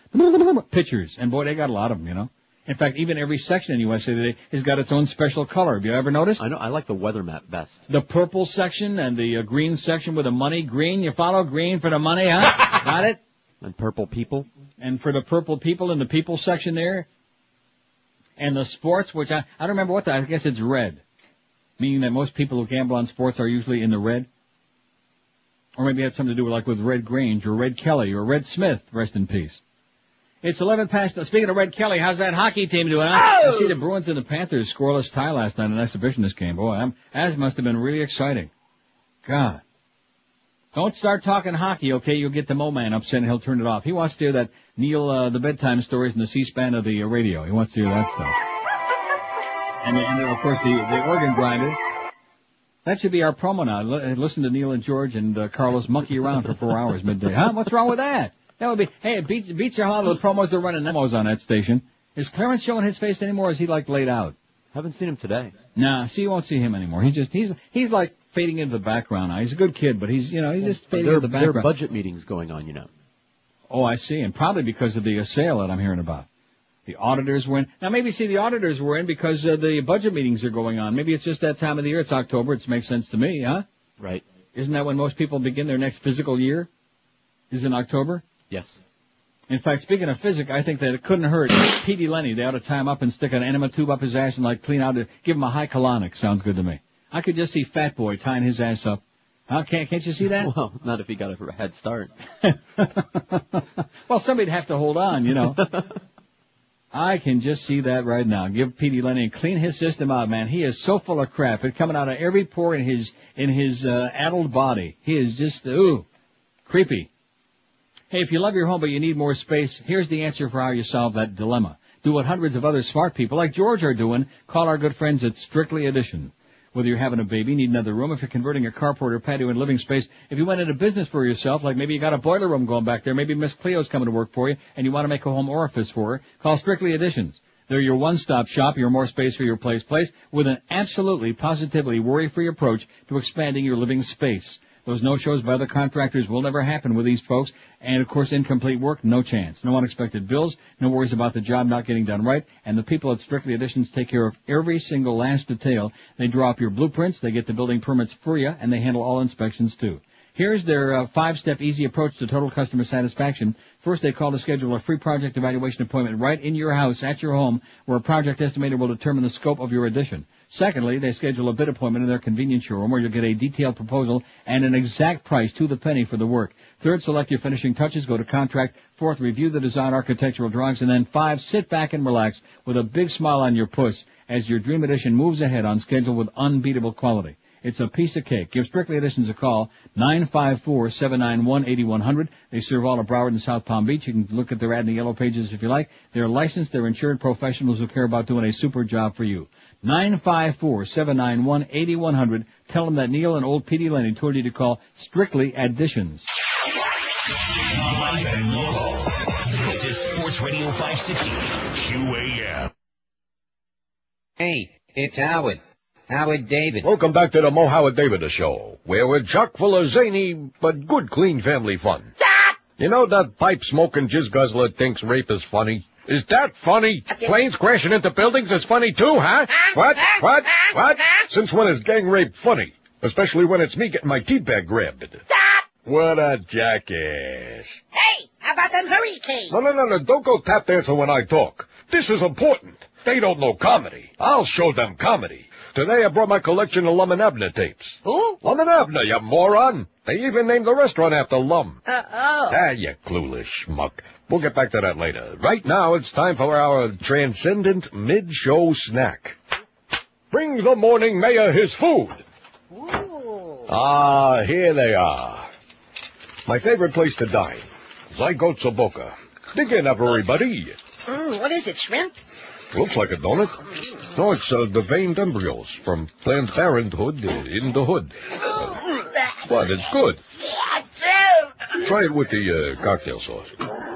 pictures. And boy, they got a lot of them, you know. In fact, even every section in USA Today has got its own special color. Have you ever noticed? I know. I like the weather map best. The purple section and the green section with the money. Green, you follow? Green for the money, huh? Got it? And purple people. And for the purple people in the people section there. And the sports, which I don't remember I guess it's red. Meaning that most people who gamble on sports are usually in the red. Or maybe it had something to do with Red Grange or Red Kelly or Red Smith, rest in peace. It's 11 past. Speaking of Red Kelly, how's that hockey team doing? I see the Bruins and the Panthers scoreless tie last night in an exhibitionist game. Boy, that must have been really exciting. God. Don't start talking hockey, okay? You'll get the Mo-Man upset and he'll turn it off. He wants to hear that Neil, the bedtime stories and the C-SPAN of the radio. He wants to hear that stuff. And of course, the organ grinder. That should be our promo now. Listen to Neil and George and Carlos monkey around for 4 hours midday. Huh? What's wrong with that? That would be, hey, it beats your lot of the promos they're running demos on that station. Is Clarence showing his face anymore, or is he laid out? Haven't seen him today. Nah, you won't see him anymore. He's like fading into the background now. He's a good kid, but he's just fading into the background. There are budget meetings going on, you know. Oh, I see. And probably because of the sale that I'm hearing about. The auditors were in. Now, maybe, the auditors were in because the budget meetings are going on. Maybe it's just that time of the year. It's October. It makes sense to me, huh? Right. Isn't that when most people begin their next physical year? Is in October? Yes. In fact, speaking of physics, I think that it couldn't hurt. P.D. Lenny, they ought to tie him up and stick an enema tube up his ass and clean out it. Give him a high colonic. Sounds good to me. I could just see Fat Boy tying his ass up. Huh? Can't you see that? Well, not if he got a head start. Well, somebody'd have to hold on, you know. I can just see that right now. Give P.D. Lenny and clean his system out, man. He is so full of crap. It's coming out of every pore in his addled body. He is just, creepy. Hey, if you love your home but you need more space, here's the answer for how you solve that dilemma. Do what hundreds of other smart people like George are doing. Call our good friends at Strictly Edition. Whether you're having a baby, need another room, if you're converting a carport or patio into living space, if you went into business for yourself, like maybe you got a boiler room going back there, maybe Miss Cleo's coming to work for you, and you want to make a home orifice for her, call Strictly Editions. They're your one-stop shop, your more space for your place, with an absolutely, positively worry-free approach to expanding your living space. Those no-shows by other contractors will never happen with these folks. And, of course, incomplete work, no chance. No unexpected bills, no worries about the job not getting done right. And the people at Strictly Editions take care of every single last detail. They draw up your blueprints, they get the building permits for you, and they handle all inspections, too. Here's their 5-step easy approach to total customer satisfaction. First, they call to schedule a free project evaluation appointment right in your house, at your home, where a project estimator will determine the scope of your addition. Secondly, they schedule a bid appointment in their convenience showroom where you'll get a detailed proposal and an exact price to the penny for the work. Third, select your finishing touches, go to contract. Fourth, review the design architectural drawings. And then 5, sit back and relax with a big smile on your puss as your dream edition moves ahead on schedule with unbeatable quality. It's a piece of cake. Give Strictly Editions a call, 954-791-8100. They serve all of Broward and South Palm Beach. You can look at their ad in the yellow pages if you like. They're licensed, they're insured professionals who care about doing a super job for you. 954-791-8100. Tell them that Neil and old P.D. Lenny told you to call Strictly Editions. Live and local. This is Sports Radio 560 QAM. Hey, it's Howard. Howard David. Welcome back to the Mo Howard David Show, where we're chock full of zany but good, clean family fun. You know that pipe-smoking jizz guzzler thinks rape is funny? Is that funny? Planes crashing into buildings is funny too, huh? What? Since when is gang rape funny? Especially when it's me getting my teabag grabbed. What a jackass. Hey, how about them hurricanes? No, don't go tap dancing when I talk. This is important. They don't know comedy. I'll show them comedy. Today I brought my collection of Lum and Abner tapes. Who? Lum and Abner, you moron. They even named the restaurant after Lum. Oh. You clueless schmuck. We'll get back to that later. Right now, it's time for our transcendent mid-show snack. Bring the morning mayor his food. Ooh. Here they are. My favorite place to dine. Zygote Boca. Dig in, everybody. What is it, shrimp? Looks like a donut. No, it's the veined embryos from Planned Parenthood in the hood. But it's good. Try it with the cocktail sauce.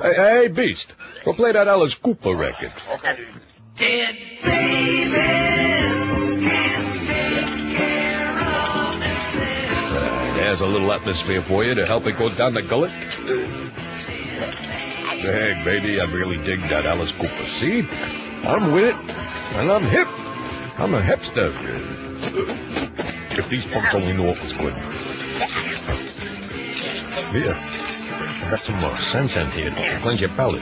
Hey, Beast, go play that Alice Cooper record. Dead baby can't take care of itself. There's a little atmosphere for you to help it go down the gullet. Hey, baby, I really dig that Alice Cooper. See? I'm with it, and I'm hip. I'm a hipster. If these punks only knew what was good. Here, I got some Sansan here to cleanse your palate.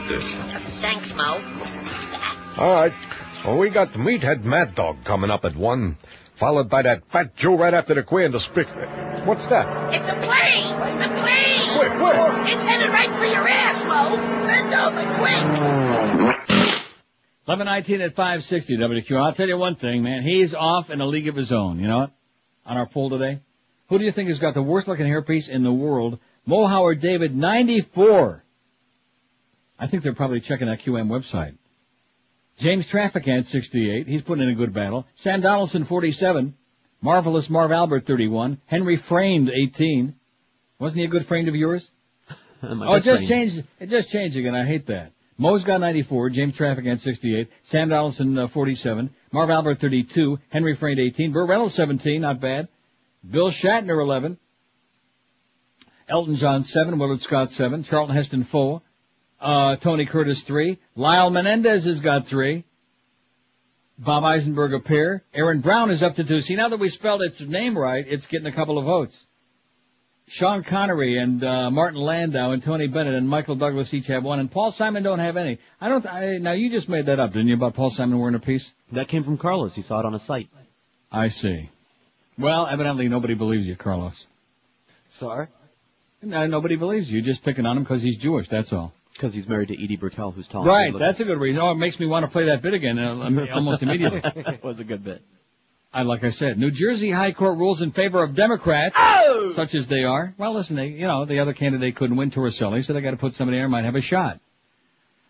Thanks, Mo. All right. Well, we got the Meathead Mad Dog coming up at 1, followed by that Fat Joe right after the Quay and the Spick. What's that? It's a plane! The plane! Where? It's headed right for your ass, Mo! Bend over quick! 11:19 at 560 WQ. I'll tell you one thing, man. He's off in a league of his own. You know what? On our poll today, who do you think has got the worst looking hairpiece in the world? Mo Howard David, 94. I think they're probably checking that QM website. James Trafficant, 68. He's putting in a good battle. Sam Donaldson, 47. Marvelous Marv Albert, 31. Henry Framed, 18. Wasn't he a good friend of yours? It just changed again. I hate that. Mo's got 94. James Trafficant, 68. Sam Donaldson, 47. Marv Albert, 32. Henry Framed, 18. Burt Reynolds, 17. Not bad. Bill Shatner, 11. Elton John, 7. Willard Scott, 7. Charlton Heston, 4. Tony Curtis, 3. Lyle Menendez has got 3. Bob Eisenberg, a pair. Aaron Brown is up to 2. See, now that we spelled its name right, it's getting a couple of votes. Sean Connery and Martin Landau and Tony Bennett and Michael Douglas each have 1, and Paul Simon don't have any. Now you just made that up, didn't you, about Paul Simon wearing a piece? That came from Carlos. He saw it on a site. I see. Well, evidently nobody believes you, Carlos. Sorry? No, nobody believes you. You're just picking on him because he's Jewish, that's all. Because he's married to Edie Brickell, who's tall. Right, that's a good reason. Oh, it makes me want to play that bit again almost immediately. It was a good bit. Like I said, New Jersey High Court rules in favor of Democrats, such as they are. Well, listen, the other candidate couldn't win, Torricelli, so they got to put somebody there who might have a shot.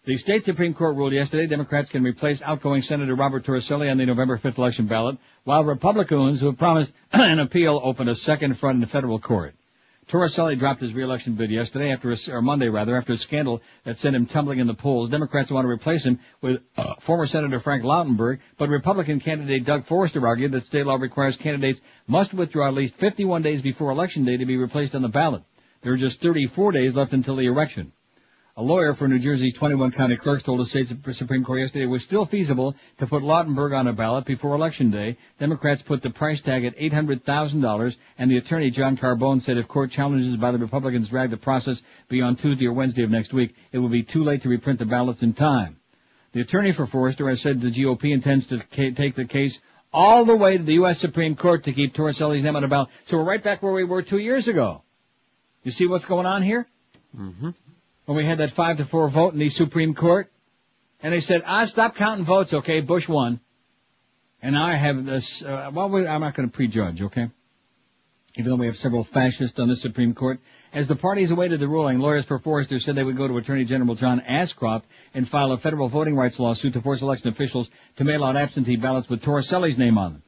The state Supreme Court ruled yesterday Democrats can replace outgoing Senator Robert Torricelli on the November 5th election ballot, while Republicans who have promised an appeal opened a second front in the federal court. Torricelli dropped his re-election bid yesterday after a scandal that sent him tumbling in the polls. Democrats want to replace him with former Senator Frank Lautenberg, but Republican candidate Doug Forrester argued that state law requires candidates must withdraw at least 51 days before Election Day to be replaced on the ballot. There are just 34 days left until the election. A lawyer for New Jersey's 21 county clerks told the state Supreme Court yesterday it was still feasible to put Lautenberg on a ballot before Election Day. Democrats put the price tag at $800,000, and the attorney, John Carbone, said if court challenges by the Republicans drag the process beyond Tuesday or Wednesday of next week, it will be too late to reprint the ballots in time. The attorney for Forrester has said the GOP intends to take the case all the way to the U.S. Supreme Court to keep Torricelli's name on the ballot. So we're right back where we were 2 years ago. You see what's going on here? Mm-hmm. When we had that 5-4 vote in the Supreme Court, and they said, stop counting votes, okay, Bush won. And now I have this, I'm not going to prejudge, okay? Even though we have several fascists on the Supreme Court. As the parties awaited the ruling, lawyers for Forrester said they would go to Attorney General John Ashcroft and file a federal voting rights lawsuit to force election officials to mail out absentee ballots with Torricelli's name on them.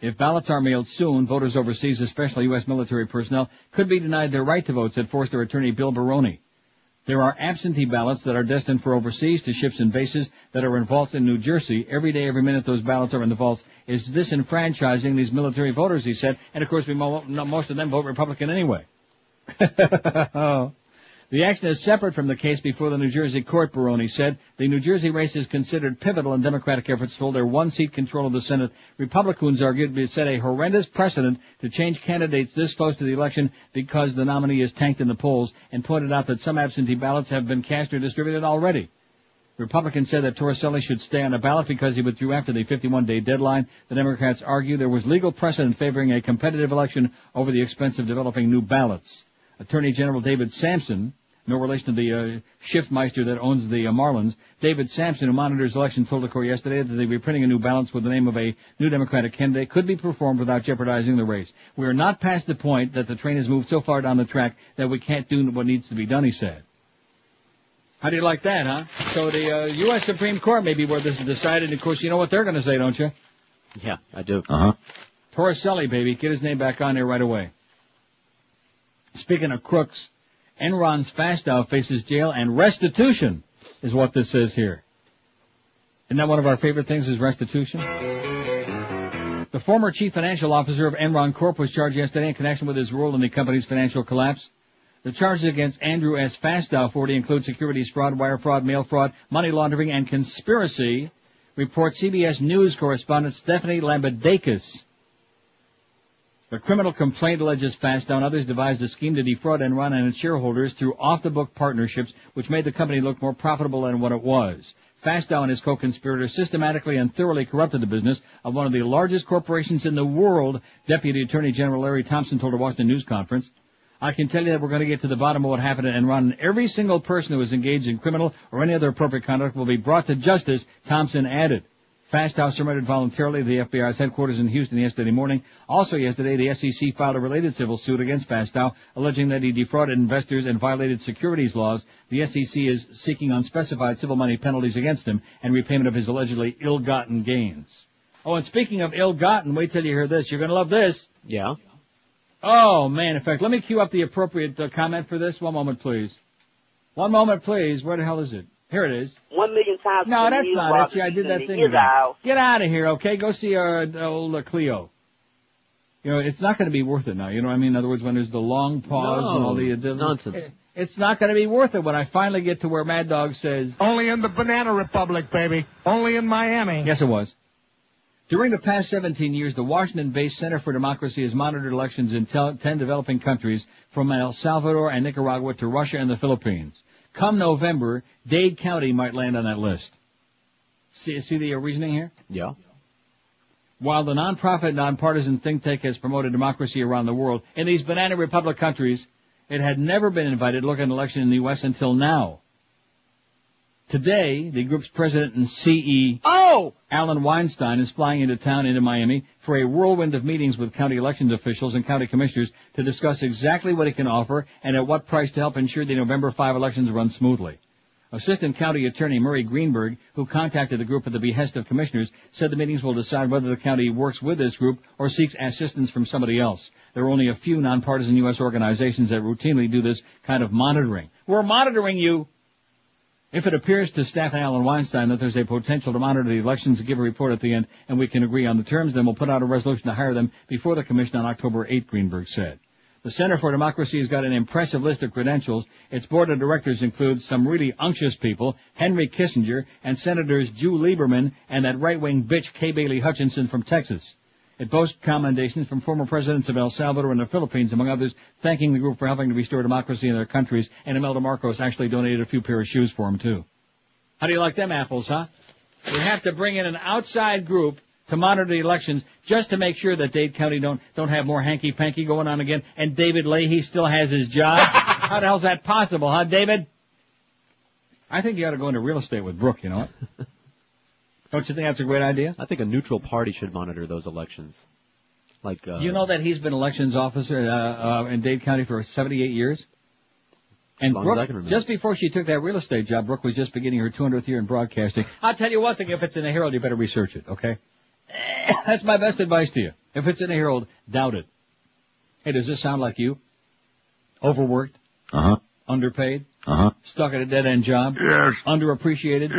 If ballots are mailed soon, voters overseas, especially U.S. military personnel, could be denied their right to vote, said Forrester attorney Bill Baroni. There are absentee ballots that are destined for overseas to ships and bases that are in vaults in New Jersey. Every day, every minute those ballots are in the vaults is disenfranchising these military voters, he said. And, of course, most of them vote Republican anyway. The action is separate from the case before the New Jersey court, Baroni said. The New Jersey race is considered pivotal in Democratic efforts to hold their one-seat control of the Senate. Republicans argued it set a horrendous precedent to change candidates this close to the election because the nominee is tanked in the polls, and pointed out that some absentee ballots have been cast or distributed already. Republicans said that Torricelli should stay on the ballot because he withdrew after the 51-day deadline. The Democrats argue there was legal precedent favoring a competitive election over the expense of developing new ballots. Attorney General David Sampson, no relation to the Shiftmeister that owns the Marlins, David Sampson, who monitors elections, told the court yesterday that the reprinting of new ballots with the name of a new Democratic candidate could be performed without jeopardizing the race. We are not past the point that the train has moved so far down the track that we can't do what needs to be done, he said. How do you like that, huh? So the U.S. Supreme Court may be where this is decided. Of course, you know what they're going to say, don't you? Yeah, I do. Torricelli, baby. Get his name back on there right away. Speaking of crooks, Enron's Fastow faces jail and restitution is what this says here. Isn't that one of our favorite things is restitution? The former chief financial officer of Enron Corp was charged yesterday in connection with his role in the company's financial collapse. The charges against Andrew S. Fastow, 40, include securities fraud, wire fraud, mail fraud, money laundering, and conspiracy, reports CBS News correspondent Stephanie Lambadakis. The criminal complaint alleges Fastow and others devised a scheme to defraud Enron and its shareholders through off-the-book partnerships, which made the company look more profitable than what it was. Fastow and his co-conspirators systematically and thoroughly corrupted the business of one of the largest corporations in the world, Deputy Attorney General Larry Thompson told a Washington News conference. I can tell you that we're going to get to the bottom of what happened at Enron, and every single person who was engaged in criminal or any other appropriate conduct will be brought to justice, Thompson added. Fastow surrendered voluntarily to the FBI's headquarters in Houston yesterday morning. Also yesterday, the SEC filed a related civil suit against Fastow, alleging that he defrauded investors and violated securities laws. The SEC is seeking unspecified civil money penalties against him and repayment of his allegedly ill-gotten gains. Oh, and speaking of ill-gotten, wait till you hear this. You're going to love this. Yeah. Oh, man. In fact, let me cue up the appropriate comment for this. One moment, please. One moment, please. Where the hell is it? Here it is. 1 million times. No, that's not it. See, I did that thing again. Get out of here, okay? Go see old Cleo. You know, it's not going to be worth it now. You know what I mean? In other words, when there's the long pause and all the nonsense. It's not going to be worth it when I finally get to where Mad Dog says... Only in the Banana Republic, baby. Only in Miami. Yes, it was. During the past 17 years, the Washington-based Center for Democracy has monitored elections in 10 developing countries, from El Salvador and Nicaragua to Russia and the Philippines. Come November, Dade County might land on that list. See the reasoning here? Yeah. While the nonprofit, nonpartisan think tank has promoted democracy around the world, in these Banana Republic countries, it had never been invited to look at an election in the U.S. until now. Today, the group's president and CEO, Alan Weinstein, is flying into Miami, for a whirlwind of meetings with county elections officials and county commissioners to discuss exactly what he can offer and at what price to help ensure the November 5 elections run smoothly. Assistant County Attorney Murray Greenberg, who contacted the group at the behest of commissioners, said the meetings will decide whether the county works with this group or seeks assistance from somebody else. There are only a few nonpartisan U.S. organizations that routinely do this kind of monitoring. We're monitoring you! If it appears to staff and Alan Weinstein that there's a potential to monitor the elections and give a report at the end, and we can agree on the terms, then we'll put out a resolution to hire them before the commission on October 8, Greenberg said. The Center for Democracy has got an impressive list of credentials. Its board of directors includes some really unctuous people, Henry Kissinger, and Senators Drew Lieberman, and that right-wing bitch Kay Bailey Hutchinson from Texas. It boasts commendations from former presidents of El Salvador and the Philippines, among others, thanking the group for helping to restore democracy in their countries, and Imelda Marcos actually donated a few pair of shoes for him, too. How do you like them apples, huh? We have to bring in an outside group to monitor the elections just to make sure that Dade County don't have more hanky-panky going on again, and David Leahy still has his job. How the hell's that possible, huh, David? I think you ought to go into real estate with Brooke, you know what? Don't you think that's a great idea? I think a neutral party should monitor those elections. Like, you know that he's been elections officer in Dade County for 78 years? And Brooke, just before she took that real estate job, Brooke was just beginning her 200th year in broadcasting. I'll tell you one thing, if it's in the Herald, you better research it, okay? That's my best advice to you. If it's in the Herald, doubt it. Hey, does this sound like you? Overworked? Uh-huh. Underpaid? Uh-huh. Stuck at a dead-end job? Yes. Underappreciated?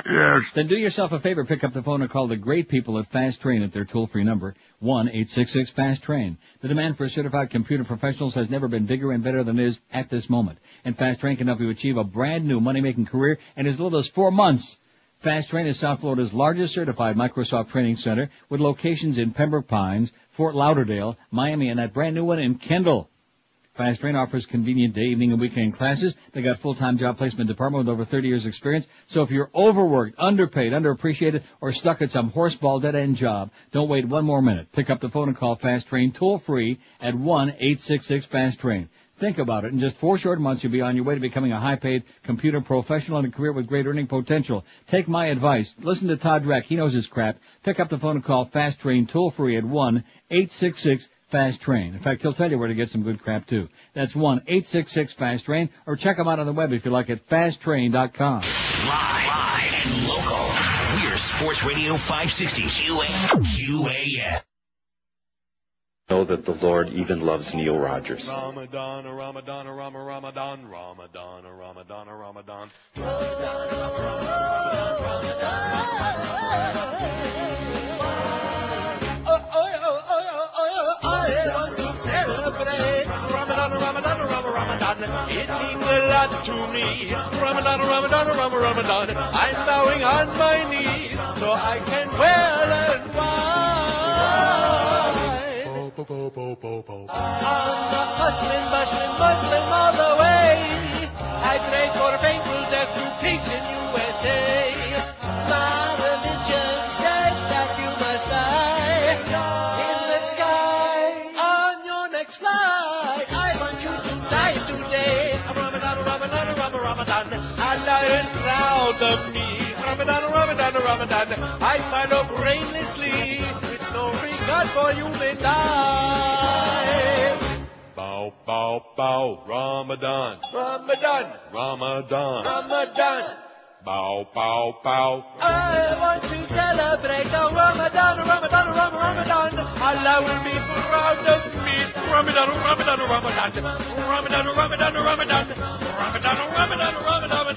Yes. Then do yourself a favor, pick up the phone and call the great people at Fast Train at their toll-free number, 1-866-FAST-TRAIN. The demand for certified computer professionals has never been bigger and better than it is at this moment. And Fast Train can help you achieve a brand new money-making career in as little as 4 months. Fast Train is South Florida's largest certified Microsoft training center with locations in Pembroke Pines, Fort Lauderdale, Miami, and that brand new one in Kendall. Fast Train offers convenient day, evening, and weekend classes. They got full-time job placement department with over 30 years experience. So if you're overworked, underpaid, underappreciated, or stuck at some horseball dead-end job, don't wait one more minute. Pick up the phone and call Fast Train toll-free at 1-866-FAST-TRAIN. Think about it. In just 4 short months, you'll be on your way to becoming a high-paid computer professional and a career with great earning potential. Take my advice. Listen to Todd Reck. He knows his crap. Pick up the phone and call Fast Train toll-free at 1-866-FAST-TRAIN. In fact, he'll tell you where to get some good crap, too. That's 1-866-FAST-TRAIN, or check him out on the web if you like at fasttrain.com. Live and local. We're Sports Radio 560 QAM. Know that the Lord even loves Neil Rogers. Ramadan, Ramadan, Ramadan, Ramadan, Ramadan, Ramadan, Ramadan. I want to celebrate Ramadan, Ramadan, Ramadan. It means a lot to me. Ramadan, Ramadan, Ramadan. I'm bowing on my knees so I can well and wide. I'm a Muslim all the way. I pray for painful death to preach in USA. My religion says that you must die in the sky on your next flight. I want you to die today. Ramadan, Ramadan, Ramadan. Allah is proud of me. Ramadan, Ramadan, Ramadan. I follow brainlessly with no regard for human life. Bow, bow, bow, Ramadan, Ramadan, Ramadan, Ramadan. Bow, bow, bow. I want to celebrate the Ramadan, Ramadan, Ramadan. Allah will be proud of me. Ramadan, Ramadan, Ramadan. Ramadan, Ramadan, Ramadan. Ramadan, Ramadan, Ramadan.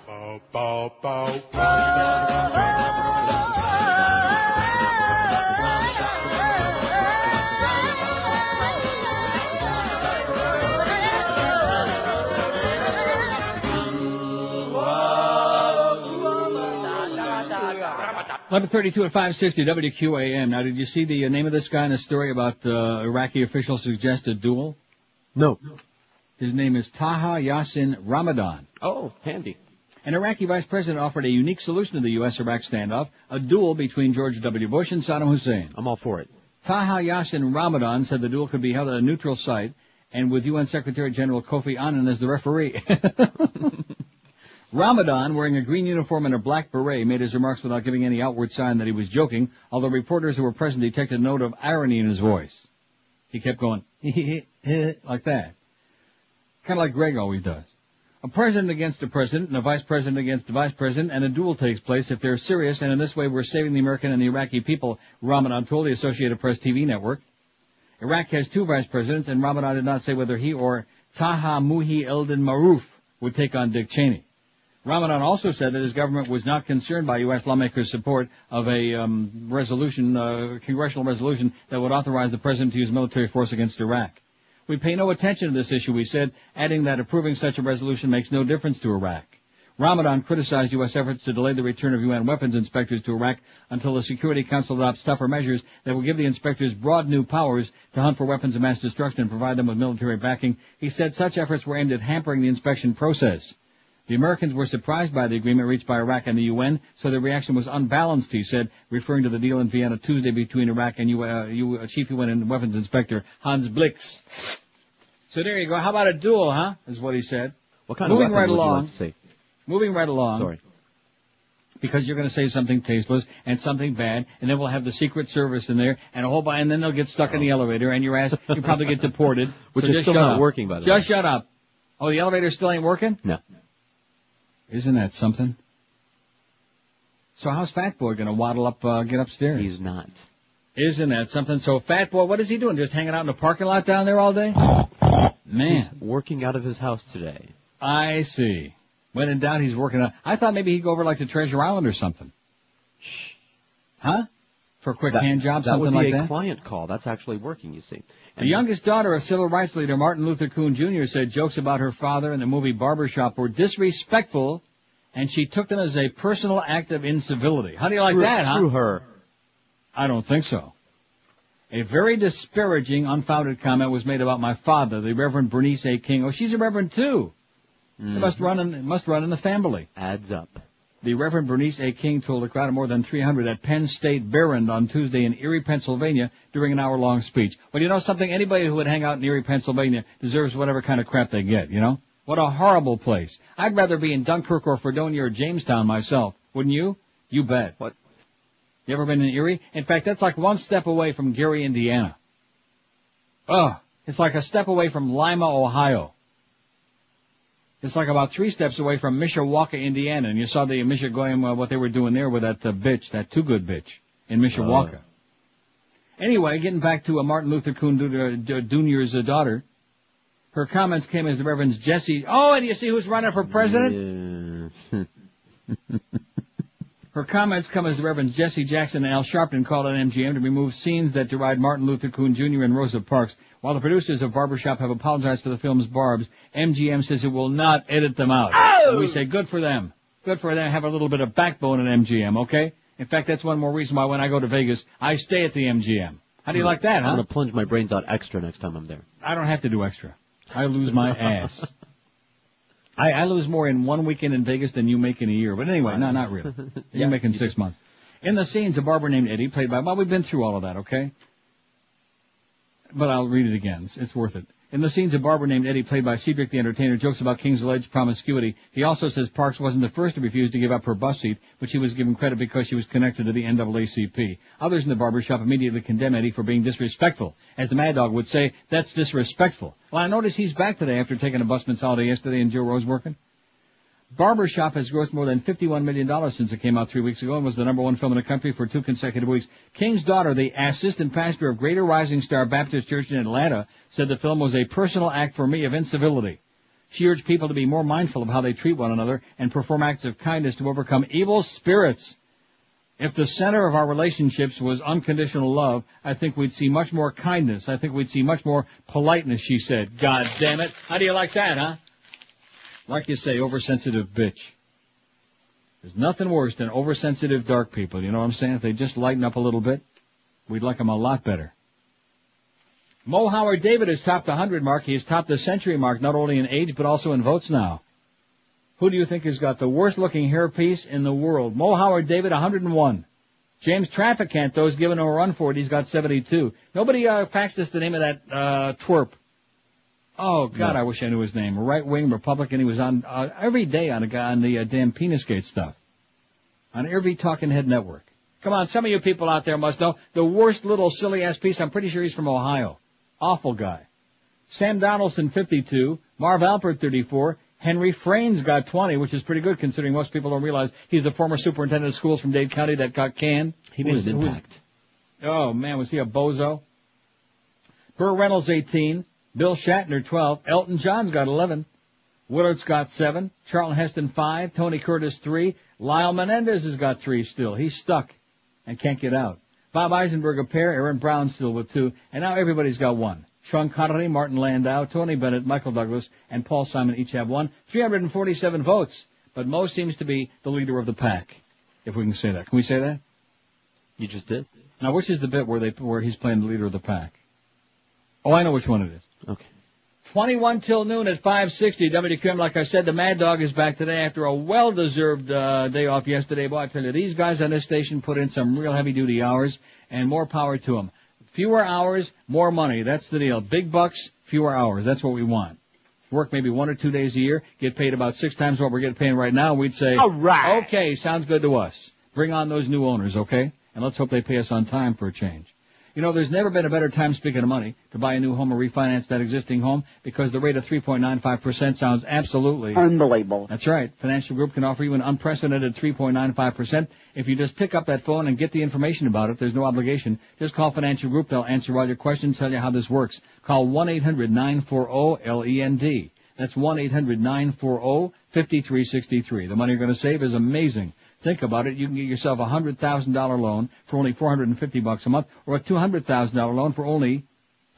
Bow, bow, bow. Ramadan. 11:32 at 560 WQAM. Now, did you see the name of this guy in the story about Iraqi officials suggest a duel? No. His name is Taha Yassin Ramadan. Oh, handy. An Iraqi vice president offered a unique solution to the U.S.-Iraq standoff, a duel between George W. Bush and Saddam Hussein. I'm all for it. Taha Yassin Ramadan said the duel could be held at a neutral site and with UN Secretary General Kofi Annan as the referee. Ramadan, wearing a green uniform and a black beret, made his remarks without giving any outward sign that he was joking, although reporters who were present detected a note of irony in his voice. He kept going, like that. Kind of like Greg always does. A president against a president and a vice president against a vice president, and a duel takes place if they're serious, and in this way we're saving the American and the Iraqi people, Ramadan told the Associated Press TV network. Iraq has 2 vice presidents, and Ramadan did not say whether he or Taha Muhi Eldin Maruf would take on Dick Cheney. Ramadan also said that his government was not concerned by U.S. lawmakers' support of a congressional resolution that would authorize the president to use military force against Iraq. We pay no attention to this issue, he said, adding that approving such a resolution makes no difference to Iraq. Ramadan criticized U.S. efforts to delay the return of UN weapons inspectors to Iraq until the Security Council adopts tougher measures that will give the inspectors broad new powers to hunt for weapons of mass destruction and provide them with military backing. He said such efforts were aimed at hampering the inspection process. The Americans were surprised by the agreement reached by Iraq and the UN, so their reaction was unbalanced, he said, referring to the deal in Vienna Tuesday between Iraq and Chief UN Weapons Inspector Hans Blix. So there you go. How about a duel, huh? Is what he said. What kind of weapon would you like to see? Moving right along. Sorry. Because you're going to say something tasteless and something bad, and then we'll have the Secret Service in there, and a whole bunch, and then they'll get stuck in the elevator, and your ass, you probably get deported. Which is still not working, by the way. Just shut up. Oh, the elevator still ain't working? No. Isn't that something? So how's Fat Boy going to waddle up, get upstairs? He's not. Isn't that something? So Fat Boy, what is he doing? Just hanging out in the parking lot down there all day? Man. He's working out of his house today. I see. When in doubt, he's working out. I thought maybe he'd go over like to Treasure Island or something. Shh. Huh? For a quick hand job, something like that? That would be a client call. That's actually working, you see. The youngest daughter of civil rights leader Martin Luther King Jr. said jokes about her father in the movie Barbershop were disrespectful, and she took them as a personal act of incivility. How do you like that, huh? Screw her. I don't think so. A very disparaging, unfounded comment was made about my father, the Reverend Bernice A. King. Oh, she's a reverend too. It must run in the family. Adds up. The Reverend Bernice A. King told a crowd of more than 300 at Penn State Barrand on Tuesday in Erie, Pennsylvania, during an hour-long speech. Well, you know something? Anybody who would hang out in Erie, Pennsylvania deserves whatever kind of crap they get, you know? What a horrible place. I'd rather be in Dunkirk or Fredonia or Jamestown myself. Wouldn't you? You bet. What? You ever been in Erie? In fact, that's like one step away from Gary, Indiana. Oh, it's like a step away from Lima, Ohio. It's like about 3 steps away from Mishawaka, Indiana. And you saw the Michigan, what they were doing there with that bitch, that too-good bitch in Mishawaka. Anyway, getting back to Martin Luther King Jr.'s daughter. Her comments came as the Reverend Jesse... Oh, and you see who's running for president? Yeah. Her comments come as the Reverends Jesse Jackson and Al Sharpton called on MGM to remove scenes that deride Martin Luther King Jr. and Rosa Parks. While the producers of Barbershop have apologized for the film's barbs, MGM says it will not edit them out. Oh! And we say good for them. Good for them. Have a little bit of backbone at MGM, okay? In fact, that's one more reason why when I go to Vegas, I stay at the MGM. How do you like that, huh? I'm going to plunge my brains out extra next time I'm there. I don't have to do extra. I lose my ass. I lose more in 1 weekend in Vegas than you make in a year. But anyway, no, not really. You make in 6 months. In the scenes, a barber named Eddie, played by... Well, we've been through all of that, okay? But I'll read it again. It's worth it. In the scenes, a barber named Eddie, played by Cedric the Entertainer, jokes about King's alleged promiscuity. He also says Parks wasn't the first to refuse to give up her bus seat, which he was given credit because she was connected to the NAACP. Others in the barbershop immediately condemn Eddie for being disrespectful. As the Mad Dog would say, that's disrespectful. Well, I notice he's back today after taking a busman's holiday yesterday and Joe Rose working. Barbershop has grossed more than $51 million since it came out 3 weeks ago and was the #1 film in the country for 2 consecutive weeks. King's daughter, the assistant pastor of Greater Rising Star Baptist Church in Atlanta, said the film was a personal act for me of incivility. She urged people to be more mindful of how they treat one another and perform acts of kindness to overcome evil spirits. If the center of our relationships was unconditional love, I think we'd see much more kindness. I think we'd see much more politeness, she said. God damn it. How do you like that, huh? Like you say, oversensitive bitch. There's nothing worse than oversensitive dark people. You know what I'm saying? If they just lighten up a little bit, we'd like them a lot better. Mo Howard David has topped the 100 mark. He has topped the century mark, not only in age, but also in votes now. Who do you think has got the worst-looking hairpiece in the world? Mo Howard David, 101. James Trafficant, though, is giving him a run for it. He's got 72. Nobody faxed us the name of that twerp. Oh, God, I wish I knew his name. Right-wing Republican. He was on every day on the damn Penisgate stuff. On every Talking Head network. Come on, some of you people out there must know. The worst little silly-ass piece, I'm pretty sure he's from Ohio. Awful guy. Sam Donaldson, 52. Marv Alpert, 34. Henry Fraines got 20, which is pretty good considering most people don't realize he's the former superintendent of schools from Dade County that got canned. He made an impact. Oh, man, was he a bozo? Burt Reynolds, 18. Bill Shatner, 12. Elton John's got 11. Willard's got 7. Charlton Heston, 5. Tony Curtis, 3. Lyle Menendez has got 3 still. He's stuck and can't get out. Bob Eisenberg, a pair. Aaron Brown still with 2. And now everybody's got 1. Sean Connery, Martin Landau, Tony Bennett, Michael Douglas, and Paul Simon each have 1. 347 votes. But Mo seems to be the leader of the pack, if we can say that. Can we say that? You just did. Now, which is the bit where he's playing the leader of the pack? Oh, I know which one it is. Okay. 21 till noon at 560. WQM, like I said, the Mad Dog is back today after a well-deserved day off yesterday. Boy, I tell you, these guys on this station put in some real heavy-duty hours, and more power to them. Fewer hours, more money. That's the deal. Big bucks, fewer hours. That's what we want. Work maybe 1 or 2 days a year, get paid about 6 times what we're getting paid right now. We'd say, all right. Okay, sounds good to us. Bring on those new owners, okay? And let's hope they pay us on time for a change. You know, there's never been a better time, speaking of money, to buy a new home or refinance that existing home because the rate of 3.95% sounds absolutely unbelievable. That's right. Financial Group can offer you an unprecedented 3.95%. If you just pick up that phone and get the information about it, there's no obligation. Just call Financial Group. They'll answer all your questions, tell you how this works. Call 1-800-940-LEND. That's 1-800-940-5363. The money you're going to save is amazing. Think about it. You can get yourself a $100,000 loan for only $450 a month, or a $200,000 loan for only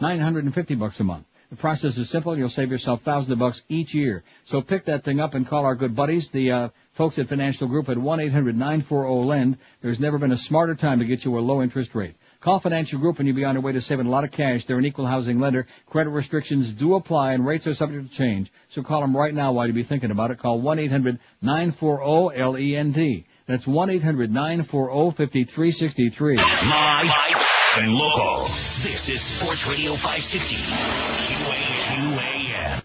$950 a month. The process is simple. You'll save yourself thousands of bucks each year. So pick that thing up and call our good buddies, the folks at Financial Group, at 1-800-940-LEND. There's never been a smarter time to get you a low interest rate. Call Financial Group and you'll be on your way to saving a lot of cash. They're an equal housing lender. Credit restrictions do apply and rates are subject to change. So call them right now while you be thinking about it. Call 1-800-940-LEND. That's 1-800-940-5363. Live and local. This is Sports Radio 560. QAM.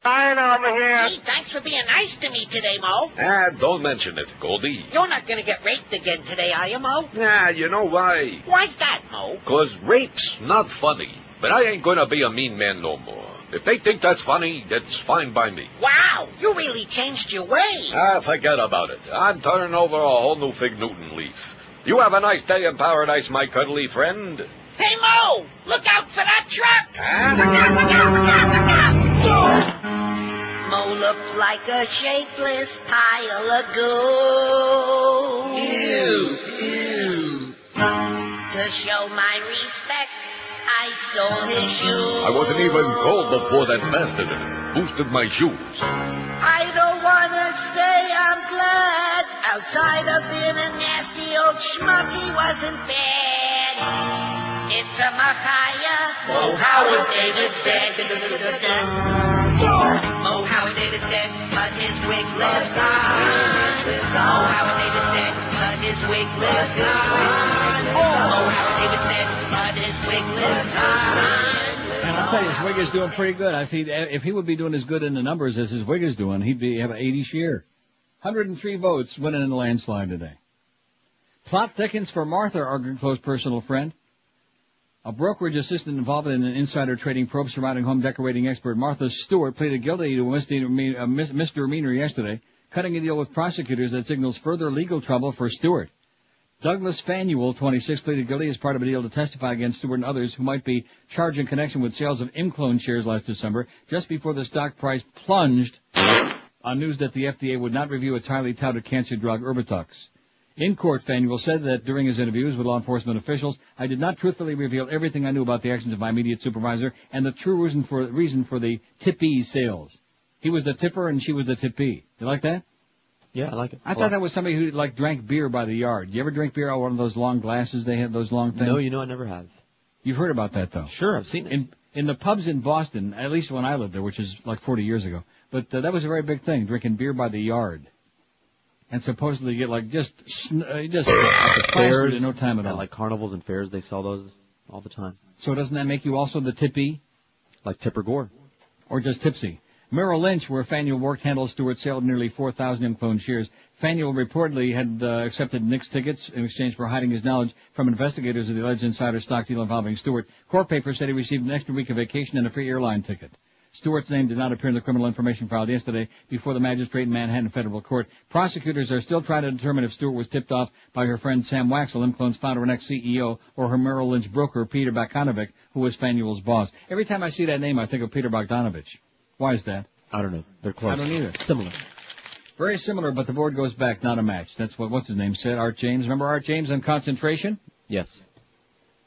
Ryan over here. Gee, thanks for being nice to me today, Mo. Don't mention it, Goldie. You're not gonna get raped again today, are you, Mo? You know why? Why's that, Mo? 'Cause rape's not funny. But I ain't gonna be a mean man no more. If they think that's funny, that's fine by me. Wow, you really changed your ways. Forget about it. I'm turning over a whole new Fig Newton leaf. You have a nice day in paradise, my cuddly friend. Hey, Mo, look out for that truck. Mo looked like a shapeless pile of goo. Ew. To show my respect, I stole his shoes. I wasn't even cold before that bastard boosted my shoes. I don't want to say I'm glad. Outside of being a nasty old schmuck, he wasn't bad. It's a Machaya. Mo Howard David's dead. Mo Howard David's dead, but his wig lives on. Mo Howard David's dead, but his wig lives on. Mo Howard David's dead, but his wig lives on. And I'll tell you, his wig is doing pretty good. If he would be doing as good in the numbers as his wig is doing, he'd have an 80 share. 103 votes winning in the landslide today. Plot thickens for Martha, our close personal friend. A brokerage assistant involved in an insider trading probe surrounding home decorating expert Martha Stewart pleaded guilty to a misdemeanor yesterday, cutting a deal with prosecutors that signals further legal trouble for Stewart. Douglas Fanuel, 26, pleaded guilty as part of a deal to testify against Stewart and others who might be charged in connection with sales of Imclone shares last December, just before the stock price plunged on news that the FDA would not review its highly touted cancer drug Erbitux. In court, Fanuel said that during his interviews with law enforcement officials, I did not truthfully reveal everything I knew about the actions of my immediate supervisor and the true reason for the tippee sales. He was the tipper and she was the tippee. You like that? Yeah, I like it. I thought that was somebody who drank beer by the yard. You ever drink beer out of one of those long glasses? They have those long things. No, I never have. You've heard about that though. Sure, I've seen it. In the pubs in Boston, at least when I lived there, which is like 40 years ago. But that was a very big thing, drinking beer by the yard. And supposedly you get just fairs in no time at all. Like carnivals and fairs, they sell those all the time. So doesn't that make you also the tippee? Like Tipper Gore. Or just tipsy? Merrill Lynch, where Fanuel worked, handled Stewart's sale of nearly 4,000 Imclone shares. Fanuel reportedly had accepted Knicks tickets in exchange for hiding his knowledge from investigators of the alleged insider stock deal involving Stewart. Court papers said he received an extra week of vacation and a free airline ticket. Stewart's name did not appear in the criminal information filed yesterday before the magistrate in Manhattan Federal Court. Prosecutors are still trying to determine if Stewart was tipped off by her friend Sam Waxel, Imclone's founder and ex-CEO, or her Merrill Lynch broker, Peter Bogdanovich, who was Fanuel's boss. Every time I see that name, I think of Peter Bogdanovich. Why is that? I don't know. They're close. I don't either. Similar. Very similar, but the board goes back, not a match. That's what's his name said, Art James. Remember Art James on concentration? Yes.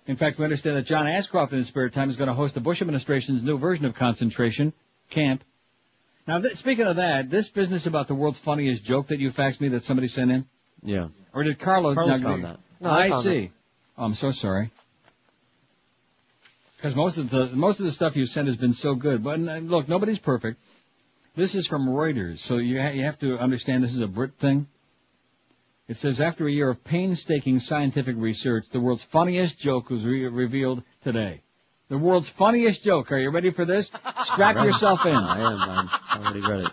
In fact, we understand that John Ashcroft in his spare time is going to host the Bush administration's new version of concentration camp. Now, speaking of that, this business about the world's funniest joke that you faxed me that somebody sent in? Yeah. Or did Carlos found that? No, I see. Oh, I'm so sorry. Because most of the stuff you sent has been so good. But look, nobody's perfect. This is from Reuters, so you have to understand this is a Brit thing. It says, after a year of painstaking scientific research, the world's funniest joke was revealed today. The world's funniest joke. Are you ready for this? Strap yourself in. I am. I already read it.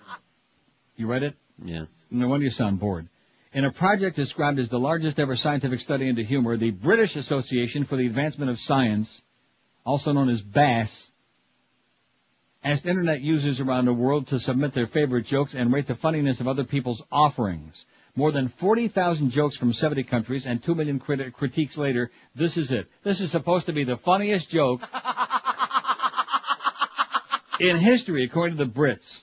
You read it? Yeah. No wonder you sound bored. In a project described as the largest ever scientific study into humor, the British Association for the Advancement of Science, also known as BASS, asked Internet users around the world to submit their favorite jokes and rate the funniness of other people's offerings. More than 40,000 jokes from 70 countries and 2 million critiques later, this is it. This is supposed to be the funniest joke in history, according to the Brits.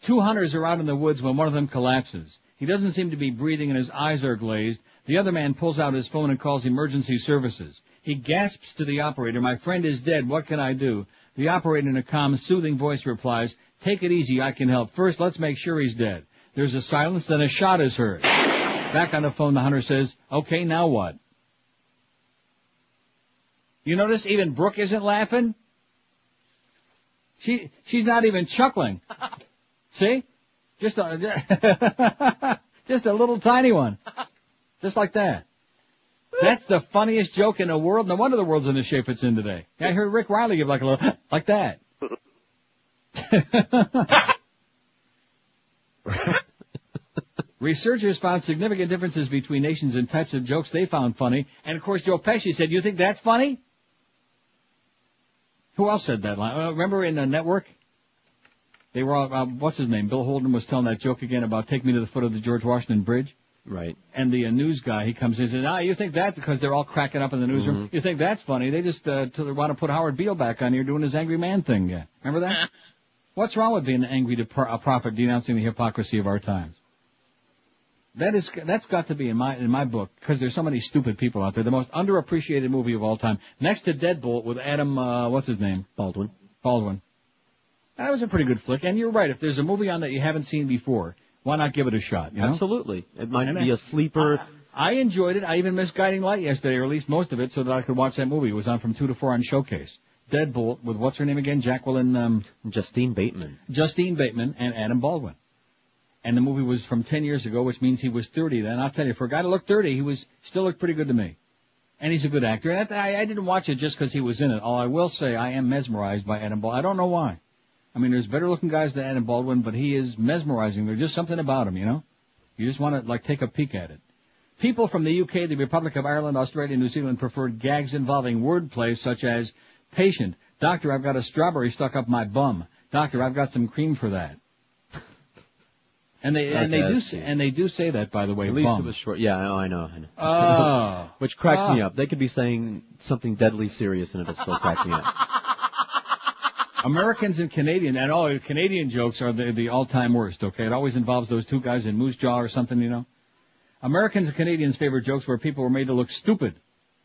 2 hunters are out in the woods when one of them collapses. He doesn't seem to be breathing and his eyes are glazed. The other man pulls out his phone and calls emergency services. He gasps to the operator, "My friend is dead. What can I do?" The operator in a calm, soothing voice replies, "Take it easy. I can help. First, let's make sure he's dead." There's a silence, then a shot is heard. Back on the phone, the hunter says, "Okay, now what?" You notice even Brooke isn't laughing? She's not even chuckling. See? Just a little tiny one. Just like that. That's the funniest joke in the world. No wonder the world's in the shape it's in today. I heard Rick Riley give like a little, like that. Researchers found significant differences between nations in types of jokes they found funny. And of course, Joe Pesci said, "You think that's funny?" Who else said that line? Remember in the network? They were all, what's his name? Bill Holden was telling that joke again about take me to the foot of the George Washington Bridge. Right. And the news guy, he comes in and says, you think that's because they're all cracking up in the newsroom? Mm-hmm. You think that's funny? They just want to put Howard Beale back on here doing his angry man thing. Yeah. Remember that? What's wrong with being angry to a prophet denouncing the hypocrisy of our times? That's got to be in my book, because there's so many stupid people out there. The most underappreciated movie of all time, next to Deadbolt with Adam, what's his name? Baldwin. That was a pretty good flick. And you're right. If there's a movie on that you haven't seen before, why not give it a shot? You know? Absolutely. It might be a sleeper. I enjoyed it. I even missed Guiding Light yesterday, or at least most of it, so that I could watch that movie. It was on from 2 to 4 on Showcase. Deadbolt with what's her name again? Justine Bateman. Justine Bateman and Adam Baldwin. And the movie was from 10 years ago, which means he was 30 then. I'll tell you, for a guy to look 30, still looked pretty good to me. And he's a good actor. And I didn't watch it just because he was in it. All I will say, I am mesmerized by Adam Baldwin. I don't know why. I mean, there's better looking guys than Adam Baldwin, but he is mesmerizing. There's just something about him, you know? You just want to, take a peek at it. People from the UK, the Republic of Ireland, Australia, and New Zealand preferred gags involving wordplay such as, patient, doctor, I've got a strawberry stuck up my bum. Doctor, I've got some cream for that. And they do say that, by the way. At least bum. It was short. Yeah, I know. Oh. Which cracks me up. They could be saying something deadly serious and it'll still crack me up. Americans and Canadian, and Canadian jokes are the all-time worst, okay? It always involves those two guys in Moose Jaw or something, you know? Americans and Canadians' favorite jokes where people were made to look stupid.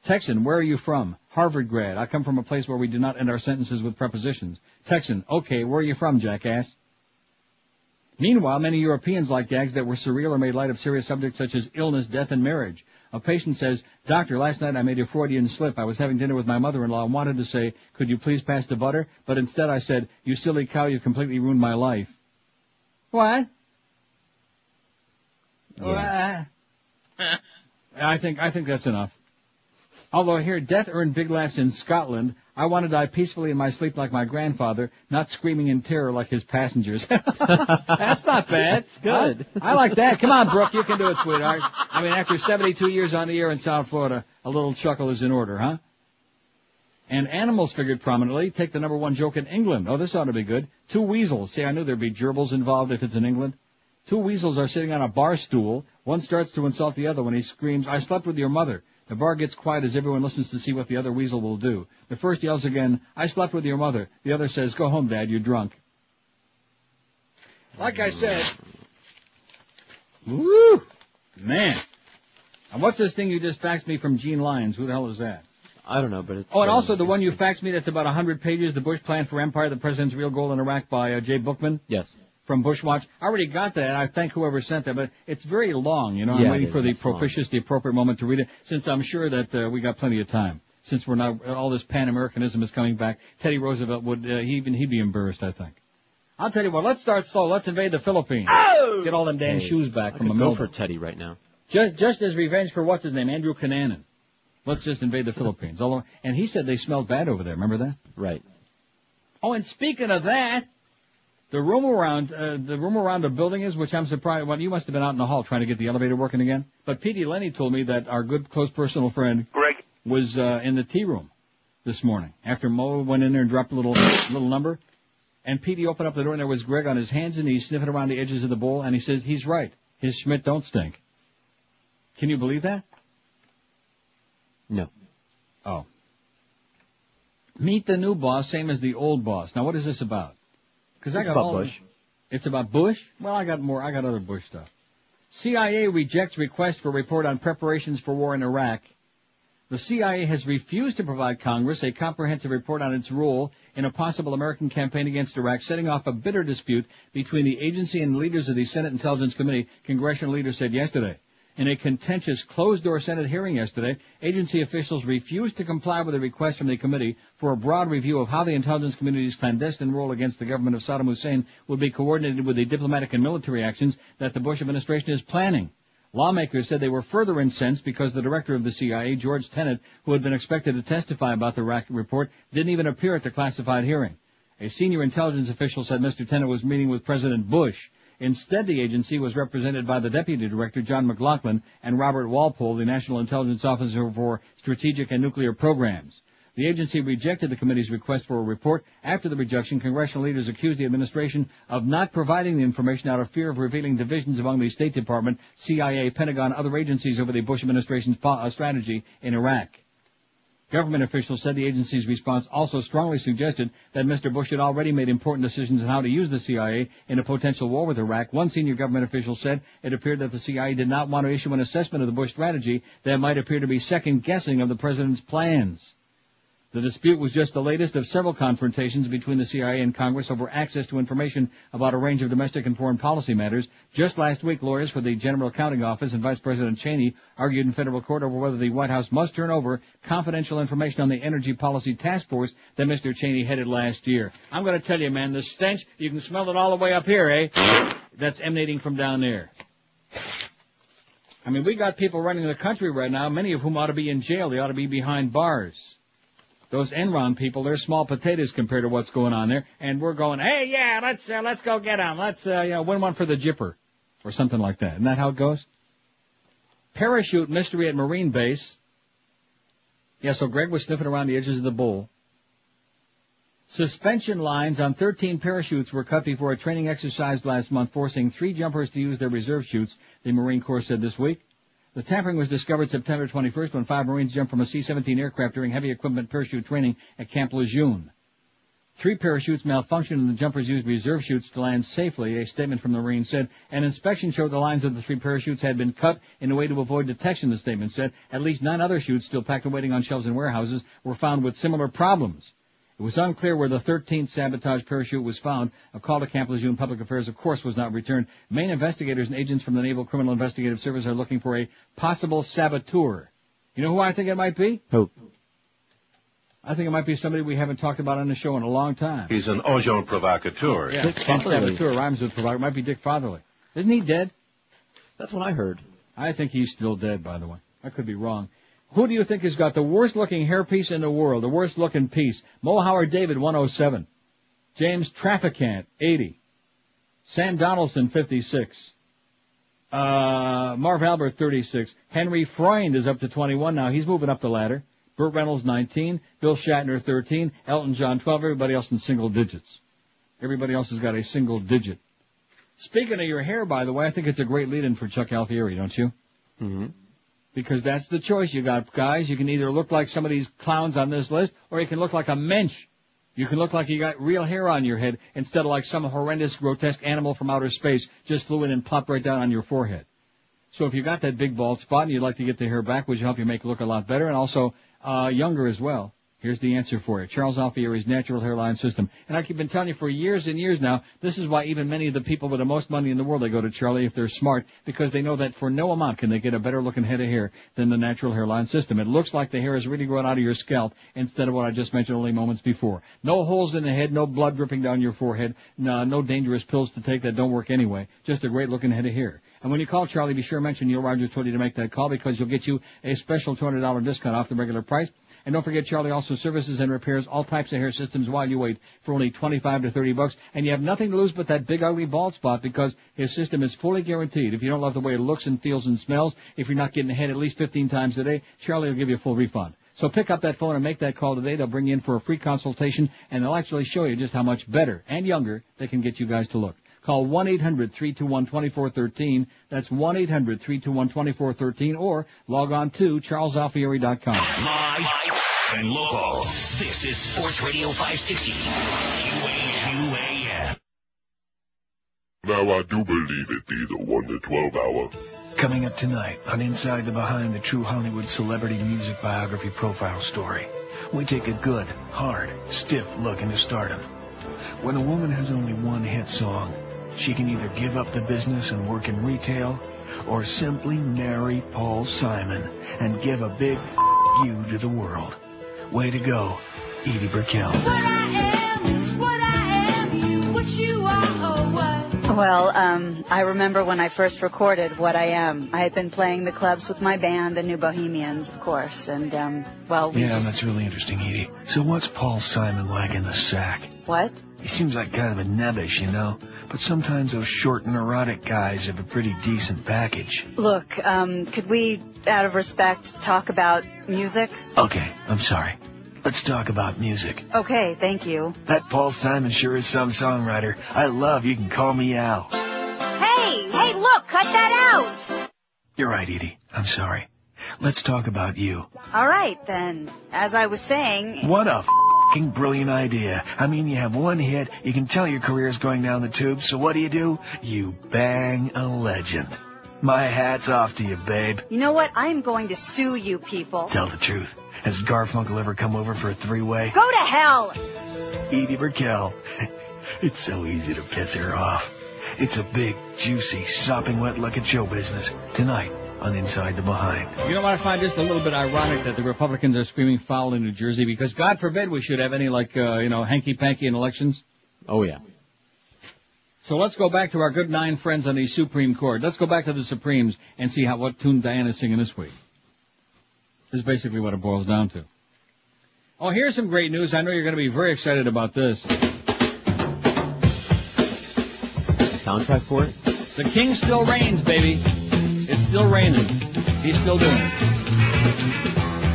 Texan, where are you from? Harvard grad. I come from a place where we do not end our sentences with prepositions. Texan, okay, where are you from, jackass? Meanwhile, many Europeans like gags that were surreal or made light of serious subjects such as illness, death, and marriage. A patient says, Doctor, last night I made a Freudian slip. I was having dinner with my mother-in-law and wanted to say, could you please pass the butter? But instead I said, you silly cow, you completely ruined my life. What? Yeah. I think that's enough. Although here, death earned big laughs in Scotland. I want to die peacefully in my sleep like my grandfather, not screaming in terror like his passengers. That's not bad. It's good. I like that. Come on, Brooke, you can do it, sweetheart. I mean, after 72 years on the air in South Florida, a little chuckle is in order, huh? And animals figured prominently. Take the number one joke in England. Oh, this ought to be good. 2 weasels. See, I knew there'd be gerbils involved if it's in England. 2 weasels are sitting on a bar stool. One starts to insult the other when he screams, I slept with your mother. The bar gets quiet as everyone listens to see what the other weasel will do. The first yells again, I slept with your mother. The other says, go home, Dad, you're drunk. Like I said, woo, man. And what's this thing you just faxed me from Gene Lyons? Who the hell is that? I don't know, but it's... Oh, and also the one you faxed me that's about 100 pages, The Bush Plan for Empire, the President's Real Goal in Iraq by Jay Bookman? Yes. From Bushwatch. I already got that, and I thank whoever sent that, but it's very long, you know. I'm waiting for the appropriate moment to read it, since I'm sure that we got plenty of time. Since we're now, all this Pan-Americanism is coming back, Teddy Roosevelt would, he'd be embarrassed, I think. I'll tell you what, let's start slow. Let's invade the Philippines. Oh! Get all them damn shoes back from the mill. Go for Teddy right now. Just as revenge for what's his name, Andrew Cunanan. Let's just invade the Philippines. And he said they smelled bad over there. Remember that? Right. Oh, and speaking of that, the room around the building is, which I'm surprised. Well, you must have been out in the hall trying to get the elevator working again. But Petey Lenny told me that our good, close personal friend Greg was in the tea room this morning after Mo went in there and dropped a little number. And Petey opened up the door and there was Greg on his hands and knees sniffing around the edges of the bowl. And he says, he's right. His Schmidt don't stink. Can you believe that? No. Oh. Meet the new boss, same as the old boss. Now, what is this about? Because I got about Bush. It's about Bush? Well, I got other Bush stuff. CIA rejects request for report on preparations for war in Iraq. The CIA has refused to provide Congress a comprehensive report on its role in a possible American campaign against Iraq, setting off a bitter dispute between the agency and leaders of the Senate Intelligence Committee, congressional leaders said yesterday. In a contentious closed-door Senate hearing yesterday, agency officials refused to comply with a request from the committee for a broad review of how the intelligence community's clandestine role against the government of Saddam Hussein would be coordinated with the diplomatic and military actions that the Bush administration is planning. Lawmakers said they were further incensed because the director of the CIA, George Tenet, who had been expected to testify about the Iraq report, didn't even appear at the classified hearing. A senior intelligence official said Mr. Tenet was meeting with President Bush. Instead, the agency was represented by the Deputy Director, John McLaughlin, and Robert Walpole, the National Intelligence Officer for Strategic and Nuclear Programs. The agency rejected the committee's request for a report. After the rejection, congressional leaders accused the administration of not providing the information out of fear of revealing divisions among the State Department, CIA, Pentagon, and other agencies over the Bush administration's strategy in Iraq. Government officials said the agency's response also strongly suggested that Mr. Bush had already made important decisions on how to use the CIA in a potential war with Iraq. One senior government official said it appeared that the CIA did not want to issue an assessment of the Bush strategy that might appear to be second-guessing of the president's plans. The dispute was just the latest of several confrontations between the CIA and Congress over access to information about a range of domestic and foreign policy matters. Just last week, lawyers for the General Accounting Office and Vice President Cheney argued in federal court over whether the White House must turn over confidential information on the Energy Policy Task Force that Mr. Cheney headed last year. I'm going to tell you, man, the stench, you can smell it all the way up here, eh? That's emanating from down there. I mean, we got people running the country right now, many of whom ought to be in jail. They ought to be behind bars. Those Enron people, they're small potatoes compared to what's going on there. And we're going, hey, yeah, let's go get them. Let's, win one for the Jipper. Or something like that. Isn't that how it goes? Parachute mystery at Marine Base. Yeah, so Greg was sniffing around the edges of the bowl. Suspension lines on 13 parachutes were cut before a training exercise last month, forcing 3 jumpers to use their reserve chutes, the Marine Corps said this week. The tampering was discovered September 21st when 5 Marines jumped from a C-17 aircraft during heavy equipment parachute training at Camp Lejeune. 3 parachutes malfunctioned and the jumpers used reserve chutes to land safely, a statement from the Marines said. An inspection showed the lines of the 3 parachutes had been cut in a way to avoid detection, the statement said. At least 9 other chutes still packed and waiting on shelves in warehouses were found with similar problems. It was unclear where the 13th sabotage parachute was found. A call to Camp Lejeune Public Affairs, of course, was not returned. Main investigators and agents from the Naval Criminal Investigative Service are looking for a possible saboteur. You know who I think it might be? Who? I think it might be somebody we haven't talked about on the show in a long time. He's an agent provocateur. Yeah, saboteur rhymes with provocateur. Might be Dick Fatherly. Isn't he dead? That's what I heard. I think he's still dead, by the way. I could be wrong. Who do you think has got the worst-looking hairpiece in the world, the worst-looking piece? Mo Howard David, 107. James Trafficant, 80. Sam Donaldson, 56. Marv Albert, 36. Henry Freund is up to 21 now. He's moving up the ladder. Burt Reynolds, 19. Bill Shatner, 13. Elton John, 12. Everybody else in single digits. Everybody else has got a single digit. Speaking of your hair, by the way, I think it's a great lead-in for Chuck Alfieri, don't you? Mm-hmm. Because that's the choice you got, guys. You can either look like some of these clowns on this list, or you can look like a mensch. You can look like you got real hair on your head, instead of like some horrendous, grotesque animal from outer space just flew in and plopped right down on your forehead. So if you got that big bald spot and you'd like to get the hair back, which will help you make it look a lot better, and also younger as well, here's the answer for you. Charles Alfieri's Natural Hairline System. And I've been telling you for years and years now, this is why even many of the people with the most money in the world, they go to Charlie if they're smart, because they know that for no amount can they get a better looking head of hair than the Natural Hairline System. It looks like the hair is really growing out of your scalp instead of what I just mentioned only moments before. No holes in the head, no blood dripping down your forehead, no dangerous pills to take that don't work anyway. Just a great looking head of hair. And when you call Charlie, be sure to mention Neil Rogers told you to make that call, because you'll get you a special $200 discount off the regular price. And don't forget, Charlie also services and repairs all types of hair systems while you wait for only $25 to $30. And you have nothing to lose but that big ugly bald spot, because his system is fully guaranteed. If you don't love the way it looks and feels and smells, if you're not getting ahead at least 15 times a day, Charlie will give you a full refund. So pick up that phone and make that call today. They'll bring you in for a free consultation, and they'll actually show you just how much better and younger they can get you guys to look. Call 1-800-321-2413. That's 1-800-321-2413, or log on to charlesalfieri.com. Live and local. This is Sports Radio 560. QAM. Now I do believe it be the 1 to 12 hour. Coming up tonight on Inside the Behind the True Hollywood Celebrity Music Biography Profile Story, we take a good, hard, stiff look into stardom. When a woman has only one hit song, she can either give up the business and work in retail, or simply marry Paul Simon and give a big you to the world. Way to go, Edie Brickell. What I am is what I am, you, what you are, or what? Well, I remember when I first recorded What I Am. I had been playing the clubs with my band, the New Bohemians, of course, and, well, we just... that's really interesting, Edie. So what's Paul Simon like in the sack? What? He seems like kind of a nebbish, you know, but sometimes those short neurotic guys have a pretty decent package. Look, could we, out of respect, talk about music? Okay, I'm sorry. Let's talk about music. Okay, thank you. That Paul Simon sure is some songwriter. I love You Can Call Me Al. Hey, look, cut that out! You're right, Edie. I'm sorry. Let's talk about you. All right, then. As I was saying... What a f***ing brilliant idea. I mean, you have one hit, you can tell your career's going down the tubes, so what do? You bang a legend. My hat's off to you, babe. You know what? I'm going to sue you people. Tell the truth. Has Garfunkel ever come over for a three-way? Go to hell! Edie Brickell. It's so easy to piss her off. It's a big, juicy, sopping wet look at show business. Tonight on Inside the Behind. You know what I find just a little bit ironic that the Republicans are screaming foul in New Jersey because God forbid we should have any hanky-panky in elections. Oh, yeah. So let's go back to our good 9 friends on the Supreme Court. Let's go back to the Supremes and see what tune Diana's singing this week. This is basically what it boils down to. Oh, here's some great news. I know you're going to be very excited about this. Soundtrack for it? The king still reigns, baby. It's still raining. He's still doing it.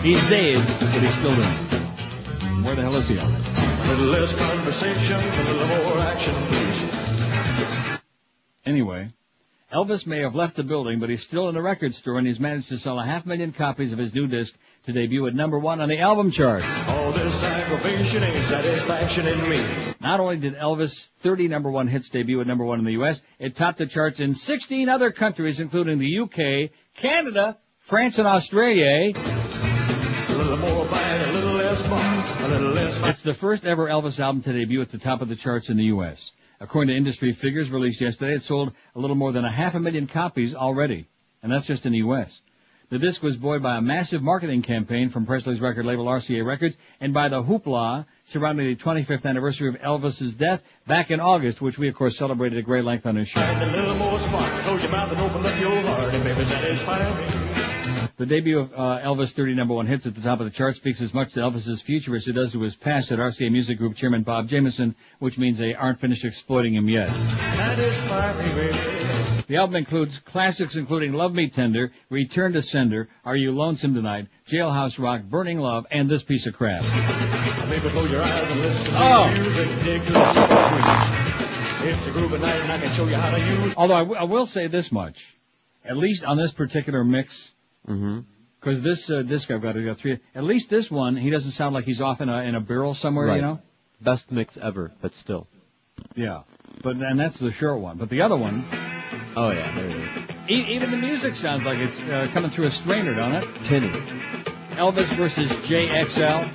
He's dead, but he's still doing it. Where the hell is he on it? A little less conversation, a little more action, please. Anyway, Elvis may have left the building, but he's still in the record store, and he's managed to sell 500,000 copies of his new disc to debut at #1 on the album charts. All this aggravation ain't satisfaction in me. Not only did Elvis' 30 #1 hits debut at #1 in the U.S., it topped the charts in 16 other countries, including the U.K., Canada, France, and Australia. A little more bite, a little less bark, a little less bite. It's the first ever Elvis album to debut at the top of the charts in the U.S. According to industry figures released yesterday, it sold a little more than 500,000 copies already, and that's just in the U.S. The disc was buoyed by a massive marketing campaign from Presley's record label RCA Records and by the hoopla surrounding the 25th anniversary of Elvis's death back in August, which we, of course, celebrated at great length on this show. A little more spark, close your mouth and open up your heart, and baby, satisfy me. The debut of Elvis' 30 #1 hits at the top of the chart speaks as much to Elvis's future as it does to his past, said RCA Music Group Chairman Bob Jameson, which means they aren't finished exploiting him yet. The album includes classics including Love Me Tender, Return to Sender, Are You Lonesome Tonight, Jailhouse Rock, Burning Love, and This Piece of Crap. Although I will say this much, at least on this particular mix, because this disc I've got 3. At least this one, he doesn't sound like he's off in a barrel somewhere, right. You know. Best mix ever, but still. Yeah, and that's the short one. But the other one, oh yeah, there it is. Even the music sounds like it's coming through a strainer, don't it? Tinny. Elvis versus JXL.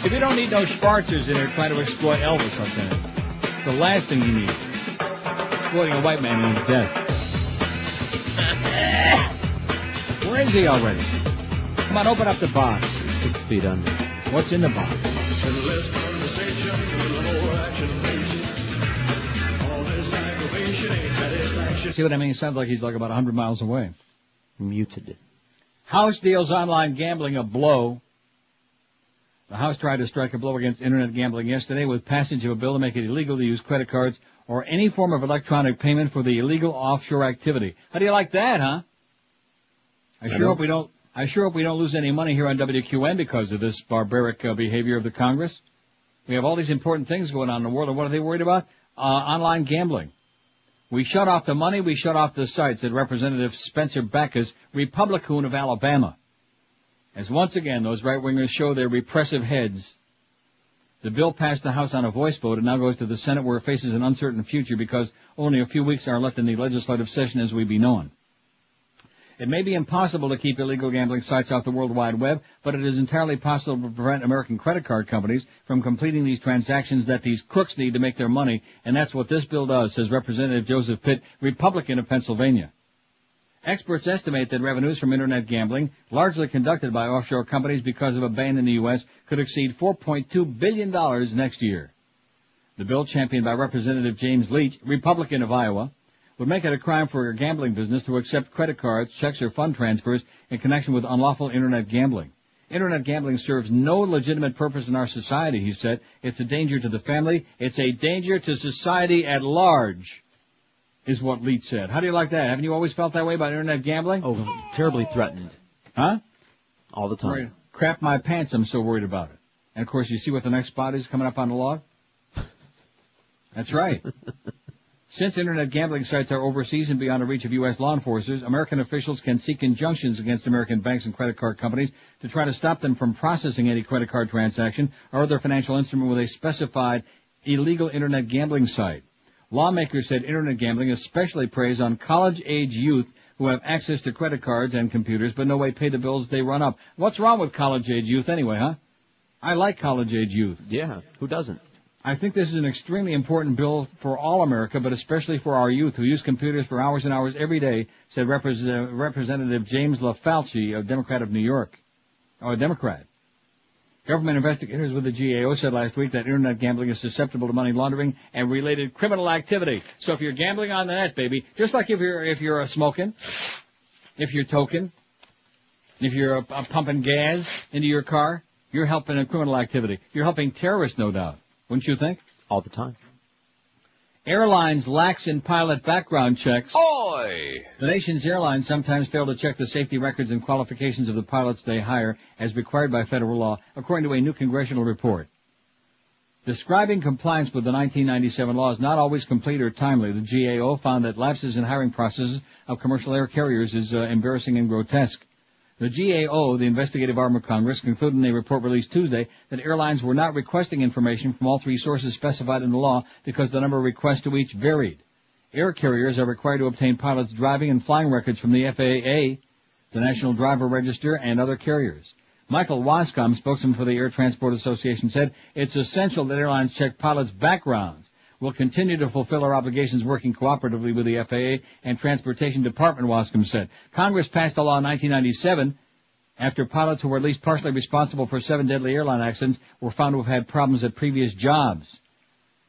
If you don't need no Schwarzers in there trying to exploit Elvis, I'm saying. It's the last thing you need. Exploiting a white man in his death. Where is he already? Come on, open up the box. 6 feet under. What's in the box? See what I mean? It sounds like he's like about 100 miles away. Muted. House deals online gambling a blow. The House tried to strike a blow against internet gambling yesterday with passage of a bill to make it illegal to use credit cards or any form of electronic payment for the illegal offshore activity. How do you like that, huh? I sure hope we don't lose any money here on WQN because of this barbaric behavior of the Congress. We have all these important things going on in the world, and what are they worried about? Online gambling. We shut off the money, we shut off the sites, said Representative Spencer Backus, Republican of Alabama. As once again, those right-wingers show their repressive heads. The bill passed the House on a voice vote and now goes to the Senate where it faces an uncertain future because only a few weeks are left in the legislative session as we be known. It may be impossible to keep illegal gambling sites off the World Wide Web, but it is entirely possible to prevent American credit card companies from completing these transactions that these crooks need to make their money, and that's what this bill does, says Representative Joseph Pitt, Republican of Pennsylvania. Experts estimate that revenues from Internet gambling, largely conducted by offshore companies because of a ban in the U.S., could exceed $4.2 billion next year. The bill, championed by Representative James Leach, Republican of Iowa, would make it a crime for a gambling business to accept credit cards, checks, or fund transfers in connection with unlawful Internet gambling. Internet gambling serves no legitimate purpose in our society, he said. It's a danger to the family. It's a danger to society at large, is what Leach said. How do you like that? Haven't you always felt that way about Internet gambling? Oh, terribly threatened. Huh? All the time. Right. Crap my pants, I'm so worried about it. And, of course, you see what the next spot is coming up on the log? That's right. Since Internet gambling sites are overseas and beyond the reach of U.S. law enforcers, American officials can seek injunctions against American banks and credit card companies to try to stop them from processing any credit card transaction or other financial instrument with a specified illegal Internet gambling site. Lawmakers said Internet gambling especially preys on college-age youth who have access to credit cards and computers but no way to pay the bills they run up. What's wrong with college-age youth anyway, huh? I like college-age youth. Yeah, who doesn't? I think this is an extremely important bill for all America, but especially for our youth who use computers for hours and hours every day, said Representative James LaFalce, a Democrat of New York. Oh, a Democrat. Government investigators with the GAO said last week that Internet gambling is susceptible to money laundering and related criminal activity. So if you're gambling on the net, baby, just like if you're smoking, if you're toking, if you're pumping gas into your car, you're helping a criminal activity. You're helping terrorists, no doubt. Wouldn't you think? All the time. Airlines lax in pilot background checks. Oi! The nation's airlines sometimes fail to check the safety records and qualifications of the pilots they hire as required by federal law, according to a new congressional report. Describing compliance with the 1997 law is not always complete or timely. The GAO found that lapses in hiring processes of commercial air carriers is embarrassing and grotesque. The GAO, the investigative arm of Congress, concluded in a report released Tuesday that airlines were not requesting information from all three sources specified in the law because the number of requests to each varied. Air carriers are required to obtain pilots' driving and flying records from the FAA, the National Driver Register, and other carriers. Michael Wascom, spokesman for the Air Transport Association, said it's essential that airlines check pilots' backgrounds. We'll continue to fulfill our obligations working cooperatively with the FAA and Transportation Department, Wascom said. Congress passed a law in 1997 after pilots who were at least partially responsible for 7 deadly airline accidents were found to have had problems at previous jobs.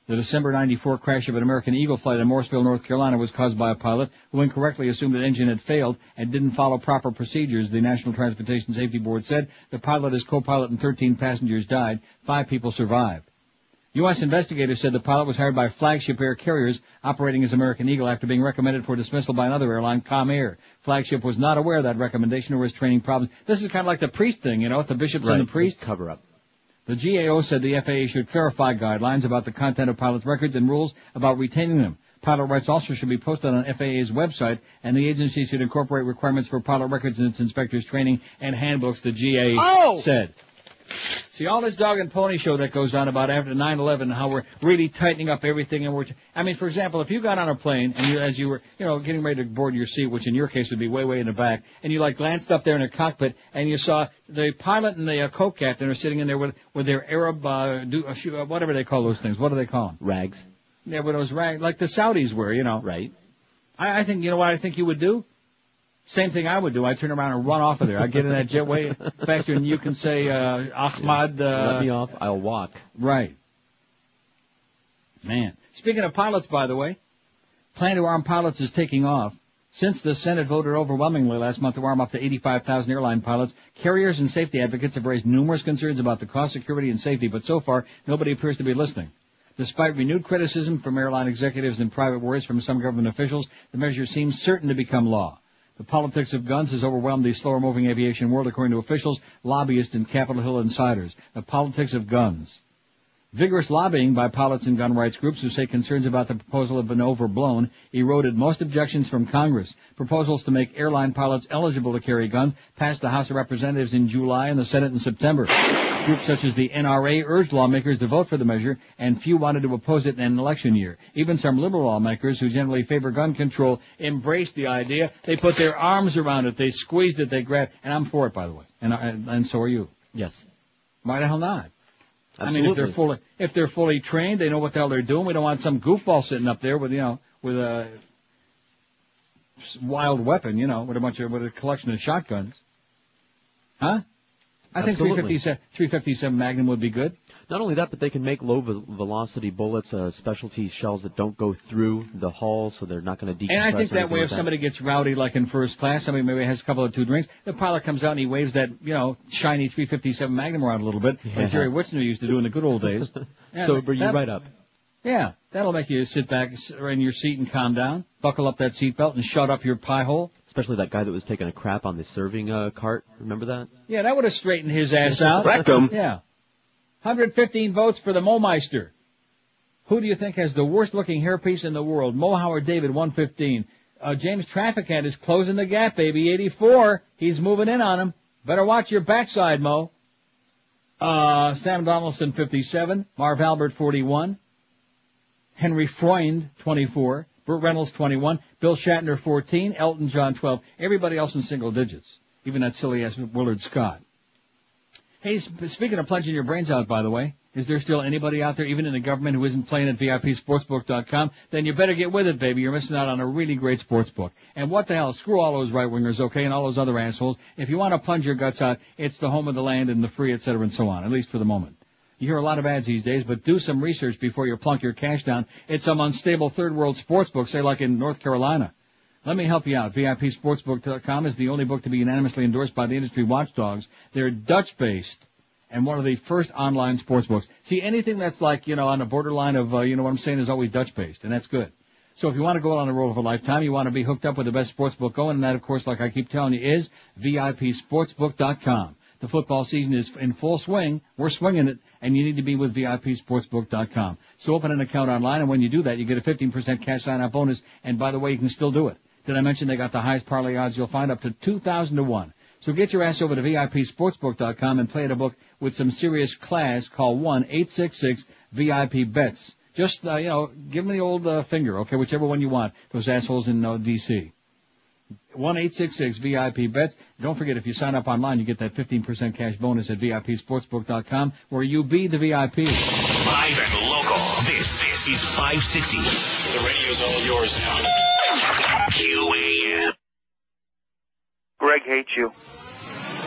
The December 94 crash of an American Eagle flight in Morrisville, North Carolina was caused by a pilot who incorrectly assumed an engine had failed and didn't follow proper procedures, the National Transportation Safety Board said. The pilot, his co-pilot, and 13 passengers died. 5 people survived. U.S. investigators said the pilot was hired by Flagship Air Carriers operating as American Eagle after being recommended for dismissal by another airline, ComAir. Flagship was not aware of that recommendation or his training problems. This is kind of like the priest thing, you know, with the bishops and the priests. Cover up. The GAO said the FAA should clarify guidelines about the content of pilots' records and rules about retaining them. Pilot rights also should be posted on FAA's website, and the agency should incorporate requirements for pilot records in its inspectors' training and handbooks, the GAO said. See, all this dog and pony show that goes on about after 9/11, how we're really tightening up everything, and for example, if you got on a plane and as you were, getting ready to board your seat, which in your case would be way in the back, and you glanced up there in the cockpit and you saw the pilot and the co-captain are sitting in there with their Arab, whatever they call those things. What do they call them? Rags. Yeah, with those rags, like the Saudis were, Right. I think, you know what I think you would do? Same thing I would do. I'd turn around and run off of there. I'd get in that jet way faster than you can say, Ahmad. Let me off. I'll walk. Right. Man. Speaking of pilots, by the way, plan to arm pilots is taking off. Since the Senate voted overwhelmingly last month to arm up to 85,000 airline pilots, carriers and safety advocates have raised numerous concerns about the cost, security, and safety, but so far, nobody appears to be listening. Despite renewed criticism from airline executives and private words from some government officials, the measure seems certain to become law. The politics of guns has overwhelmed the slower-moving aviation world, according to officials, lobbyists, and Capitol Hill insiders. The politics of guns. Vigorous lobbying by pilots and gun rights groups who say concerns about the proposal have been overblown eroded most objections from Congress. Proposals to make airline pilots eligible to carry guns passed the House of Representatives in July and the Senate in September. Groups such as the NRA urged lawmakers to vote for the measure, and few wanted to oppose it in an election year. Even some liberal lawmakers who generally favor gun control embraced the idea. They put their arms around it. They squeezed it. They grabbed. And I'm for it, by the way. And so are you. Yes. Why the hell not? Absolutely. I mean, if they're fully trained, they know what the hell they're doing. We don't want some goofball sitting up there with a wild weapon, with a collection of shotguns. Huh? I think 357 Magnum would be good. Not only that, but they can make low-velocity bullets, specialty shells that don't go through the hull, so they're not going to decompress. And I think that way, if somebody gets rowdy, like in first class, somebody maybe has a couple of 2 drinks, the pilot comes out and he waves that, shiny 357 Magnum around a little bit, like Jerry Witzner used to do in the good old days. Sober you right up. Yeah, that'll make you sit back in your seat and calm down, buckle up that seatbelt, and shut up your pie hole. Especially that guy that was taking a crap on the serving cart. Remember that? Yeah, that would have straightened his ass out. Rectum. Yeah. 115 votes for the Momeister. Who do you think has the worst-looking hairpiece in the world? Mo Howard David, 115. James Trafficant is closing the gap, baby, 84. He's moving in on him. Better watch your backside, Mo. Sam Donaldson, 57. Marv Albert, 41. Henry Freund, 24. Burt Reynolds, 21. Bill Shatner, 14. Elton John, 12. Everybody else in single digits. Even that silly-ass Willard Scott. Hey, speaking of plunging your brains out, by the way, is there still anybody out there, even in the government, who isn't playing at VIPSportsbook.com? Then you better get with it, baby. You're missing out on a really great sportsbook. And what the hell? Screw all those right-wingers, okay, and all those other assholes. If you want to plunge your guts out, it's the home of the land and the free, et cetera, and so on, at least for the moment. You hear a lot of ads these days, but do some research before you plunk your cash down. It's some unstable third-world sportsbook, say like in North Carolina. Let me help you out. VIPSportsbook.com is the only book to be unanimously endorsed by the industry watchdogs. They're Dutch-based and one of the first online sportsbooks. See, anything that's like, on the borderline of, what I'm saying is always Dutch-based, and that's good. So if you want to go on a roll of a lifetime, you want to be hooked up with the best sportsbook going, and that, of course, like I keep telling you, is VIPSportsbook.com. The football season is in full swing. We're swinging it, and you need to be with VIPSportsbook.com. So open an account online, and when you do that, you get a 15% cash sign-up bonus. And by the way, you can still do it. Did I mention they got the highest parlay odds you'll find, up to 2,000 to 1? So get your ass over to VIPSportsbook.com and play at a book with some serious class. Call 1-866-VIP-BETS. Just, give them the old finger, okay, whichever one you want, those assholes in D.C. 1-866-VIP-BETS. Don't forget, if you sign up online, you get that 15% cash bonus at VIPSportsbook.com, where you be the VIP. Live and local. This is 560. The radio's all yours now. QAM. Greg hates you.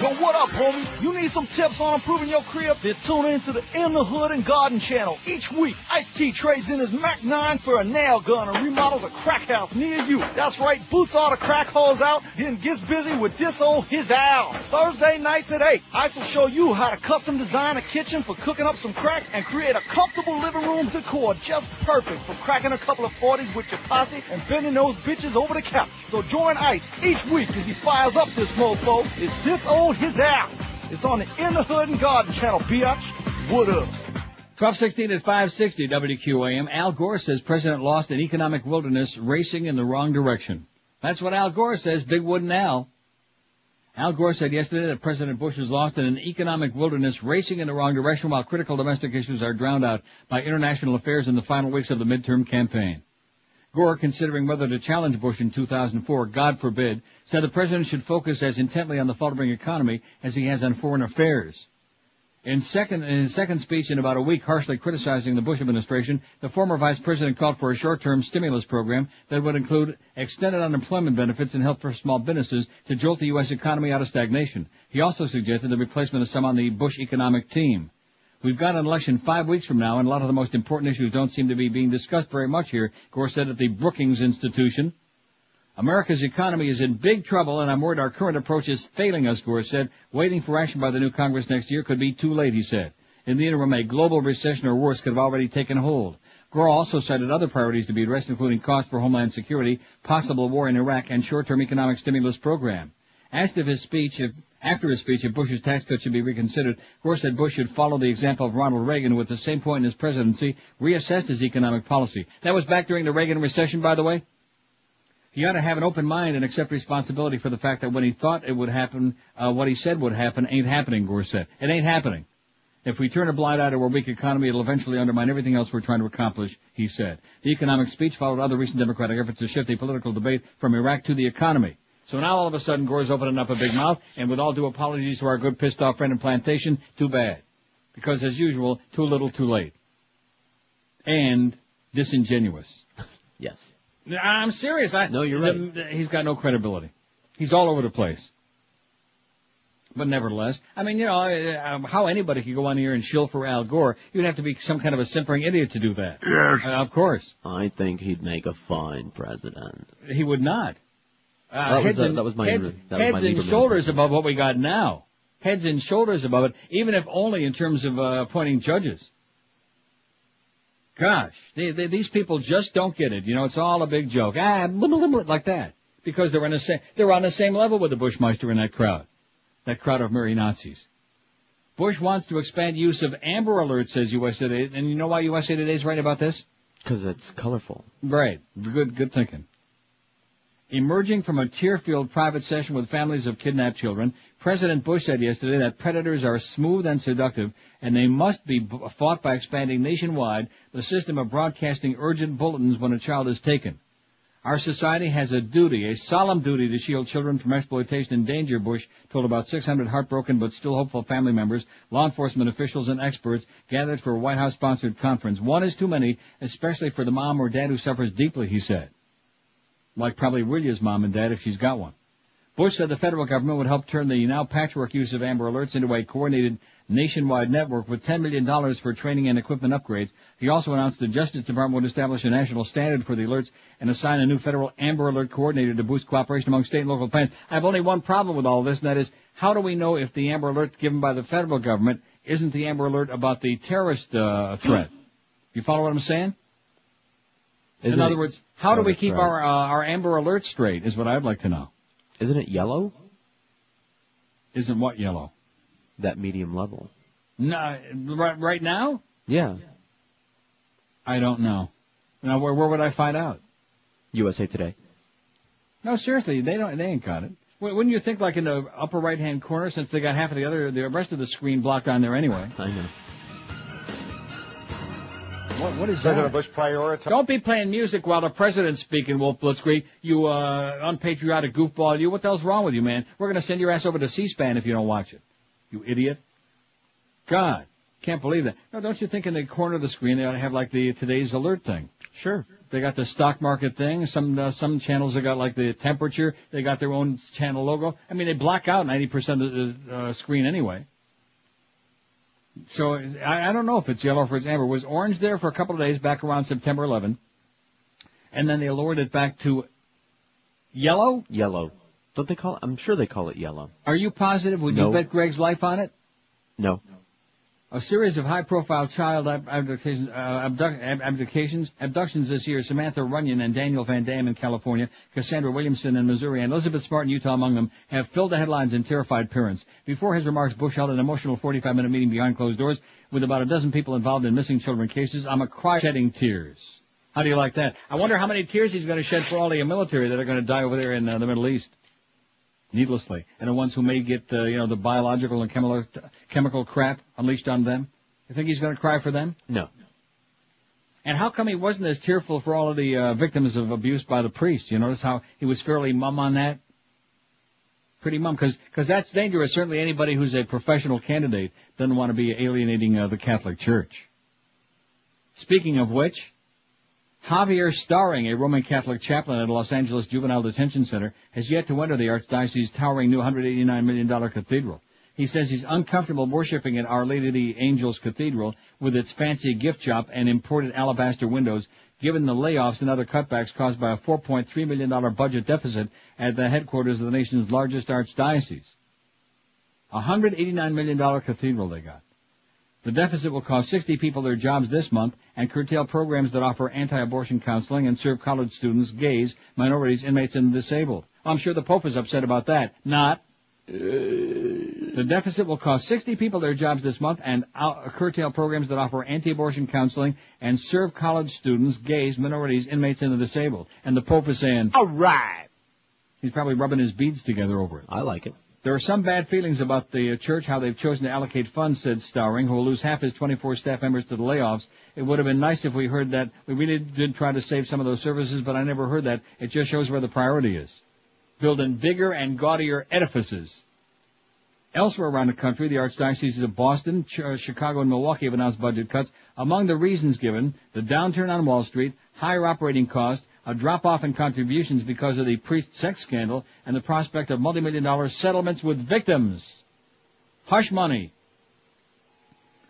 Yo, what up, homie? You need some tips on improving your crib? Then tune into the In the Hood and Garden channel. Each week, Ice-T trades in his Mac 9 for a nail gun and remodels a crack house near you. That's right, boots all the crack holes out, then gets busy with this old his owl. Thursday nights at 8, Ice will show you how to custom design a kitchen for cooking up some crack and create a comfortable living room decor just perfect for cracking a couple of 40s with your posse and bending those bitches over the couch. So join Ice each week as he fires up this mofo. It's this old his owl. It's on the In the Hood and Garden channel, biatch. What up? 12:16 at 560 WQAM. Al Gore says President lost an economic wilderness racing in the wrong direction. That's what Al Gore says, Big Wooden Al. Al Gore said yesterday that President Bush is lost in an economic wilderness racing in the wrong direction while critical domestic issues are drowned out by international affairs in the final weeks of the midterm campaign. Gore, considering whether to challenge Bush in 2004, God forbid, said the president should focus as intently on the faltering economy as he has on foreign affairs. In his second speech in about a week, harshly criticizing the Bush administration, the former vice president called for a short-term stimulus program that would include extended unemployment benefits and help for small businesses to jolt the U.S. economy out of stagnation. He also suggested the replacement of some on the Bush economic team. We've got an election 5 weeks from now, and a lot of the most important issues don't seem to be being discussed very much here, Gore said at the Brookings Institution. America's economy is in big trouble, and I'm worried our current approach is failing us, Gore said. Waiting for action by the new Congress next year could be too late, he said. In the interim, a global recession or worse could have already taken hold. Gore also cited other priorities to be addressed, including costs for homeland security, possible war in Iraq, and short-term economic stimulus program. Asked after his speech, if Bush's tax cuts should be reconsidered, Gore said Bush should follow the example of Ronald Reagan, who at the same point in his presidency reassessed his economic policy. That was back during the Reagan recession, by the way. He ought to have an open mind and accept responsibility for the fact that when he thought it would happen, what he said would happen ain't happening, Gore said. It ain't happening. If we turn a blind eye to our weak economy, it'll eventually undermine everything else we're trying to accomplish, he said. The economic speech followed other recent Democratic efforts to shift the political debate from Iraq to the economy. So now all of a sudden Gore's opening up a big mouth, and with all due apologies to our good pissed-off friend in Plantation, too bad. Because as usual, too little too late. And disingenuous. Yes. I'm serious. No, you're right. He's got no credibility. He's all over the place. But nevertheless, I mean, how anybody could go on here and shill for Al Gore, you'd have to be some kind of a simpering idiot to do that. Yes. Of course. I think he'd make a fine president. He would not. Heads and shoulders above what we got now. Heads and shoulders above it, even if only in terms of appointing judges. Gosh, these people just don't get it. It's all a big joke. Like that. Because they're on the same level with the Bushmeister in that crowd. That crowd of merry Nazis. Bush wants to expand use of Amber Alert, says USA Today. And you know why USA Today is right about this? Because it's colorful. Right. Good thinking. Emerging from a tear-filled private session with families of kidnapped children, President Bush said yesterday that predators are smooth and seductive, and they must be fought by expanding nationwide the system of broadcasting urgent bulletins when a child is taken. Our society has a solemn duty to shield children from exploitation and danger, Bush told about 600 heartbroken but still hopeful family members, law enforcement officials, and experts gathered for a White House-sponsored conference. One is too many, especially for the mom or dad who suffers deeply, he said. Like probably William's mom and dad if she's got one. Bush said the federal government would help turn the now patchwork use of Amber Alerts into a coordinated nationwide network with $10 million for training and equipment upgrades. He also announced the Justice Department would establish a national standard for the alerts and assign a new federal Amber Alert coordinator to boost cooperation among state and local plans. I have only one problem with all of this, and that is, how do we know if the Amber Alert given by the federal government isn't the Amber Alert about the terrorist threat? You follow what I'm saying? In other words, how do we keep our Amber Alert straight is what I'd like to know. Isn't it yellow? Isn't what yellow? That medium level. No, right now? Yeah. I don't know. Now, where would I find out? USA Today. No, seriously, they ain't got it. Wouldn't you think like in the upper right-hand corner, since they got half of the rest of the screen blocked on there anyway? I know. What is that? President Bush prioritize. Don't be playing music while the president's speaking, Wolf Blitzkrieg. You, unpatriotic goofball. You, what the hell's wrong with you, man? We're gonna send your ass over to C-SPAN if you don't watch it. You idiot. God. Can't believe that. No, don't you think in the corner of the screen they ought to have like the today's alert thing? Sure. They got the stock market thing. Some channels have got like the temperature. They got their own channel logo. I mean, they block out 90% of the screen anyway. So I don't know if it's yellow or if it's amber. It was orange there for a couple of days back around September 11. And then they lowered it back to yellow? Yellow. Don't they call it? I'm sure they call it yellow. Are you positive? Would you bet Greg's life on it? No. A series of high-profile child abductions this year. Samantha Runyon and Daniel Van Dam in California, Cassandra Williamson in Missouri, and Elizabeth Smart in Utah among them, have filled the headlines and terrified parents. Before his remarks, Bush held an emotional 45-minute meeting behind closed doors with about a dozen people involved in missing children cases. I'm a cry shedding tears. How do you like that? I wonder how many tears he's going to shed for all the military that are going to die over there in the Middle East. Needlessly. And the ones who may get, the biological and chemical crap unleashed on them. You think he's going to cry for them? No. And how come he wasn't as tearful for all of the victims of abuse by the priests? You notice how he was fairly mum on that? Pretty mum, because that's dangerous. Certainly anybody who's a professional candidate doesn't want to be alienating the Catholic Church. Speaking of which, Javier Starring, a Roman Catholic chaplain at a Los Angeles Juvenile Detention Center, has yet to enter the Archdiocese's towering new $189 million cathedral. He says he's uncomfortable worshiping at Our Lady of the Angels Cathedral with its fancy gift shop and imported alabaster windows, given the layoffs and other cutbacks caused by a $4.3 million budget deficit at the headquarters of the nation's largest archdiocese. $189 million cathedral they got. The deficit will cost 60 people their jobs this month and curtail programs that offer anti-abortion counseling and serve college students, gays, minorities, inmates, and the disabled. I'm sure the Pope is upset about that. Not. The deficit will cost 60 people their jobs this month and curtail programs that offer anti-abortion counseling and serve college students, gays, minorities, inmates, and the disabled. And the Pope is saying, all right. He's probably rubbing his beads together over it. I like it. There are some bad feelings about the church, how they've chosen to allocate funds, said Stowering, who will lose half his 24 staff members to the layoffs. It would have been nice if we heard that. We really did try to save some of those services, but I never heard that. It just shows where the priority is. Building bigger and gaudier edifices. Elsewhere around the country, the archdioceses of Boston, Chicago, and Milwaukee have announced budget cuts. Among the reasons given, the downturn on Wall Street, higher operating costs, a drop-off in contributions because of the priest sex scandal, and the prospect of multi-million-dollar settlements with victims. Hush money.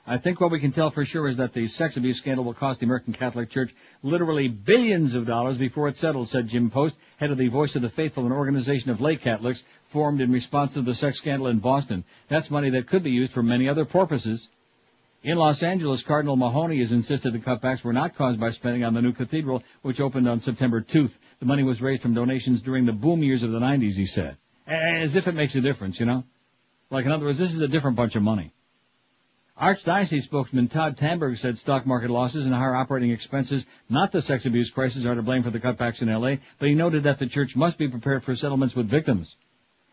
I think what we can tell for sure is that the sex abuse scandal will cost the American Catholic Church literally billions of dollars before it's settled, said Jim Post, head of the Voice of the Faithful, an organization of lay Catholics formed in response to the sex scandal in Boston. That's money that could be used for many other purposes. In Los Angeles, Cardinal Mahoney has insisted the cutbacks were not caused by spending on the new cathedral, which opened on September 2nd. The money was raised from donations during the boom years of the 90s, he said. As if it makes a difference, you know? Like, in other words, this is a different bunch of money. Archdiocese spokesman Todd Tamberg said stock market losses and higher operating expenses, not the sex abuse crisis, are to blame for the cutbacks in L.A., but he noted that the church must be prepared for settlements with victims.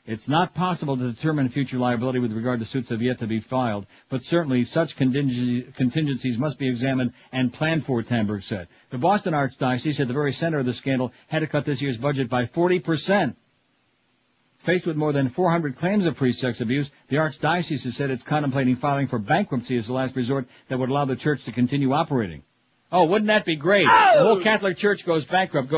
It's not possible to determine future liability with regard to suits that have yet to be filed, but certainly such contingencies must be examined and planned for, Tamberg said. The Boston Archdiocese, at the very center of the scandal, had to cut this year's budget by 40%. Faced with more than 400 claims of priest sex abuse, the Archdiocese has said it's contemplating filing for bankruptcy as the last resort that would allow the church to continue operating. Oh, wouldn't that be great? Oh! The whole Catholic Church goes bankrupt,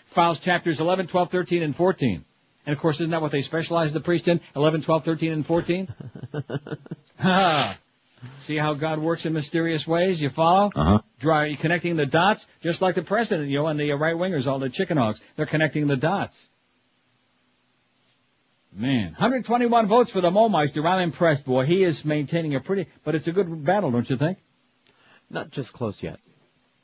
files chapters 11, 12, 13, and 14. And, of course, isn't that what they specialize the priest in? 11, 12, 13, and 14? See how God works in mysterious ways? You follow? You're connecting the dots, just like the president, you know, and the right-wingers, all the chicken hawks. They're connecting the dots. Man, 121 votes for the Momeister. I'm impressed, boy. He is maintaining but it's a good battle, don't you think? Not just close yet.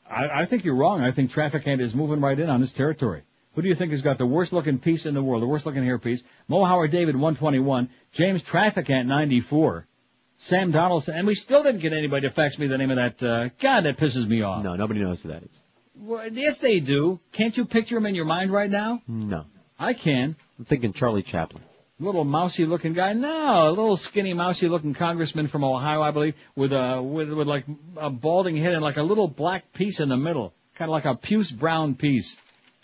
I think you're wrong. I think Trafficant is moving right in on this territory. Who do you think has got the worst-looking piece in the world, the worst-looking hairpiece? Mo Howard David, 121. James Trafficant, 94. Sam Donaldson. And we still didn't get anybody to fax me the name of that. God, that pisses me off. No, nobody knows who that is. Well, yes, they do. Can't you picture him in your mind right now? No. I can. I'm thinking Charlie Chaplin. Little mousy-looking guy. No, a little skinny, mousy-looking congressman from Ohio, I believe, with like a balding head and like a little black piece in the middle. Kind of like a puce brown piece.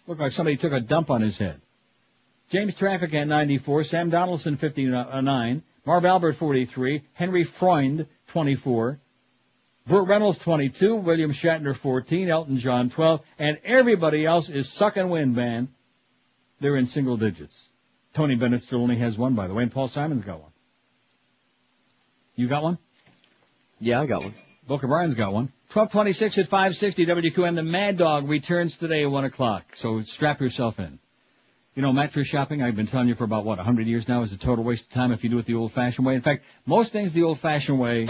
Looked like somebody took a dump on his head. James Trafficant, 94. Sam Donaldson, 59. Marv Albert, 43. Henry Freund, 24. Burt Reynolds, 22. William Shatner, 14. Elton John, 12. And everybody else is sucking wind, man. They're in single digits. Tony Bennett still only has one, by the way, and Paul Simon's got one. You got one? Yeah, I got one. Boca Brian's got one. 1226 at 560 WQM. The Mad Dog returns today at 1 o'clock, so strap yourself in. You know, mattress shopping, I've been telling you for about, 100 years now, is a total waste of time if you do it the old-fashioned way. In fact, most things the old-fashioned way,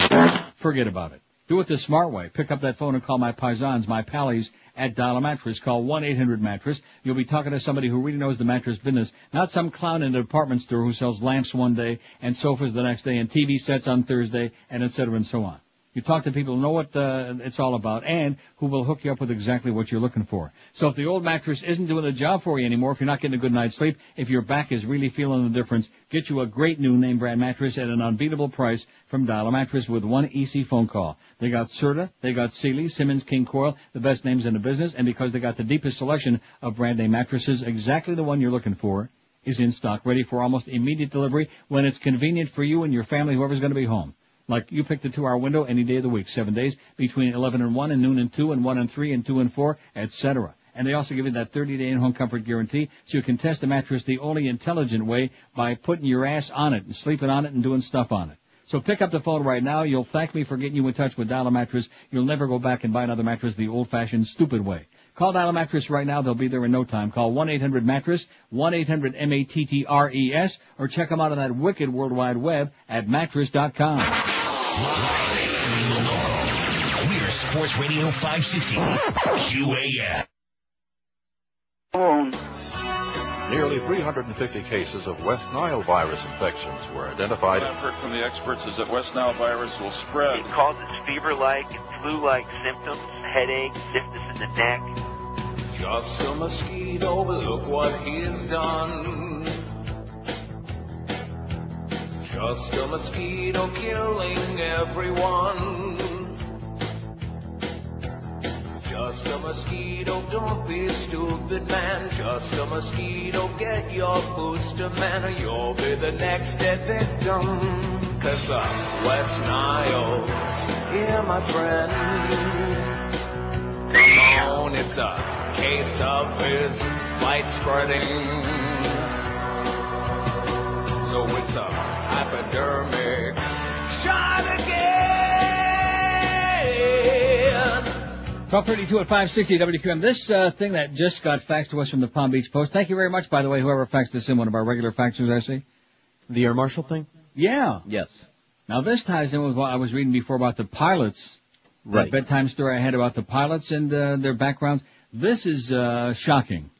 forget about it. Do it the smart way. Pick up that phone and call my paisans, my pallies, at Dial a Mattress. Call 1-800-MATTRESS. You'll be talking to somebody who really knows the mattress business, not some clown in a department store who sells lamps one day and sofas the next day and TV sets on Thursday and et cetera and so on. You talk to people who know what it's all about and who will hook you up with exactly what you're looking for. So if the old mattress isn't doing the job for you anymore, if you're not getting a good night's sleep, if your back is really feeling the difference, get you a great new name brand mattress at an unbeatable price from Dial a Mattress with one easy phone call. They got Serta, they got Sealy, Simmons, King Coil, the best names in the business, and because they got the deepest selection of brand name mattresses, exactly the one you're looking for is in stock, ready for almost immediate delivery when it's convenient for you and your family, whoever's going to be home. Like you pick the 2-hour window any day of the week, 7 days, between 11 and 1 and noon and 2 and 1 and 3 and 2 and 4, etc. And they also give you that 30-day in-home comfort guarantee, so you can test a mattress the only intelligent way by putting your ass on it and sleeping on it and doing stuff on it. So pick up the phone right now. You'll thank me for getting you in touch with Dial a Mattress. You'll never go back and buy another mattress the old-fashioned, stupid way. Call Dial a Mattress right now. They'll be there in no time. Call 1-800-MATTRESS, 1-800-MATTRES, or check them out on that wicked World Wide Web at mattress.com. We're Sports Radio 560 QAM. Nearly 350 cases of West Nile virus infections were identified. What I've heard from the experts is that West Nile virus will spread. It causes fever-like and flu-like symptoms, headache, stiffness in the neck. Just a mosquito, but look what he's done. Just a mosquito killing everyone. Just a mosquito, don't be stupid, man. Just a mosquito, get your booster, man, or you'll be the next dead victim. 'Cause the West Nile's here, my friend. Come on, it's a case of its light spreading. So it's a hypodermic shot again. 12:32 at 560 WQM. This thing that just got faxed to us from the Palm Beach Post. Thank you very much, by the way, whoever faxed this in, one of our regular faxers, I see. The air marshal thing? Yeah. Yes. Now, this ties in with what I was reading before about the pilots. Right. That bedtime story I had about the pilots and their backgrounds. This is shocking.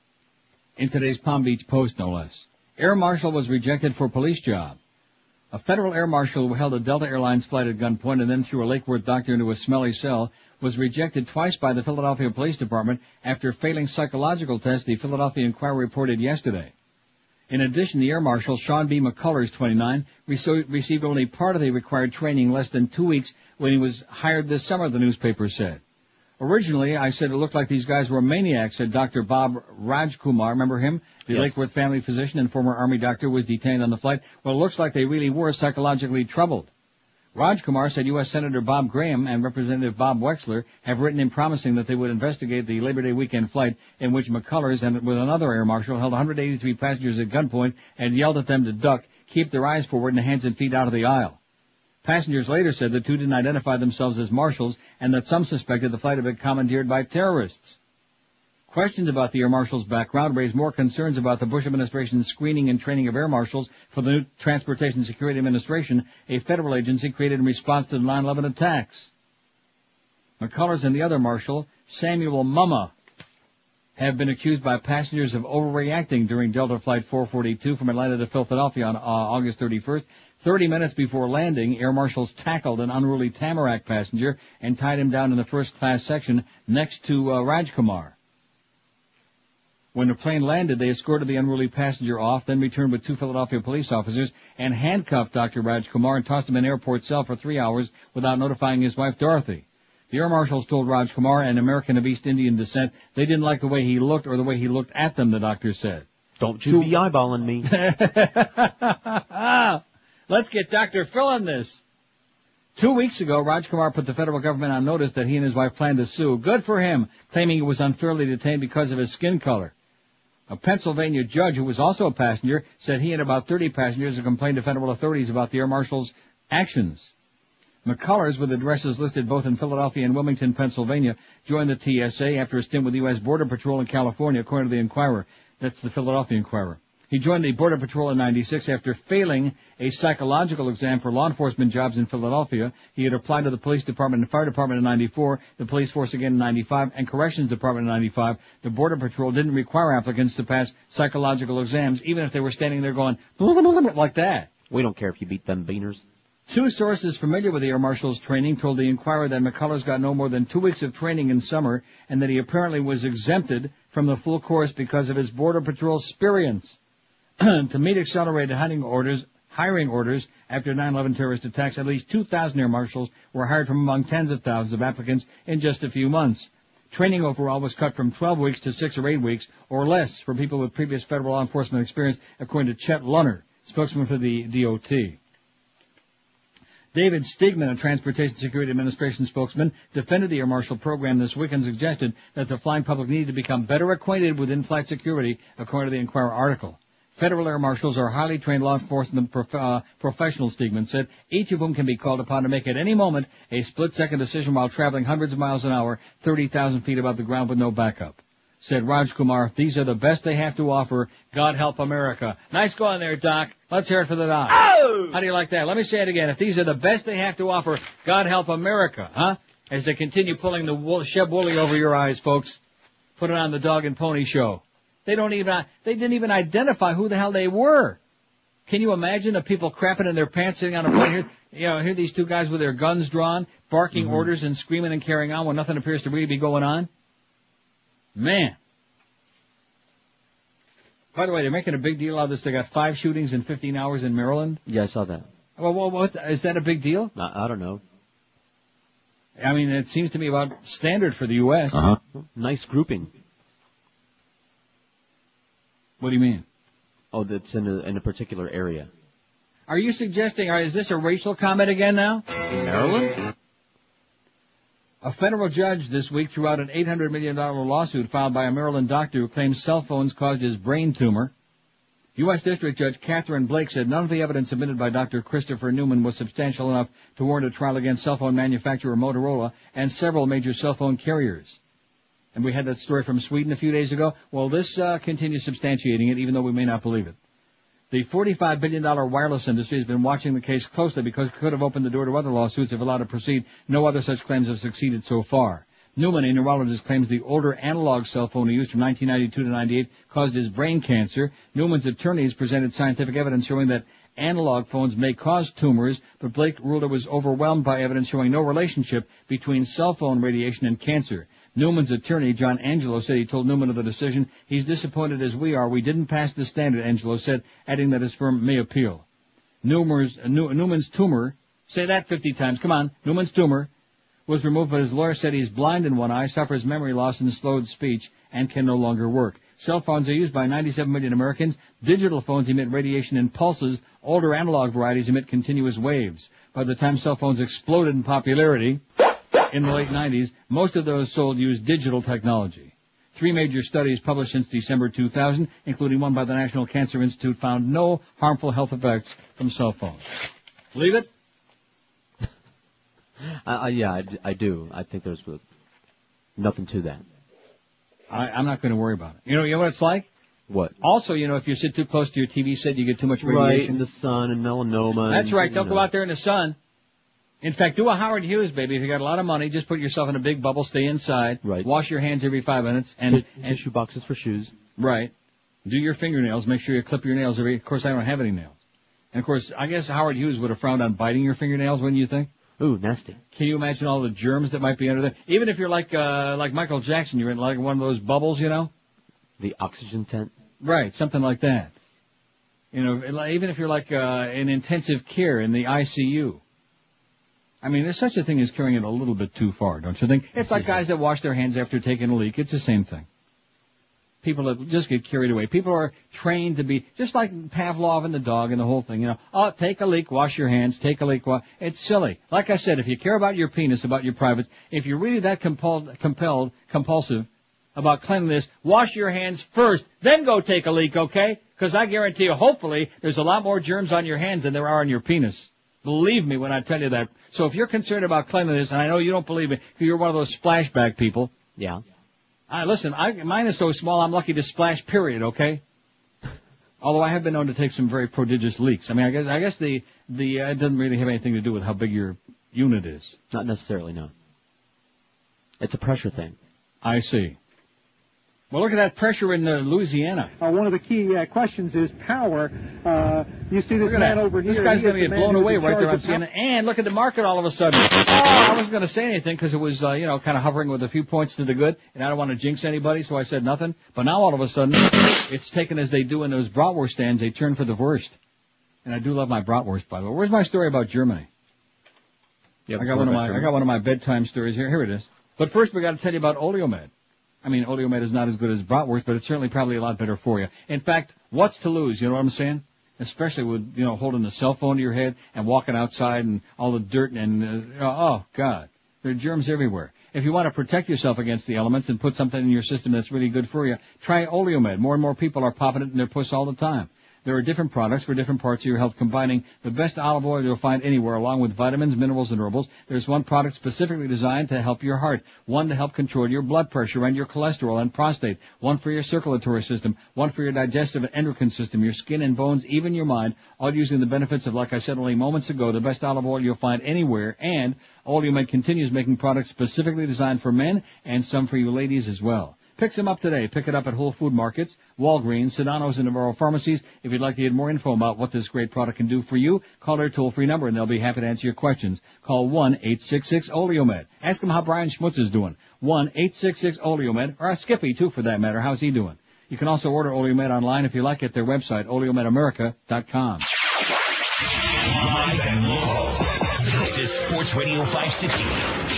In today's Palm Beach Post, no less. Air marshal was rejected for police job. A federal air marshal who held a Delta Airlines flight at gunpoint and then threw a Lake Worth doctor into a smelly cell was rejected twice by the Philadelphia Police Department after failing psychological tests, the Philadelphia Inquirer reported yesterday. In addition, the Air Marshal, Sean B. McCullers, 29, received only part of the required training less than 2 weeks when he was hired this summer, the newspaper said. Originally, I said it looked like these guys were maniacs, said Dr. Bob Rajkumar. Remember him? The Lake Worth family physician and former Army doctor who was detained on the flight. Well, it looks like they really were psychologically troubled. Rajkumar said U.S. Senator Bob Graham and Representative Bob Wexler have written in promising that they would investigate the Labor Day weekend flight in which McCullers and with another air marshal held 183 passengers at gunpoint and yelled at them to duck, keep their eyes forward, and hands and feet out of the aisle. Passengers later said the two didn't identify themselves as marshals and that some suspected the flight had been commandeered by terrorists. Questions about the air marshal's background raised more concerns about the Bush administration's screening and training of air marshals for the new Transportation Security Administration, a federal agency created in response to the 9/11 attacks. McCullers and the other marshal, Samuel Mumma, have been accused by passengers of overreacting during Delta Flight 442 from Atlanta to Philadelphia on August 31st. 30 minutes before landing, air marshals tackled an unruly Tamarack passenger and tied him down in the first-class section next to Rajkumar. When the plane landed, they escorted the unruly passenger off, then returned with 2 Philadelphia police officers and handcuffed Dr. Rajkumar and tossed him in an airport cell for 3 hours without notifying his wife, Dorothy. The air marshals told Rajkumar, an American of East Indian descent, they didn't like the way he looked or the way he looked at them, the doctor said. Don't you be eyeballing me. Let's get Dr. Phil on this. 2 weeks ago, Rajkumar put the federal government on notice that he and his wife planned to sue. Good for him, claiming he was unfairly detained because of his skin color. A Pennsylvania judge who was also a passenger said he and about 30 passengers have complained to federal authorities about the air marshal's actions. McCullers, with addresses listed both in Philadelphia and Wilmington, Pennsylvania, joined the TSA after a stint with the U.S. Border Patrol in California, according to the Inquirer. That's the Philadelphia Inquirer. He joined the Border Patrol in '96 after failing a psychological exam for law enforcement jobs in Philadelphia. He had applied to the police department and fire department in '94, the police force again in '95, and corrections department in '95. The Border Patrol didn't require applicants to pass psychological exams, even if they were standing there going like that. We don't care if you beat them beaners. 2 sources familiar with the air marshal's training told the Inquirer that McCullers got no more than 2 weeks of training in summer and that he apparently was exempted from the full course because of his Border Patrol experience. To meet accelerated hiring orders after 9/11 terrorist attacks, at least 2,000 air marshals were hired from among tens of thousands of applicants in just a few months. Training overall was cut from 12 weeks to 6 or 8 weeks or less for people with previous federal law enforcement experience, according to Chet Lunner, spokesman for the DOT. David Stigman, a Transportation Security Administration spokesman, defended the air marshal program this week and suggested that the flying public needed to become better acquainted with in-flight security, according to the Inquirer article. Federal air marshals are highly trained law enforcement professionals, Stigman said, each of whom can be called upon to make at any moment a split-second decision while traveling hundreds of miles an hour, 30,000 feet above the ground with no backup. Said Rajkumar, these are the best they have to offer. God help America. Nice going there, Doc. Let's hear it for the Doc. Oh! How do you like that? Let me say it again. If these are the best they have to offer, God help America, huh? As they continue pulling the Sheb Woolley over your eyes, folks. Put it on the Dog and Pony Show. They didn't even identify who the hell they were. Can you imagine the people crapping in their pants sitting on a plane here? Here these 2 guys with their guns drawn, barking orders and screaming and carrying on when nothing appears to really be going on? Man. By the way, they're making a big deal out of this. They got 5 shootings in 15 hours in Maryland. Yeah, I saw that. Well, is that a big deal? I don't know. I mean, it seems to me about standard for the U.S. Uh-huh. Nice grouping. What do you mean? Oh, that's in a particular area. Are you suggesting, is this a racial comment again now? Maryland? A federal judge this week threw out an $800 million lawsuit filed by a Maryland doctor who claims cell phones caused his brain tumor. U.S. District Judge Catherine Blake said none of the evidence submitted by Dr. Christopher Newman was substantial enough to warrant a trial against cell phone manufacturer Motorola and several major cell phone carriers. And we had that story from Sweden a few days ago. Well, this continues substantiating it, even though we may not believe it. The $45 billion wireless industry has been watching the case closely because it could have opened the door to other lawsuits if allowed to proceed. No other such claims have succeeded so far. Newman, a neurologist, claims the older analog cell phone he used from 1992 to 98 caused his brain cancer. Newman's attorneys presented scientific evidence showing that analog phones may cause tumors, but Blake ruled it was overwhelmed by evidence showing no relationship between cell phone radiation and cancer. Newman's attorney, John Angelo, said he told Newman of the decision. He's disappointed as we are. We didn't pass the standard, Angelo said, adding that his firm may appeal. Newman's tumor, say that 50 times, come on, Newman's tumor was removed, but his lawyer said he's blind in one eye, suffers memory loss and slowed speech, and can no longer work. Cell phones are used by 97 million Americans. Digital phones emit radiation in pulses. Older analog varieties emit continuous waves. By the time cell phones exploded in popularity in the late 90s, most of those sold used digital technology. 3 major studies published since December 2000, including one by the National Cancer Institute, found no harmful health effects from cell phones. Believe it? Yeah, I do. I think there's nothing to that. I'm not going to worry about it. You know what it's like? What? Also, if you sit too close to your TV set, you get too much radiation. Right, in the sun and melanoma. That's right. Don't go out there in the sun. In fact, do a Howard Hughes, baby. If you got a lot of money, just put yourself in a big bubble, stay inside. Right. Wash your hands every 5 minutes. And tissue boxes for shoes. Right. Do your fingernails. Make sure you clip your nails of course, I don't have any nails. And of course, I guess Howard Hughes would have frowned on biting your fingernails, wouldn't you think? Ooh, nasty. Can you imagine all the germs that might be under there? Even if you're like Michael Jackson, you're in like one of those bubbles, The oxygen tent? Right, something like that. Even if you're like in intensive care in the ICU. I mean, there's such a thing as carrying it a little bit too far, don't you think? It's like guys that wash their hands after taking a leak. It's the same thing. People that just get carried away. People are trained to be, just like Pavlov and the dog and the whole thing, take a leak, wash your hands, take a leak, it's silly. Like I said, if you care about your penis, about your privates, if you're really that compulsive about cleanliness, wash your hands first, then go take a leak, okay? Because I guarantee you, hopefully, there's a lot more germs on your hands than there are on your penis. Believe me when I tell you that. So if you're concerned about cleanliness, and I know you don't believe me, because you're one of those splashback people. Yeah. Listen, mine is so small, I'm lucky to splash, period, okay? Although I have been known to take some very prodigious leaks. I mean, I guess it doesn't really have anything to do with how big your unit is. Not necessarily, no. It's a pressure thing. I see. Well, look at that pressure in Louisiana. One of the key questions is power. You see this man over here. This guy's going to get blown away right there on CNN. And look at the market all of a sudden. I wasn't going to say anything because it was, kind of hovering with a few points to the good. And I don't want to jinx anybody, so I said nothing. But now all of a sudden, it's taken as they do in those bratwurst stands. They turn for the worst. And I do love my bratwurst, by the way. Where's my story about Germany? I got one of my bedtime stories here. Here it is. But first, we got to tell you about Oleomed. I mean, Oleomed is not as good as bratwurst, but it's certainly probably a lot better for you. In fact, what's to lose? You know what I'm saying? Especially with, holding the cell phone to your head and walking outside and all the dirt and, oh, God. There are germs everywhere. If you want to protect yourself against the elements and put something in your system that's really good for you, try Oleomed. More and more people are popping it in their puss all the time. There are different products for different parts of your health, combining the best olive oil you'll find anywhere, along with vitamins, minerals, and herbals. There's one product specifically designed to help your heart, one to help control your blood pressure and your cholesterol and prostate, one for your circulatory system, one for your digestive and endocrine system, your skin and bones, even your mind, all using the benefits of, like I said only moments ago, the best olive oil you'll find anywhere. And Oleomed continues making products specifically designed for men and some for you ladies as well. Pick some up today. Pick it up at Whole Food Markets, Walgreens, Sedano's, and Navarro Pharmacies. If you'd like to get more info about what this great product can do for you, call their toll-free number, and they'll be happy to answer your questions. Call 1-866-OLEOMED. Ask them how Brian Schmutz is doing. 1-866-OLEOMED, or Skippy, too, for that matter. How's he doing? You can also order Oleomed online if you like at their website, oleomedamerica.com. Live and local. This is Sports Radio 560,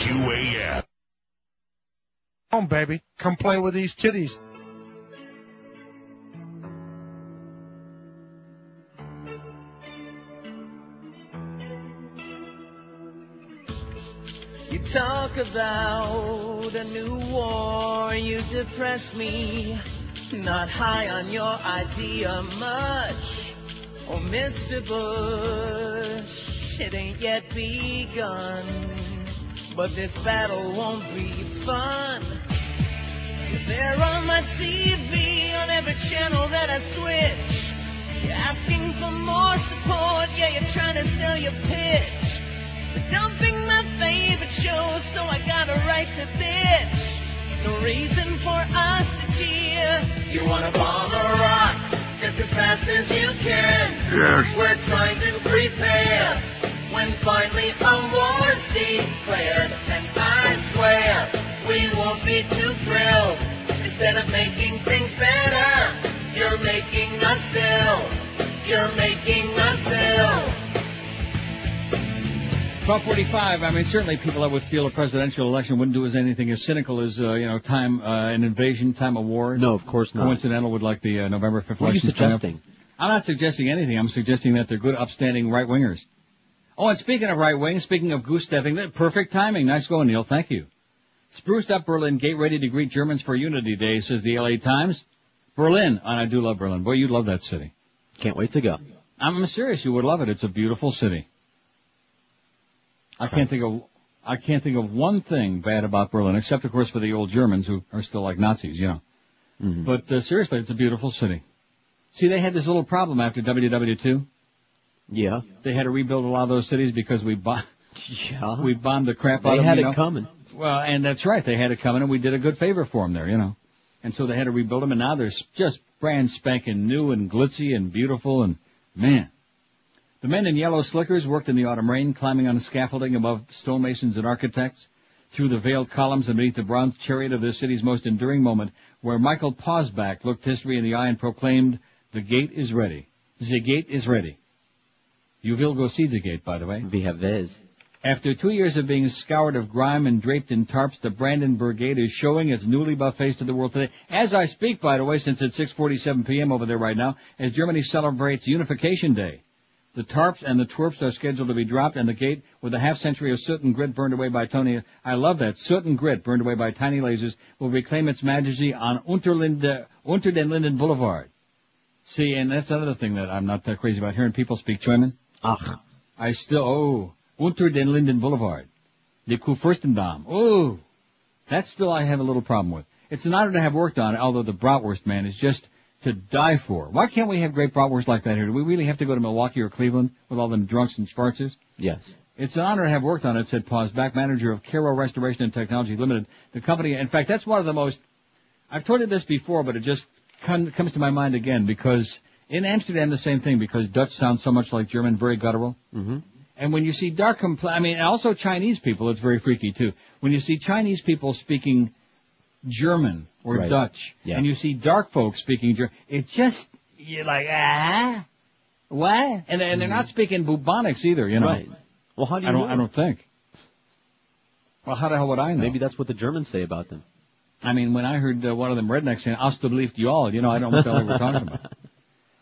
QAM. Come on, baby. Come play with these titties. You talk about a new war, you depress me. Not high on your idea much. Oh, Mr. Bush, it ain't yet begun. But this battle won't be fun. You're there on my TV, on every channel that I switch. You're asking for more support, yeah, you're trying to sell your pitch. But dumping my favorite show, so I got a right to bitch. No reason for us to cheer. You wanna bomb Iraq just as fast as you can. Yes. We're trying to prepare. When finally a war's declared, and I swear we won't be too thrilled. Instead of making things better, you're making us ill. You're making us ill. 12:45. I mean, certainly people that would feel a presidential election wouldn't do as anything as cynical as, time, an invasion, time of war. No, of course not. Coincidental with like the November 5th election. What are you suggesting? I'm not suggesting anything. I'm suggesting that they're good, upstanding right-wingers. Oh, and speaking of right-wing, speaking of goose-stepping, perfect timing. Nice going, Neil. Thank you. Spruced up Berlin gate ready to greet Germans for Unity Day, says the LA Times. Berlin, and I do love Berlin. Boy, you'd love that city. Can't wait to go. I'm serious. You would love it. It's a beautiful city. I can't think of one thing bad about Berlin, except of course for the old Germans who are still like Nazis, you know. Mm-hmm. But seriously, it's a beautiful city. See, they had this little problem after WW2. Yeah. They had to rebuild a lot of those cities because we bombed the crap out of them. They had it coming. Well, and that's right. They had it coming, and we did a good favor for them there, you know. And so they had to rebuild them, and now they're just brand spanking new and glitzy and beautiful, and man. The men in yellow slickers worked in the autumn rain, climbing on the scaffolding above stonemasons and architects, through the veiled columns and beneath the bronze chariot of this city's most enduring moment, where Michael Pausback looked history in the eye and proclaimed, "The gate is ready. The gate is ready." You will go see the gate, by the way. We have this. After 2 years of being scoured of grime and draped in tarps, the Brandenburg Gate is showing its newly buff face to the world today. As I speak, by the way, since it's 6:47 p.m. over there right now, as Germany celebrates Unification Day. The tarps and the twerps are scheduled to be dropped, and the gate, with a half-century of soot and grit burned away by I love that, soot and grit burned away by tiny lasers, will reclaim its majesty on Unter den Linden Boulevard. See, and that's another thing that I'm not that crazy about, hearing people speak German. Ach. Unter den Linden Boulevard. The Kurfürstendamm. Oh, that still I have a little problem with. It's an honor to have worked on it, although the bratwurst, man, is just to die for. Why can't we have great bratwurst like that here? Do we really have to go to Milwaukee or Cleveland with all them drunks and schwarzers? Yes. It's an honor to have worked on it, said Pausback, manager of Caro Restoration and Technology Limited. The company, in fact, that's one of the most, I've told you this before, but it just comes to my mind again, because in Amsterdam, the same thing, because Dutch sounds so much like German, very guttural. Mm-hmm. And when you see and also Chinese people, it's very freaky too. When you see Chinese people speaking German or right. Dutch, yeah. and you see dark folks speaking German, it just, you're like, what? And they're not speaking bubonics either, you know. Right. Well, how do you know? I don't think. Well, how the hell would I know? Maybe that's what the Germans say about them. I mean, when I heard one of them rednecks saying, "Alstublieft y'all," you know, I don't know what the hell they were talking about.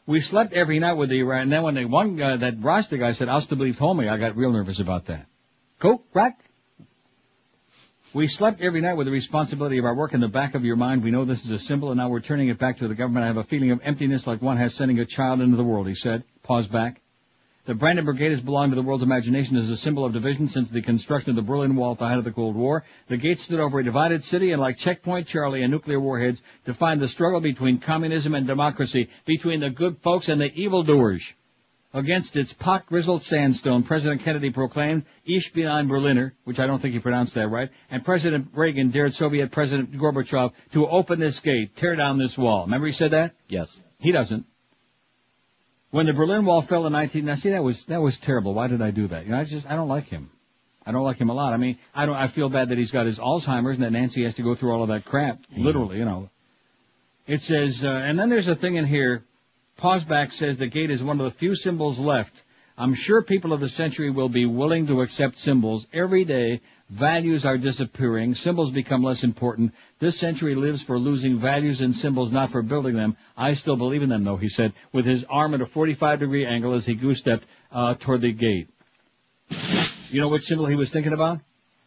We slept every night with and then when one guy, that Rasta guy said, "Alstublieft homie," I got real nervous about that. Coke, crack. We slept every night with the responsibility of our work in the back of your mind. We know this is a symbol, and now we're turning it back to the government. I have a feeling of emptiness like one has sending a child into the world, he said. Pause back. The Brandenburg Gate has belonged to the world's imagination as a symbol of division since the construction of the Berlin Wall at the height of the Cold War. The gate stood over a divided city, and like Checkpoint Charlie and nuclear warheads, defined the struggle between communism and democracy, between the good folks and the evildoers. Against its pot-grizzled sandstone, President Kennedy proclaimed, "Ich bin ein Berliner," which I don't think he pronounced that right, and President Reagan dared Soviet President Gorbachev to open this gate, tear down this wall. Remember he said that? Yes. He doesn't. When the Berlin Wall fell in now see, that was terrible. Why did I do that? You know, I don't like him. I don't like him a lot. I mean, I feel bad that he's got his Alzheimer's and that Nancy has to go through all of that crap. Literally, you know. It says, and then there's a thing in here, Pausback says the gate is one of the few symbols left I'm sure people of the century will be willing to accept symbols. Every day, values are disappearing. Symbols become less important. This century lives for losing values and symbols, not for building them. I still believe in them, though, he said, with his arm at a 45-degree angle as he goose-stepped toward the gate. You know which symbol he was thinking about?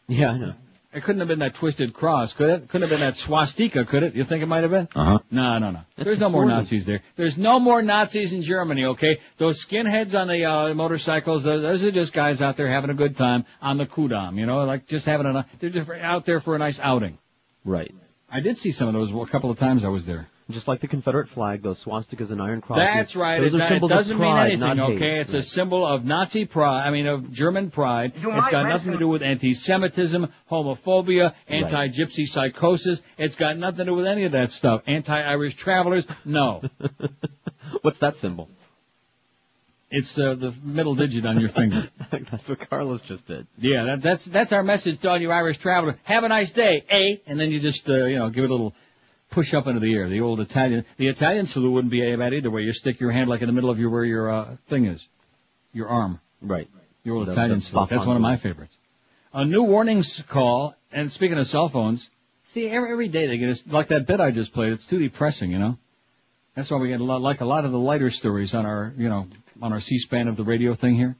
Yeah, I know. It couldn't have been that twisted cross, could it? Couldn't have been that swastika, could it? You think it might have been? Uh-huh. No. There's no more Nazis there. There's no more Nazis in Germany, okay? Those skinheads on the motorcycles, those are just guys out there having a good time on the Kudam, like just they're just out there for a nice outing. Right. I did see some of those a couple of times I was there. Just like the Confederate flag, those swastikas and iron crosses. That's right. Those are symbols doesn't of pride, mean anything, okay? hate. It's a symbol of Nazi pride, of German pride. It's got nothing to do with anti-Semitism, homophobia, anti-gypsy psychosis. It's got nothing to do with any of that stuff. Anti-Irish travelers, no. What's that symbol? It's the middle digit on your finger. That's what Carlos just did. Yeah, that's our message to all you Irish travelers. Have a nice day, eh? And then you just, give it a little push up into the air. The old Italian salute wouldn't be bad either, where you stick your hand like in the middle of where your thing is, your arm. Right. Your old Italian salute. That's one of my favorites. A new warnings call. And speaking of cell phones, see every day they get like that bit I just played. It's too depressing, That's why we get a lot of the lighter stories on our on our C-SPAN of the radio thing here.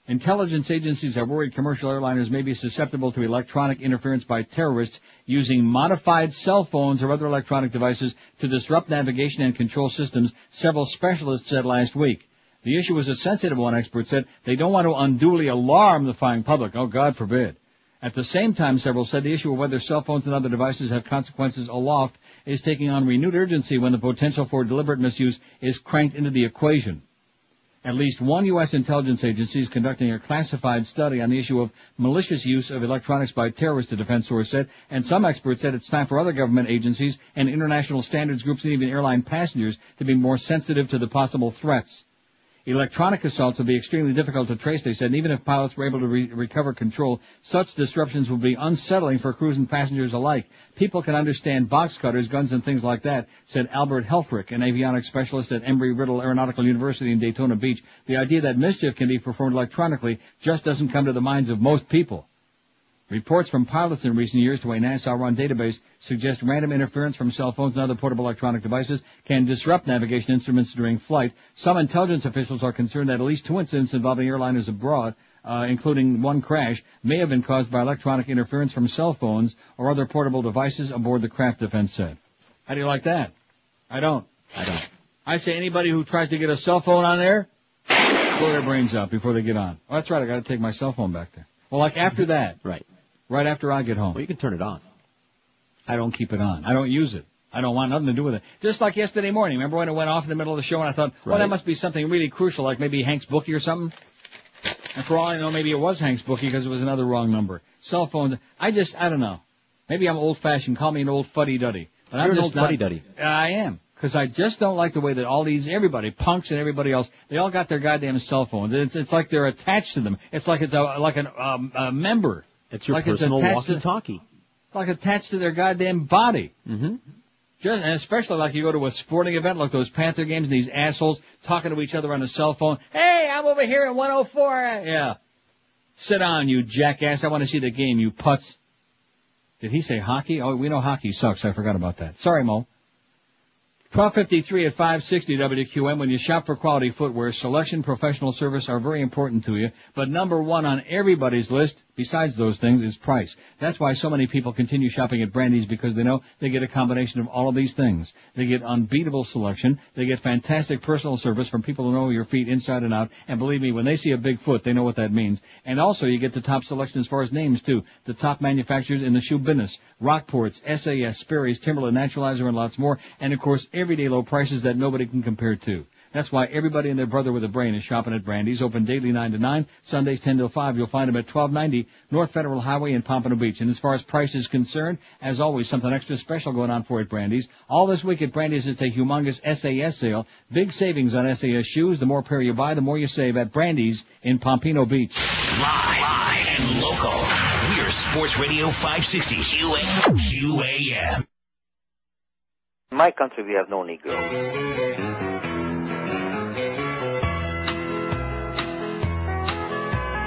Intelligence agencies are worried commercial airliners may be susceptible to electronic interference by terrorists using modified cell phones or other electronic devices to disrupt navigation and control systems, several specialists said last week. The issue is a sensitive one, experts said. They don't want to unduly alarm the flying public. Oh, God forbid. At the same time, several said the issue of whether cell phones and other devices have consequences aloft is taking on renewed urgency when the potential for deliberate misuse is cranked into the equation. At least one U.S. intelligence agency is conducting a classified study on the issue of malicious use of electronics by terrorists, a defense source said, and some experts said it's time for other government agencies and international standards groups and even airline passengers to be more sensitive to the possible threats. Electronic assaults will be extremely difficult to trace, they said, and even if pilots were able to recover control, such disruptions will be unsettling for crews and passengers alike. People can understand box cutters, guns, and things like that, said Albert Helfrich, an avionics specialist at Embry-Riddle Aeronautical University in Daytona Beach. The idea that mischief can be performed electronically just doesn't come to the minds of most people. Reports from pilots in recent years to a NASA-run database suggest random interference from cell phones and other portable electronic devices can disrupt navigation instruments during flight. Some intelligence officials are concerned that at least 2 incidents involving airliners abroad, including one crash, may have been caused by electronic interference from cell phones or other portable devices aboard the craft, defense said. How do you like that? I don't. I say anybody who tries to get a cell phone on there, blow their brains out before they get on. Oh, that's right, I got to take my cell phone back there. Well, like after that. Right after I get home. Well, you can turn it on. I don't keep it on. I don't use it. I don't want nothing to do with it. Just like yesterday morning. Remember when it went off in the middle of the show and I thought, well, that must be something really crucial, like maybe Hank's bookie or something? And for all I know, maybe it was Hank's bookie because it was another wrong number. Cell phones, I don't know. Maybe I'm old-fashioned. Call me an old fuddy-duddy. But You're an old fuddy-duddy. I am. Because I just don't like the way that everybody, punks and everybody else, they all got their goddamn cell phones. It's like they're attached to them. It's like it's a member. It's your personal walkie-talkie. Like attached to their goddamn body. Mm-hmm. And especially like you go to a sporting event like those Panther games and these assholes talking to each other on a cell phone. Hey, I'm over here at 104. Yeah. Sit down, you jackass. I want to see the game, you putz. Did he say hockey? Oh, we know hockey sucks. I forgot about that. Sorry, Mo. 12:53 at 560 WQM. When you shop for quality footwear, selection, professional service are very important to you. But number one on everybody's list, besides those things, is price. That's why so many people continue shopping at Brandy's, because they know they get a combination of all of these things. They get unbeatable selection. They get fantastic personal service from people who know your feet inside and out. And believe me, when they see a big foot, they know what that means. And also, you get the top selection as far as names, too. The top manufacturers in the shoe business. Rockports, SAS, Sperry's, Timberland, Naturalizer, and lots more. And, of course, everyday low prices that nobody can compare to. That's why everybody and their brother with a brain is shopping at Brandy's. Open daily 9 to 9, Sundays 10 till 5. You'll find them at 1290 North Federal Highway in Pompano Beach. And as far as price is concerned, as always, something extra special going on for you at Brandy's. All this week at Brandy's, it's a humongous SAS sale. Big savings on SAS shoes. The more pair you buy, the more you save at Brandy's in Pompano Beach. Live and local. We're Sports Radio 560 QAM. In my country, we have no Negroes.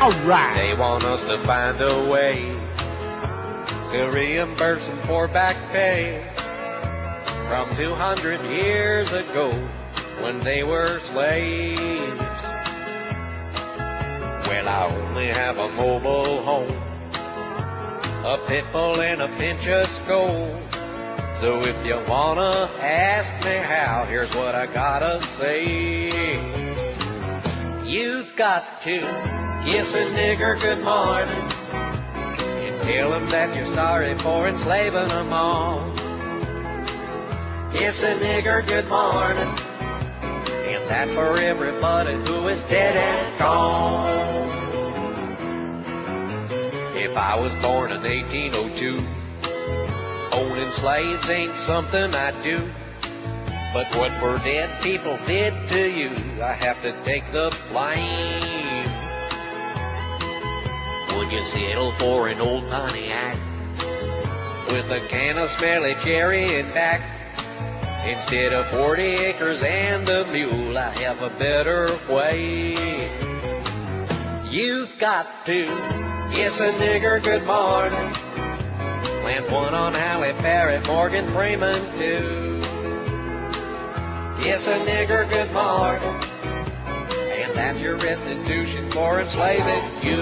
All right. They want us to find a way to reimburse them for back pay from 200 years ago when they were slaves. Well, I only have a mobile home, a pit bull and a pinch of skull. So if you wanna ask me how, here's what I gotta say. You've got to kiss a nigger good morning and tell him that you're sorry for enslaving them all. Kiss a nigger good morning, and that's for everybody who is dead and gone. If I was born in 1802, owning slaves ain't something I do. But what for dead people did to you, I have to take the blame. When you settle for an old Pontiac with a can of smelly cherry in back, instead of 40 acres and a mule, I have a better way. You've got to kiss a nigger good morning, plant one on Halle Berry, Morgan Freeman too. Kiss a nigger good morning, and that's your restitution for enslaving you.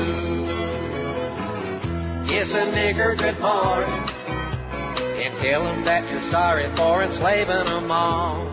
Kiss a nigger good morning, and tell them that you're sorry for enslaving them all.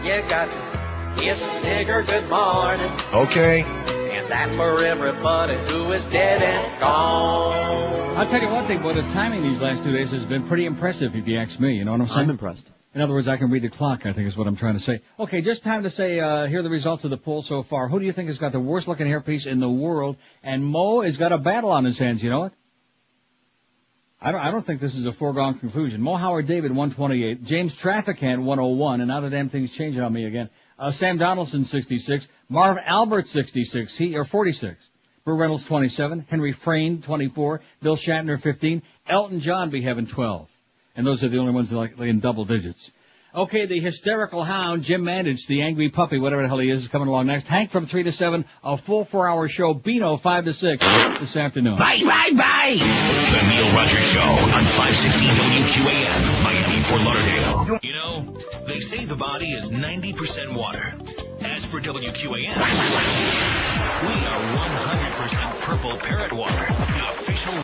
You got to kiss a nigger good morning. Okay. And that's for everybody who is dead and gone. I'll tell you one thing, boy, the timing these last 2 days has been pretty impressive, if you ask me. You know what I'm saying? I'm impressed. In other words, I can read the clock, I think is what I'm trying to say. Okay, just time to say, here are the results of the poll so far. Who do you think has got the worst looking hairpiece in the world? And Mo has got a battle on his hands, you know what? I don't think this is a foregone conclusion. Mo Howard David, 128. James Trafficant, 101. And now the damn thing's changing on me again. Sam Donaldson, 66. Marv Albert, 66. 46. Burt Reynolds, 27. Henry Frayne, 24. Bill Shatner, 15. Elton John be having 12. And those are the only ones that like in double digits. Okay, the hysterical hound, Jim Mandich, the angry puppy, whatever the hell he is coming along next. Hank from 3 to 7, a full 4-hour show. Beano, 5 to 6 this afternoon. Bye. The Neil Rogers Show on 560 WQAM, Miami, Fort Lauderdale. You know, they say the body is 90% water. As for WQAM, we are 100% purple parrot water, the official